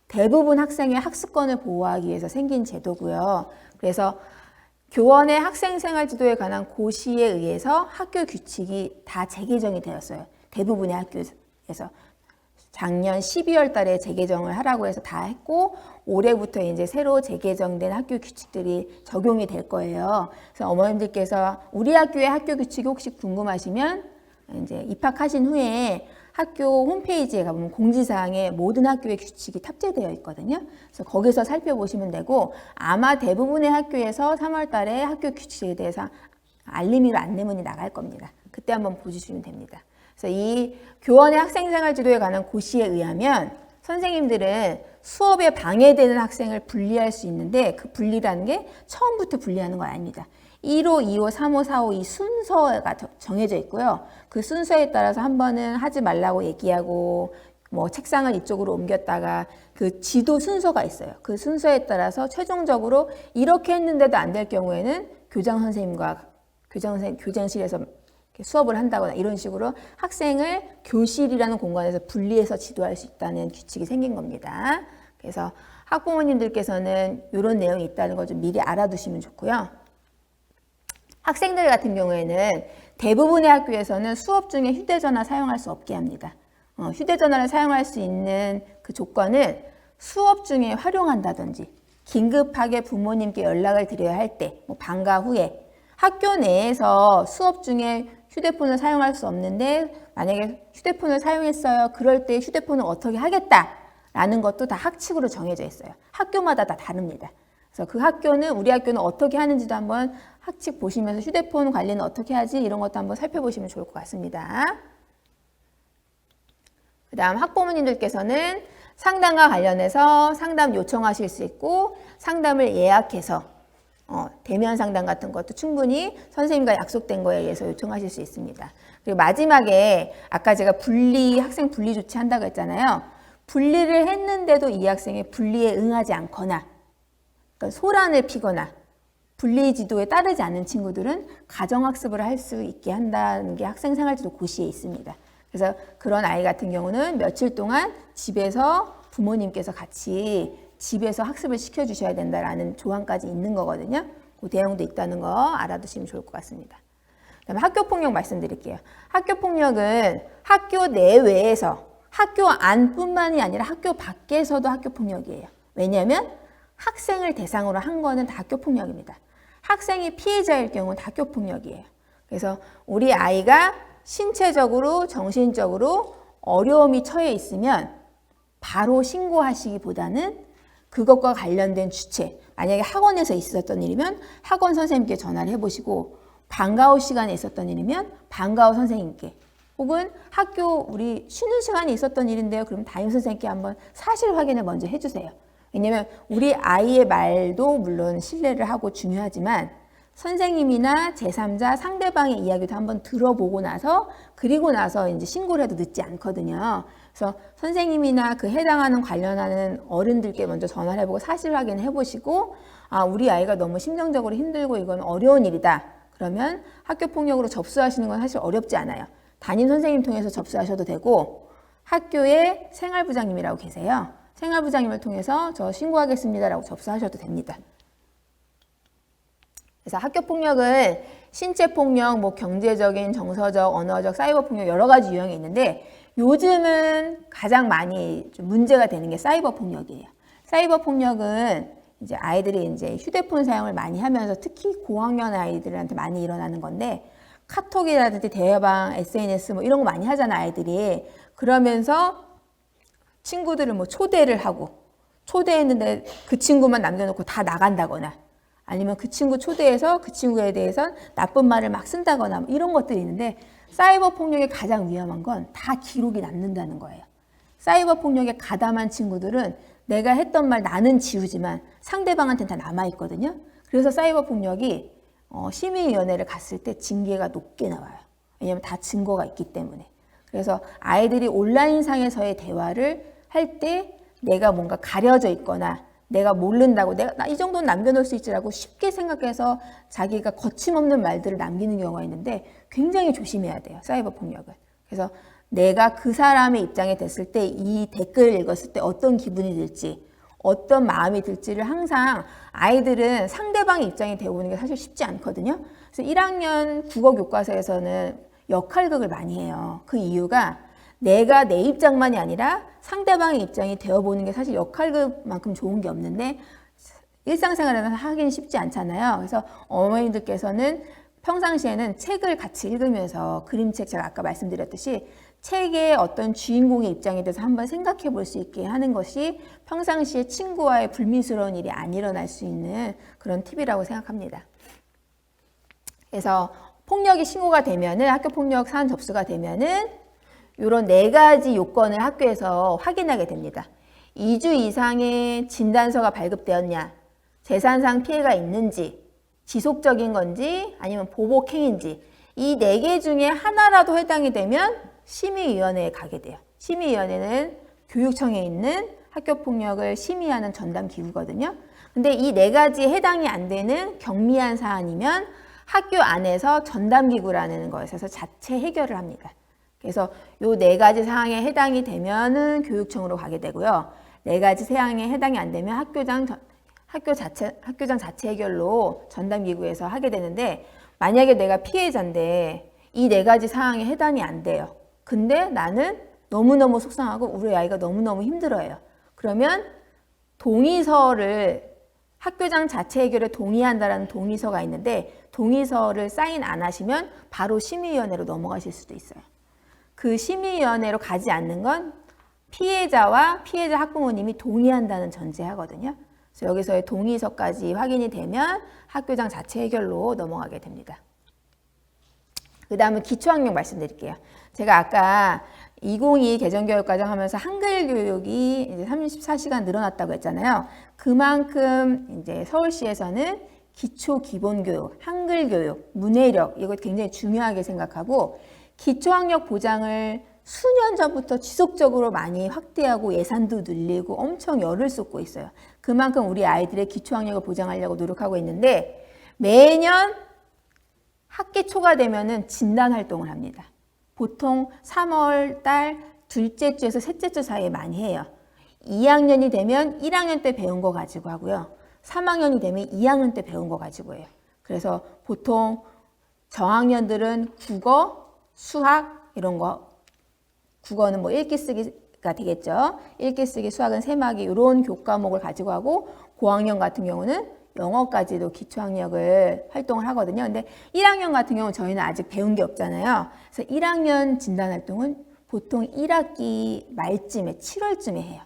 Speaker 1: 대부분 학생의 학습권을 보호하기 위해서 생긴 제도고요. 그래서 교원의 학생생활지도에 관한 고시에 의해서 학교 규칙이 다 재개정이 되었어요. 대부분의 학교에서. 작년 12월 달에 재개정을 하라고 해서 다 했고 올해부터 이제 새로 재개정된 학교 규칙들이 적용이 될 거예요. 그래서 어머님들께서 우리 학교의 학교 규칙이 혹시 궁금하시면 이제 입학하신 후에 학교 홈페이지에 가보면 공지사항에 모든 학교의 규칙이 탑재되어 있거든요. 그래서 거기서 살펴보시면 되고 아마 대부분의 학교에서 3월 달에 학교 규칙에 대해서 알림이로 안내문이 나갈 겁니다. 그때 한번 보시면 됩니다. 그래서 이 교원의 학생생활지도에 관한 고시에 의하면 선생님들은 수업에 방해되는 학생을 분리할 수 있는데 그 분리라는 게 처음부터 분리하는 건 아닙니다. 1호, 2호, 3호, 4호 이 순서가 정해져 있고요. 그 순서에 따라서 한 번은 하지 말라고 얘기하고 책상을 이쪽으로 옮겼다가 그 지도 순서가 있어요. 그 순서에 따라서 최종적으로 이렇게 했는데도 안 될 경우에는 교장 선생님과 교장실에서 수업을 한다거나 이런 식으로 학생을 교실이라는 공간에서 분리해서 지도할 수 있다는 규칙이 생긴 겁니다. 그래서 학부모님들께서는 이런 내용이 있다는 걸 좀 미리 알아두시면 좋고요. 학생들 같은 경우에는 대부분의 학교에서는 수업 중에 휴대전화 사용할 수 없게 합니다. 휴대전화를 사용할 수 있는 그 조건은 수업 중에 활용한다든지 긴급하게 부모님께 연락을 드려야 할 때, 방과 후에 학교 내에서 수업 중에 휴대폰을 사용할 수 없는데 만약에 휴대폰을 사용했어요. 그럴 때 휴대폰을 어떻게 하겠다라는 것도 다 학칙으로 정해져 있어요. 학교마다 다 다릅니다. 그래서 그 학교는 우리 학교는 어떻게 하는지도 한번 학칙 보시면서 휴대폰 관리는 어떻게 하지 이런 것도 한번 살펴보시면 좋을 것 같습니다. 그 다음 학부모님들께서는 상담과 관련해서 상담 요청하실 수 있고 상담을 예약해서 대면 상담 같은 것도 충분히 선생님과 약속된 거에 의해서 요청하실 수 있습니다. 그리고 마지막에 아까 제가 학생 분리 조치한다고 했잖아요. 분리를 했는데도 이 학생이 분리에 응하지 않거나 그러니까 소란을 피거나 분리 지도에 따르지 않는 친구들은 가정학습을 할 수 있게 한다는 게 학생생활지도 고시에 있습니다. 그래서 그런 아이 같은 경우는 며칠 동안 집에서 부모님께서 같이 집에서 학습을 시켜주셔야 된다라는 조항까지 있는 거거든요. 그 내용도 있다는 거 알아두시면 좋을 것 같습니다. 그다음에 학교폭력 말씀드릴게요. 학교폭력은 학교 내외에서 학교 안뿐만이 아니라 학교 밖에서도 학교폭력이에요. 왜냐하면 학생을 대상으로 한 거는 다 학교폭력입니다. 학생이 피해자일 경우는 다 학교폭력이에요. 그래서 우리 아이가 신체적으로 정신적으로 어려움이 처해 있으면 바로 신고하시기보다는 그것과 관련된 주체, 만약에 학원에서 있었던 일이면 학원 선생님께 전화를 해보시고 방과후 시간에 있었던 일이면 방과후 선생님께 혹은 학교 우리 쉬는 시간에 있었던 일인데요. 그럼 담임 선생님께 한번 사실 확인을 먼저 해주세요. 왜냐하면 우리 아이의 말도 물론 신뢰를 하고 중요하지만 선생님이나 제3자 상대방의 이야기도 한번 들어보고 나서 그리고 나서 이제 신고를 해도 늦지 않거든요. 그래서 선생님이나 그 해당하는 관련하는 어른들께 먼저 전화를 해보고 사실 확인을 해보시고 아 우리 아이가 너무 심정적으로 힘들고 이건 어려운 일이다. 그러면 학교폭력으로 접수하시는 건 사실 어렵지 않아요. 담임 선생님 통해서 접수하셔도 되고 학교에 생활부장님이라고 계세요. 생활부장님을 통해서 저 신고하겠습니다라고 접수하셔도 됩니다. 그래서 학교폭력은 신체폭력, 뭐 경제적인, 정서적, 언어적, 사이버폭력 여러 가지 유형이 있는데 요즘은 가장 많이 좀 문제가 되는 게 사이버폭력이에요. 사이버폭력은 이제 아이들이 이제 휴대폰 사용을 많이 하면서 특히 고학년 아이들한테 많이 일어나는 건데 카톡이라든지 대화방, SNS 뭐 이런 거 많이 하잖아 아이들이. 그러면서 친구들을 뭐 초대를 하고 초대했는데 그 친구만 남겨놓고 다 나간다거나 아니면 그 친구 초대해서 그 친구에 대해서 나쁜 말을 막 쓴다거나 뭐 이런 것들이 있는데 사이버 폭력의 가장 위험한 건 다 기록이 남는다는 거예요. 사이버 폭력에 가담한 친구들은 내가 했던 말 나는 지우지만 상대방한테는 다 남아있거든요. 그래서 사이버 폭력이 심의위원회를 갔을 때 징계가 높게 나와요. 왜냐하면 다 증거가 있기 때문에. 그래서 아이들이 온라인상에서의 대화를 할 때 내가 뭔가 가려져 있거나 내가 모른다고 내가 나 이 정도는 남겨놓을 수 있지라고 쉽게 생각해서 자기가 거침없는 말들을 남기는 경우가 있는데 굉장히 조심해야 돼요. 사이버 폭력은. 그래서 내가 그 사람의 입장에 됐을 때 이 댓글을 읽었을 때 어떤 기분이 들지 어떤 마음이 들지를 항상 아이들은 상대방의 입장이 되어보는 게 사실 쉽지 않거든요. 그래서 1학년 국어 교과서에서는 역할극을 많이 해요. 그 이유가 내가 내 입장만이 아니라 상대방의 입장이 되어보는 게 사실 역할극만큼 좋은 게 없는데 일상생활에서 하기는 쉽지 않잖아요. 그래서 어머님들께서는 평상시에는 책을 같이 읽으면서 그림책 제가 아까 말씀드렸듯이 책의 어떤 주인공의 입장에 대해서 한번 생각해 볼 수 있게 하는 것이 평상시에 친구와의 불미스러운 일이 안 일어날 수 있는 그런 팁이라고 생각합니다. 그래서 폭력이 신고가 되면은 학교 폭력 사안 접수가 되면은 이런 4가지 요건을 학교에서 확인하게 됩니다. 2주 이상의 진단서가 발급되었냐, 재산상 피해가 있는지, 지속적인 건지 아니면 보복행위인지 이 4개 중에 하나라도 해당이 되면 심의위원회에 가게 돼요. 심의위원회는 교육청에 있는 학교폭력을 심의하는 전담기구거든요. 근데 이 4가지 해당이 안 되는 경미한 사안이면 학교 안에서 전담기구라는 것에서 자체 해결을 합니다. 그래서 요 4가지 사항에 해당이 되면은 교육청으로 가게 되고요. 4가지 사항에 해당이 안 되면 학교장 자체 해결로 전담기구에서 하게 되는데 만약에 내가 피해자인데 이 4가지 사항에 해당이 안 돼요. 근데 나는 너무너무 속상하고 우리 아이가 너무너무 힘들어요. 그러면 동의서를 학교장 자체 해결에 동의한다라는 동의서가 있는데 동의서를 사인 안 하시면 바로 심의위원회로 넘어가실 수도 있어요. 그 심의위원회로 가지 않는 건 피해자와 피해자 학부모님이 동의한다는 전제하거든요. 그래서 여기서의 동의서까지 확인이 되면 학교장 자체 해결로 넘어가게 됩니다. 그 다음은 기초학력 말씀드릴게요. 제가 아까 2022 개정교육과정 하면서 한글 교육이 이제 34시간 늘어났다고 했잖아요. 그만큼 이제 서울시에서는 기초 기본교육, 한글 교육, 문해력 이거 굉장히 중요하게 생각하고 기초학력 보장을 수년 전부터 지속적으로 많이 확대하고 예산도 늘리고 엄청 열을 쏟고 있어요. 그만큼 우리 아이들의 기초학력을 보장하려고 노력하고 있는데 매년 학기 초가 되면은 진단 활동을 합니다. 보통 3월 달 둘째 주에서 셋째 주 사이에 많이 해요. 2학년이 되면 1학년 때 배운 거 가지고 하고요. 3학년이 되면 2학년 때 배운 거 가지고 해요. 그래서 보통 저학년들은 국어, 수학 이런 거, 국어는 뭐 읽기 쓰기가 되겠죠. 읽기 쓰기, 수학은 세마기 이런 교과목을 가지고 하고, 고학년 같은 경우는 영어까지도 기초학력을 활동을 하거든요. 근데 1학년 같은 경우는 저희는 아직 배운 게 없잖아요. 그래서 1학년 진단활동은 보통 1학기 말쯤에 7월쯤에 해요.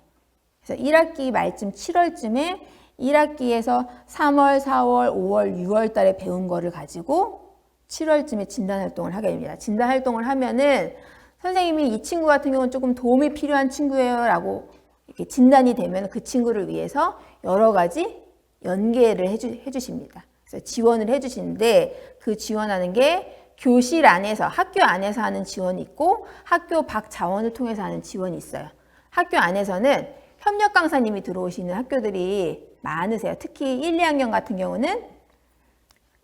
Speaker 1: 그래서 1학기 말쯤 7월쯤에 1학기에서 3월, 4월, 5월, 6월 달에 배운 거를 가지고 7월쯤에 진단활동을 하게 됩니다. 진단활동을 하면은 선생님이 이 친구 같은 경우는 조금 도움이 필요한 친구예요 라고 이렇게 진단이 되면 그 친구를 위해서 여러 가지 연계를 해주십니다. 그래서 지원을 해주시는데, 그 지원하는 게 교실 안에서, 학교 안에서 하는 지원이 있고 학교 밖 자원을 통해서 하는 지원이 있어요. 학교 안에서는 협력 강사님이 들어오시는 학교들이 많으세요. 특히 1, 2학년 같은 경우는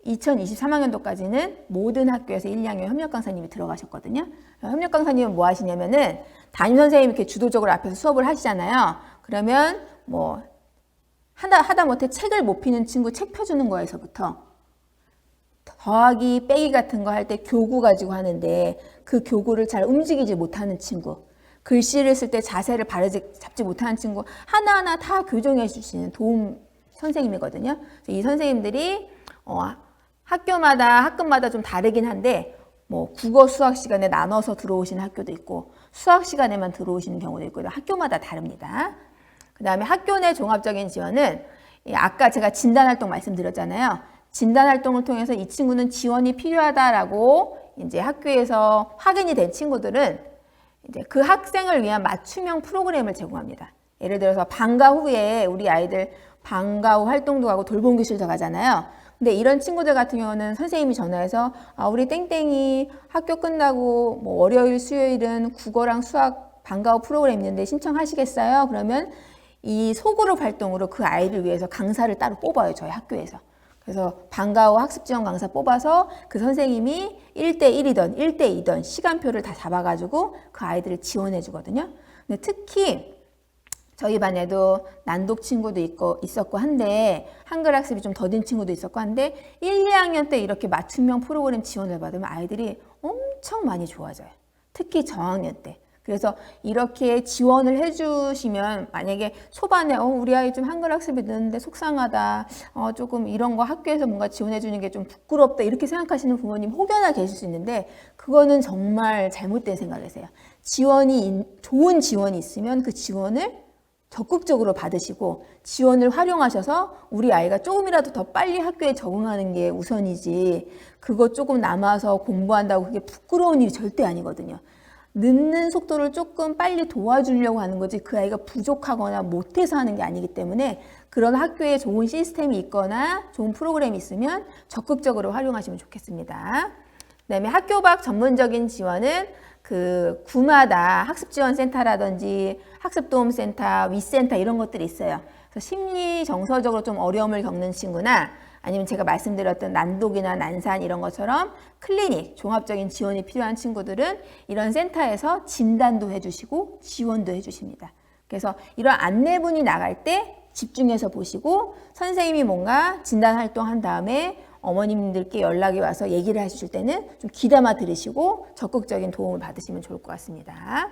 Speaker 1: 2023학년도까지는 모든 학교에서 1, 2학년 협력 강사님이 들어가셨거든요. 협력 강사님은 뭐 하시냐면은 담임 선생님이 이렇게 주도적으로 앞에서 수업을 하시잖아요. 그러면 뭐 하다못해 책을 못 피는 친구 책 펴주는 거에서부터 더하기 빼기 같은 거 할 때 교구 가지고 하는데 그 교구를 잘 움직이지 못하는 친구, 글씨를 쓸 때 자세를 바르지 잡지 못하는 친구 하나하나 다 교정해 주시는 도움 선생님이거든요. 이 선생님들이 학교마다 학급마다 좀 다르긴 한데 뭐 국어 수학 시간에 나눠서 들어오시는 학교도 있고 수학 시간에만 들어오시는 경우도 있고 학교마다 다릅니다. 그 다음에 학교 내 종합적인 지원은 아까 제가 진단활동 말씀드렸잖아요. 진단활동을 통해서 이 친구는 지원이 필요하다라고 이제 학교에서 확인이 된 친구들은 이제 그 학생을 위한 맞춤형 프로그램을 제공합니다. 예를 들어서 방과 후에 우리 아이들 방과 후 활동도 가고 돌봄 교실도 가잖아요. 근데 이런 친구들 같은 경우는 선생님이 전화해서 우리 땡땡이 학교 끝나고 뭐 월요일, 수요일은 국어랑 수학 방과 후 프로그램 있는데 신청하시겠어요? 그러면 이 소그룹 활동으로 그 아이를 위해서 강사를 따로 뽑아요, 저희 학교에서. 그래서 방과 후 학습 지원 강사 뽑아서 그 선생님이 1대1이든 1대2든 시간표를 다 잡아가지고 그 아이들을 지원해 주거든요. 근데 특히 저희 반에도 난독 친구도 있었고 한데 한글 학습이 좀 더딘 친구도 있었고 한데 1, 2학년 때 이렇게 맞춤형 프로그램 지원을 받으면 아이들이 엄청 많이 좋아져요. 특히 저학년 때. 그래서 이렇게 지원을 해주시면 만약에 초반에 우리 아이 좀 한글 학습이 늦는데 속상하다, 조금 이런 거 학교에서 뭔가 지원해 주는 게 좀 부끄럽다 이렇게 생각하시는 부모님 혹여나 계실 수 있는데 그거는 정말 잘못된 생각이세요. 좋은 지원이 있으면 그 지원을 적극적으로 받으시고 지원을 활용하셔서 우리 아이가 조금이라도 더 빨리 학교에 적응하는 게 우선이지 그거 조금 남아서 공부한다고 그게 부끄러운 일이 절대 아니거든요. 늦는 속도를 조금 빨리 도와주려고 하는 거지 그 아이가 부족하거나 못해서 하는 게 아니기 때문에 그런 학교에 좋은 시스템이 있거나 좋은 프로그램이 있으면 적극적으로 활용하시면 좋겠습니다. 그다음에 학교 밖 전문적인 지원은 그 구마다 학습지원센터라든지 학습도움센터, 위센터 이런 것들이 있어요. 그래서 심리 정서적으로 좀 어려움을 겪는 친구나 아니면 제가 말씀드렸던 난독이나 난산 이런 것처럼 클리닉, 종합적인 지원이 필요한 친구들은 이런 센터에서 진단도 해주시고 지원도 해주십니다. 그래서 이런 안내문이 나갈 때 집중해서 보시고 선생님이 뭔가 진단 활동한 다음에 어머님들께 연락이 와서 얘기를 해주실 때는 좀 귀담아 들으시고 적극적인 도움을 받으시면 좋을 것 같습니다.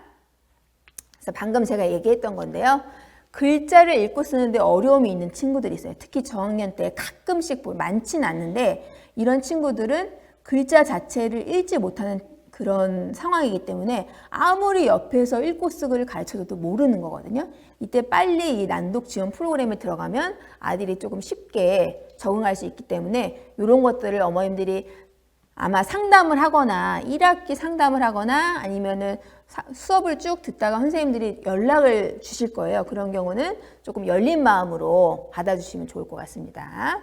Speaker 1: 그래서 방금 제가 얘기했던 건데요. 글자를 읽고 쓰는데 어려움이 있는 친구들이 있어요. 특히 저학년 때 가끔씩 많지는 않는데 이런 친구들은 글자 자체를 읽지 못하는 그런 상황이기 때문에 아무리 옆에서 읽고 쓰기를 가르쳐줘도 모르는 거거든요. 이때 빨리 이 난독 지원 프로그램에 들어가면 아이들이 조금 쉽게 적응할 수 있기 때문에 이런 것들을 어머님들이 아마 상담을 하거나 1학기 상담을 하거나 아니면은 수업을 쭉 듣다가 선생님들이 연락을 주실 거예요. 그런 경우는 조금 열린 마음으로 받아주시면 좋을 것 같습니다.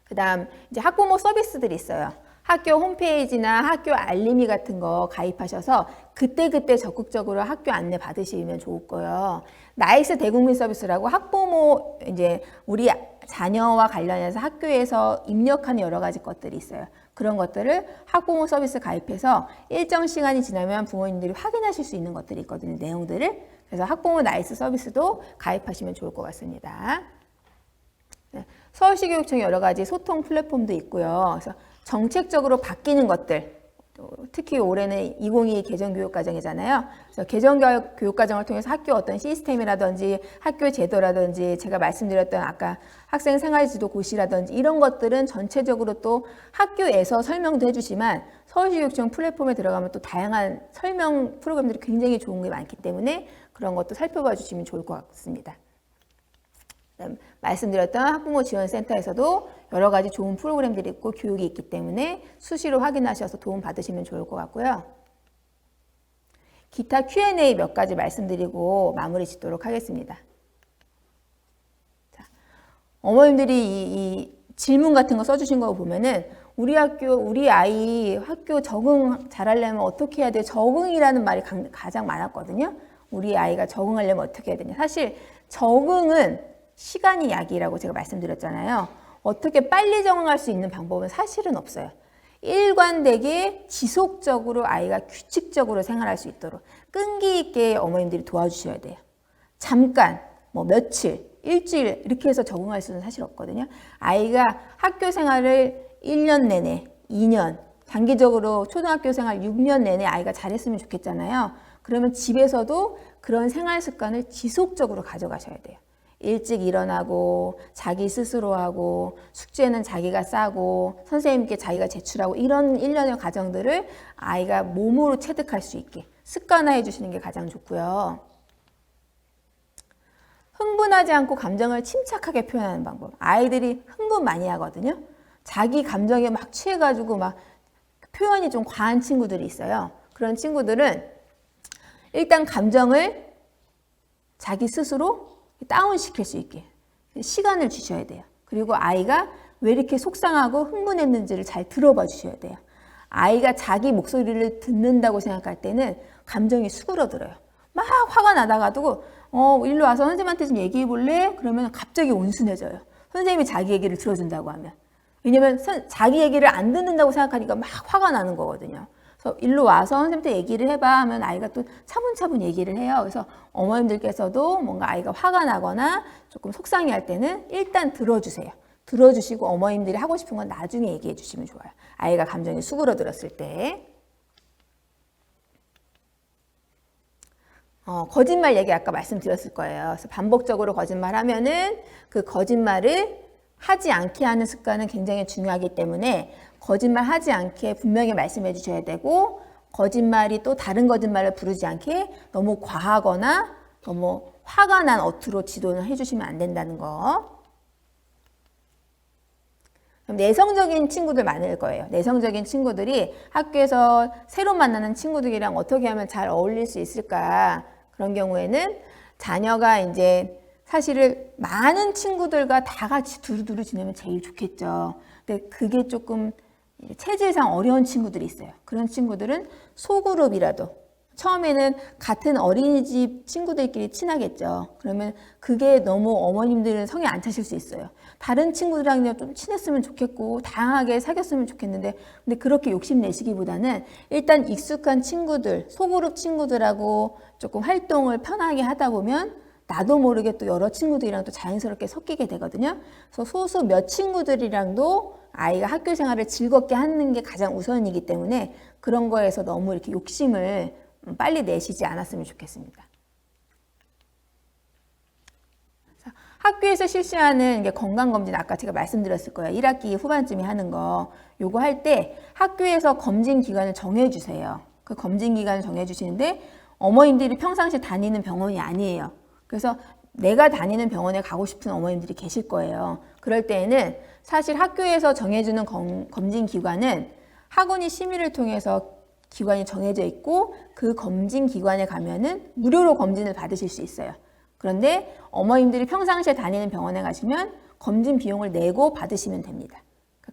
Speaker 1: 그 다음 이제 학부모 서비스들이 있어요. 학교 홈페이지나 학교 알림이 같은 거 가입하셔서 그때그때 적극적으로 학교 안내 받으시면 좋을 거예요. 나이스 대국민 서비스라고 학부모 이제 우리 자녀와 관련해서 학교에서 입력하는 여러 가지 것들이 있어요. 그런 것들을 학부모 서비스 가입해서 일정 시간이 지나면 부모님들이 확인하실 수 있는 것들이 있거든요. 내용들을. 그래서 학부모 나이스 서비스도 가입하시면 좋을 것 같습니다. 서울시 교육청에 여러 가지 소통 플랫폼도 있고요. 그래서 정책적으로 바뀌는 것들, 특히 올해는 2022 개정교육과정이잖아요. 그래서 개정교육과정을 통해서 학교 어떤 시스템이라든지 학교 제도라든지 제가 말씀드렸던 아까 학생생활지도 고시라든지 이런 것들은 전체적으로 또 학교에서 설명도 해주지만 서울시교육청 플랫폼에 들어가면 또 다양한 설명 프로그램들이 굉장히 좋은 게 많기 때문에 그런 것도 살펴봐 주시면 좋을 것 같습니다. 말씀드렸던 학부모 지원센터에서도 여러 가지 좋은 프로그램들이 있고 교육이 있기 때문에 수시로 확인하셔서 도움 받으시면 좋을 것 같고요. 기타 Q&A 몇 가지 말씀드리고 마무리 짓도록 하겠습니다. 자, 어머님들이 이 질문 같은 거 써주신 거 보면은 우리 아이 학교 적응 잘하려면 어떻게 해야 돼요? 적응이라는 말이 가장 많았거든요. 우리 아이가 적응하려면 어떻게 해야 되냐. 사실 적응은 시간이 약이라고 제가 말씀드렸잖아요. 어떻게 빨리 적응할 수 있는 방법은 사실은 없어요. 일관되게 지속적으로 아이가 규칙적으로 생활할 수 있도록 끈기 있게 어머님들이 도와주셔야 돼요. 잠깐, 뭐 며칠, 일주일 이렇게 해서 적응할 수는 사실 없거든요. 아이가 학교 생활을 1년 내내, 2년, 장기적으로 초등학교 생활 6년 내내 아이가 잘했으면 좋겠잖아요. 그러면 집에서도 그런 생활 습관을 지속적으로 가져가셔야 돼요. 일찍 일어나고 자기 스스로 하고 숙제는 자기가 싸고 선생님께 자기가 제출하고 이런 일련의 과정들을 아이가 몸으로 체득할 수 있게 습관화해 주시는 게 가장 좋고요. 흥분하지 않고 감정을 침착하게 표현하는 방법. 아이들이 흥분 많이 하거든요. 자기 감정에 막 취해가지고 막 표현이 좀 과한 친구들이 있어요. 그런 친구들은 일단 감정을 자기 스스로 다운시킬 수 있게 시간을 주셔야 돼요. 그리고 아이가 왜 이렇게 속상하고 흥분했는지를 잘 들어봐 주셔야 돼요. 아이가 자기 목소리를 듣는다고 생각할 때는 감정이 수그러들어요. 막 화가 나다가도 일로 와서 선생님한테 좀 얘기해 볼래? 그러면 갑자기 온순해져요. 선생님이 자기 얘기를 들어준다고 하면. 왜냐면 자기 얘기를 안 듣는다고 생각하니까 막 화가 나는 거거든요. 그래서 일로 와서 선생님한테 얘기를 해봐 하면 아이가 또 차분차분 얘기를 해요. 그래서 어머님들께서도 뭔가 아이가 화가 나거나 조금 속상해할 때는 일단 들어주세요. 들어주시고 어머님들이 하고 싶은 건 나중에 얘기해 주시면 좋아요. 아이가 감정이 수그러들었을 때. 거짓말 얘기 아까 말씀드렸을 거예요. 그래서 반복적으로 거짓말하면은 그 거짓말을 하지 않게 하는 습관은 굉장히 중요하기 때문에 거짓말 하지 않게 분명히 말씀해 주셔야 되고 거짓말이 또 다른 거짓말을 부르지 않게 너무 과하거나 너무 화가 난 어투로 지도는 해주시면 안 된다는 거. 내성적인 친구들 많을 거예요. 내성적인 친구들이 학교에서 새로 만나는 친구들이랑 어떻게 하면 잘 어울릴 수 있을까? 그런 경우에는 자녀가 이제 사실은 많은 친구들과 다 같이 두루두루 지내면 제일 좋겠죠. 근데 그게 조금 체질상 어려운 친구들이 있어요. 그런 친구들은 소그룹이라도 처음에는 같은 어린이집 친구들끼리 친하겠죠. 그러면 그게 너무 어머님들은 성에 안 차실 수 있어요. 다른 친구들이랑 좀 친했으면 좋겠고 다양하게 사귀었으면 좋겠는데 근데 그렇게 욕심내시기보다는 일단 익숙한 친구들, 소그룹 친구들하고 조금 활동을 편하게 하다 보면 나도 모르게 또 여러 친구들이랑 또 자연스럽게 섞이게 되거든요. 그래서 소수 몇 친구들이랑도 아이가 학교 생활을 즐겁게 하는 게 가장 우선이기 때문에 그런 거에서 너무 이렇게 욕심을 빨리 내시지 않았으면 좋겠습니다. 학교에서 실시하는 게 건강검진 아까 제가 말씀드렸을 거예요. 1학기 후반쯤에 하는 거. 요거 할 때 학교에서 검진 기간을 정해주세요. 그 검진 기간을 정해주시는데 어머님들이 평상시 다니는 병원이 아니에요. 그래서 내가 다니는 병원에 가고 싶은 어머님들이 계실 거예요. 그럴 때에는 사실 학교에서 정해주는 검진 기관은 학원이 심의를 통해서 기관이 정해져 있고 그 검진 기관에 가면은 무료로 검진을 받으실 수 있어요. 그런데 어머님들이 평상시에 다니는 병원에 가시면 검진 비용을 내고 받으시면 됩니다.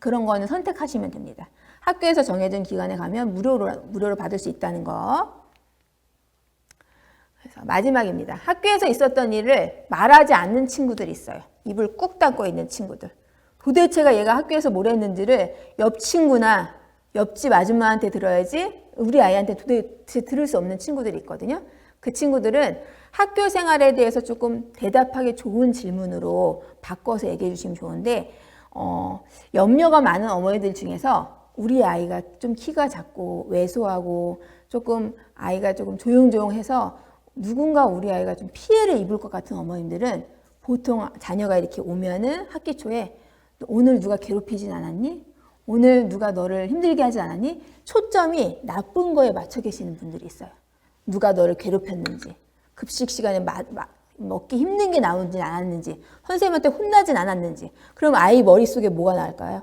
Speaker 1: 그런 거는 선택하시면 됩니다. 학교에서 정해진 기관에 가면 무료로 받을 수 있다는 거. 그래서 마지막입니다. 학교에서 있었던 일을 말하지 않는 친구들이 있어요. 입을 꾹 닫고 있는 친구들. 도대체가 얘가 학교에서 뭘 했는지를 옆 친구나 옆집 아줌마한테 들어야지 우리 아이한테 도대체 들을 수 없는 친구들이 있거든요. 그 친구들은 학교 생활에 대해서 조금 대답하기 좋은 질문으로 바꿔서 얘기해 주시면 좋은데 염려가 많은 어머니들 중에서 우리 아이가 좀 키가 작고 왜소하고 조금 아이가 조금 조용조용해서 누군가 우리 아이가 좀 피해를 입을 것 같은 어머님들은 보통 자녀가 이렇게 오면은 학기 초에 오늘 누가 괴롭히진 않았니? 오늘 누가 너를 힘들게 하지 않았니? 초점이 나쁜 거에 맞춰 계시는 분들이 있어요. 누가 너를 괴롭혔는지, 급식 시간에 먹기 힘든 게 나오지 않았는지, 선생님한테 혼나진 않았는지. 그럼 아이 머릿속에 뭐가 나올까요?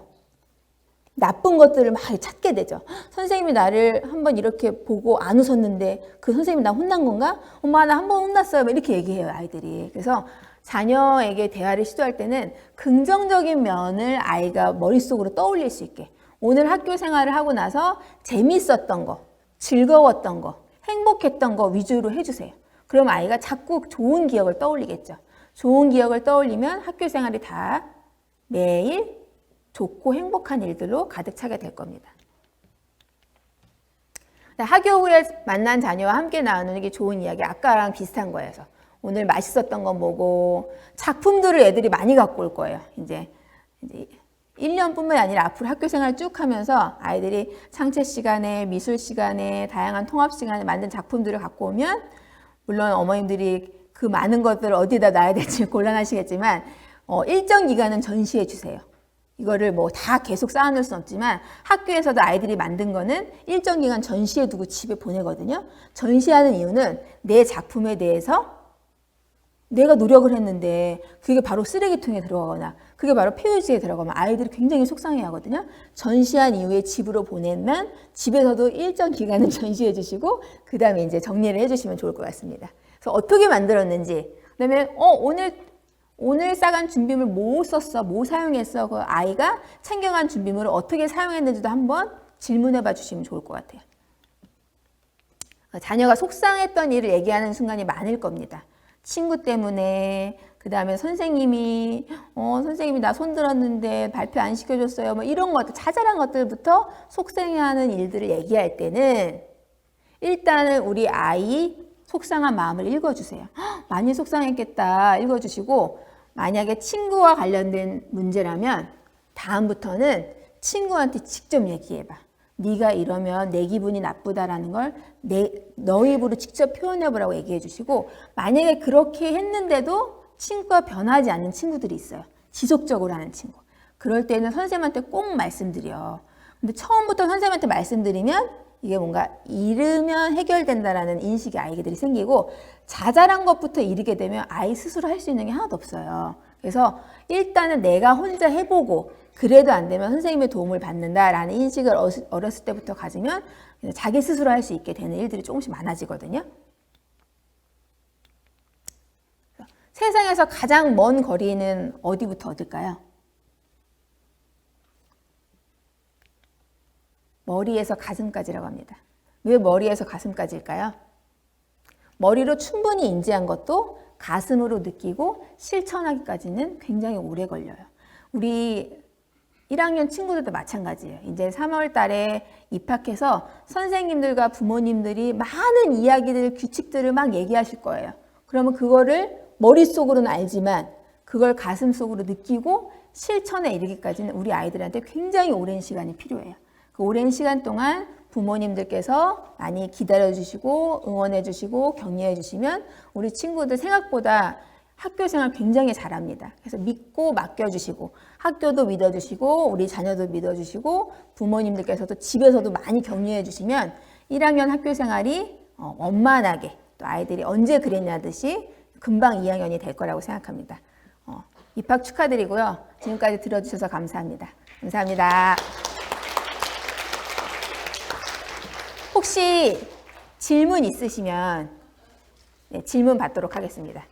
Speaker 1: 나쁜 것들을 막 찾게 되죠. 선생님이 나를 한번 이렇게 보고 안 웃었는데 그 선생님이 나 혼난 건가? 엄마 나 한 번 혼났어요. 이렇게 얘기해요, 아이들이. 그래서 자녀에게 대화를 시도할 때는 긍정적인 면을 아이가 머릿속으로 떠올릴 수 있게 오늘 학교 생활을 하고 나서 재밌었던 거, 즐거웠던 거, 행복했던 거 위주로 해주세요. 그럼 아이가 자꾸 좋은 기억을 떠올리겠죠. 좋은 기억을 떠올리면 학교 생활이 다 매일 좋고 행복한 일들로 가득 차게 될 겁니다. 학교 후에 만난 자녀와 함께 나누는 게 좋은 이야기, 아까랑 비슷한 거예요. 오늘 맛있었던 건 뭐고, 작품들을 애들이 많이 갖고 올 거예요. 이제 1년뿐만 아니라 앞으로 학교 생활 쭉 하면서 아이들이 창체 시간에, 미술 시간에, 다양한 통합 시간에 만든 작품들을 갖고 오면, 물론 어머님들이 그 많은 것들을 어디다 놔야 될지 곤란하시겠지만, 일정 기간은 전시해 주세요. 이거를 뭐 다 계속 쌓아놓을 수는 없지만 학교에서도 아이들이 만든 거는 일정 기간 전시해 두고 집에 보내거든요. 전시하는 이유는 내 작품에 대해서 내가 노력을 했는데 그게 바로 쓰레기통에 들어가거나 그게 바로 폐유지에 들어가면 아이들이 굉장히 속상해 하거든요. 전시한 이후에 집으로 보내면 집에서도 일정 기간은 전시해 주시고 그 다음에 이제 정리를 해 주시면 좋을 것 같습니다. 그래서 어떻게 만들었는지, 그 다음에 오늘 싸간 준비물 뭐 썼어? 뭐 사용했어? 그 아이가 챙겨간 준비물을 어떻게 사용했는지도 한번 질문해 봐 주시면 좋을 것 같아요. 자녀가 속상했던 일을 얘기하는 순간이 많을 겁니다. 친구 때문에, 그 다음에 선생님이 나 손들었는데 발표 안 시켜줬어요. 뭐 이런 것들, 자잘한 것들부터 속상해하는 일들을 얘기할 때는 일단은 우리 아이 속상한 마음을 읽어주세요. 많이 속상했겠다 읽어주시고, 만약에 친구와 관련된 문제라면 다음부터는 친구한테 직접 얘기해봐. 네가 이러면 내 기분이 나쁘다라는 걸 너 입으로 직접 표현해보라고 얘기해 주시고, 만약에 그렇게 했는데도 친구가 변하지 않는 친구들이 있어요. 지속적으로 하는 친구. 그럴 때는 선생님한테 꼭 말씀드려. 근데 처음부터 선생님한테 말씀드리면 이게 뭔가 이르면 해결된다라는 인식이 아이들이 생기고, 자잘한 것부터 이르게 되면 아이 스스로 할 수 있는 게 하나도 없어요. 그래서 일단은 내가 혼자 해보고 그래도 안 되면 선생님의 도움을 받는다라는 인식을 어렸을 때부터 가지면 자기 스스로 할 수 있게 되는 일들이 조금씩 많아지거든요. 세상에서 가장 먼 거리는 어디부터 어딜까요? 머리에서 가슴까지라고 합니다. 왜 머리에서 가슴까지일까요? 머리로 충분히 인지한 것도 가슴으로 느끼고 실천하기까지는 굉장히 오래 걸려요. 우리 1학년 친구들도 마찬가지예요. 이제 3월 달에 입학해서 선생님들과 부모님들이 많은 이야기들, 규칙들을 막 얘기하실 거예요. 그러면 그거를 머릿속으로는 알지만 그걸 가슴속으로 느끼고 실천에 이르기까지는 우리 아이들한테 굉장히 오랜 시간이 필요해요. 그 오랜 시간 동안 부모님들께서 많이 기다려주시고 응원해주시고 격려해주시면 우리 친구들 생각보다 학교 생활 굉장히 잘합니다. 그래서 믿고 맡겨주시고 학교도 믿어주시고 우리 자녀도 믿어주시고 부모님들께서도 집에서도 많이 격려해주시면 1학년 학교 생활이 원만하게, 또 아이들이 언제 그랬냐듯이 금방 2학년이 될 거라고 생각합니다. 입학 축하드리고요. 지금까지 들어주셔서 감사합니다. 감사합니다. 혹시 질문 있으시면 질문 받도록 하겠습니다.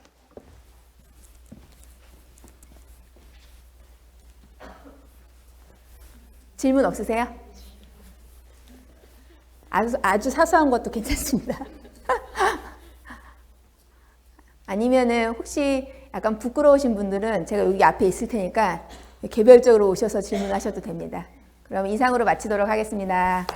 Speaker 1: 질문 없으세요? 아주 사소한 것도 괜찮습니다. 아니면은 혹시 약간 부끄러우신 분들은 제가 여기 앞에 있을 테니까 개별적으로 오셔서 질문하셔도 됩니다. 그럼 이상으로 마치도록 하겠습니다.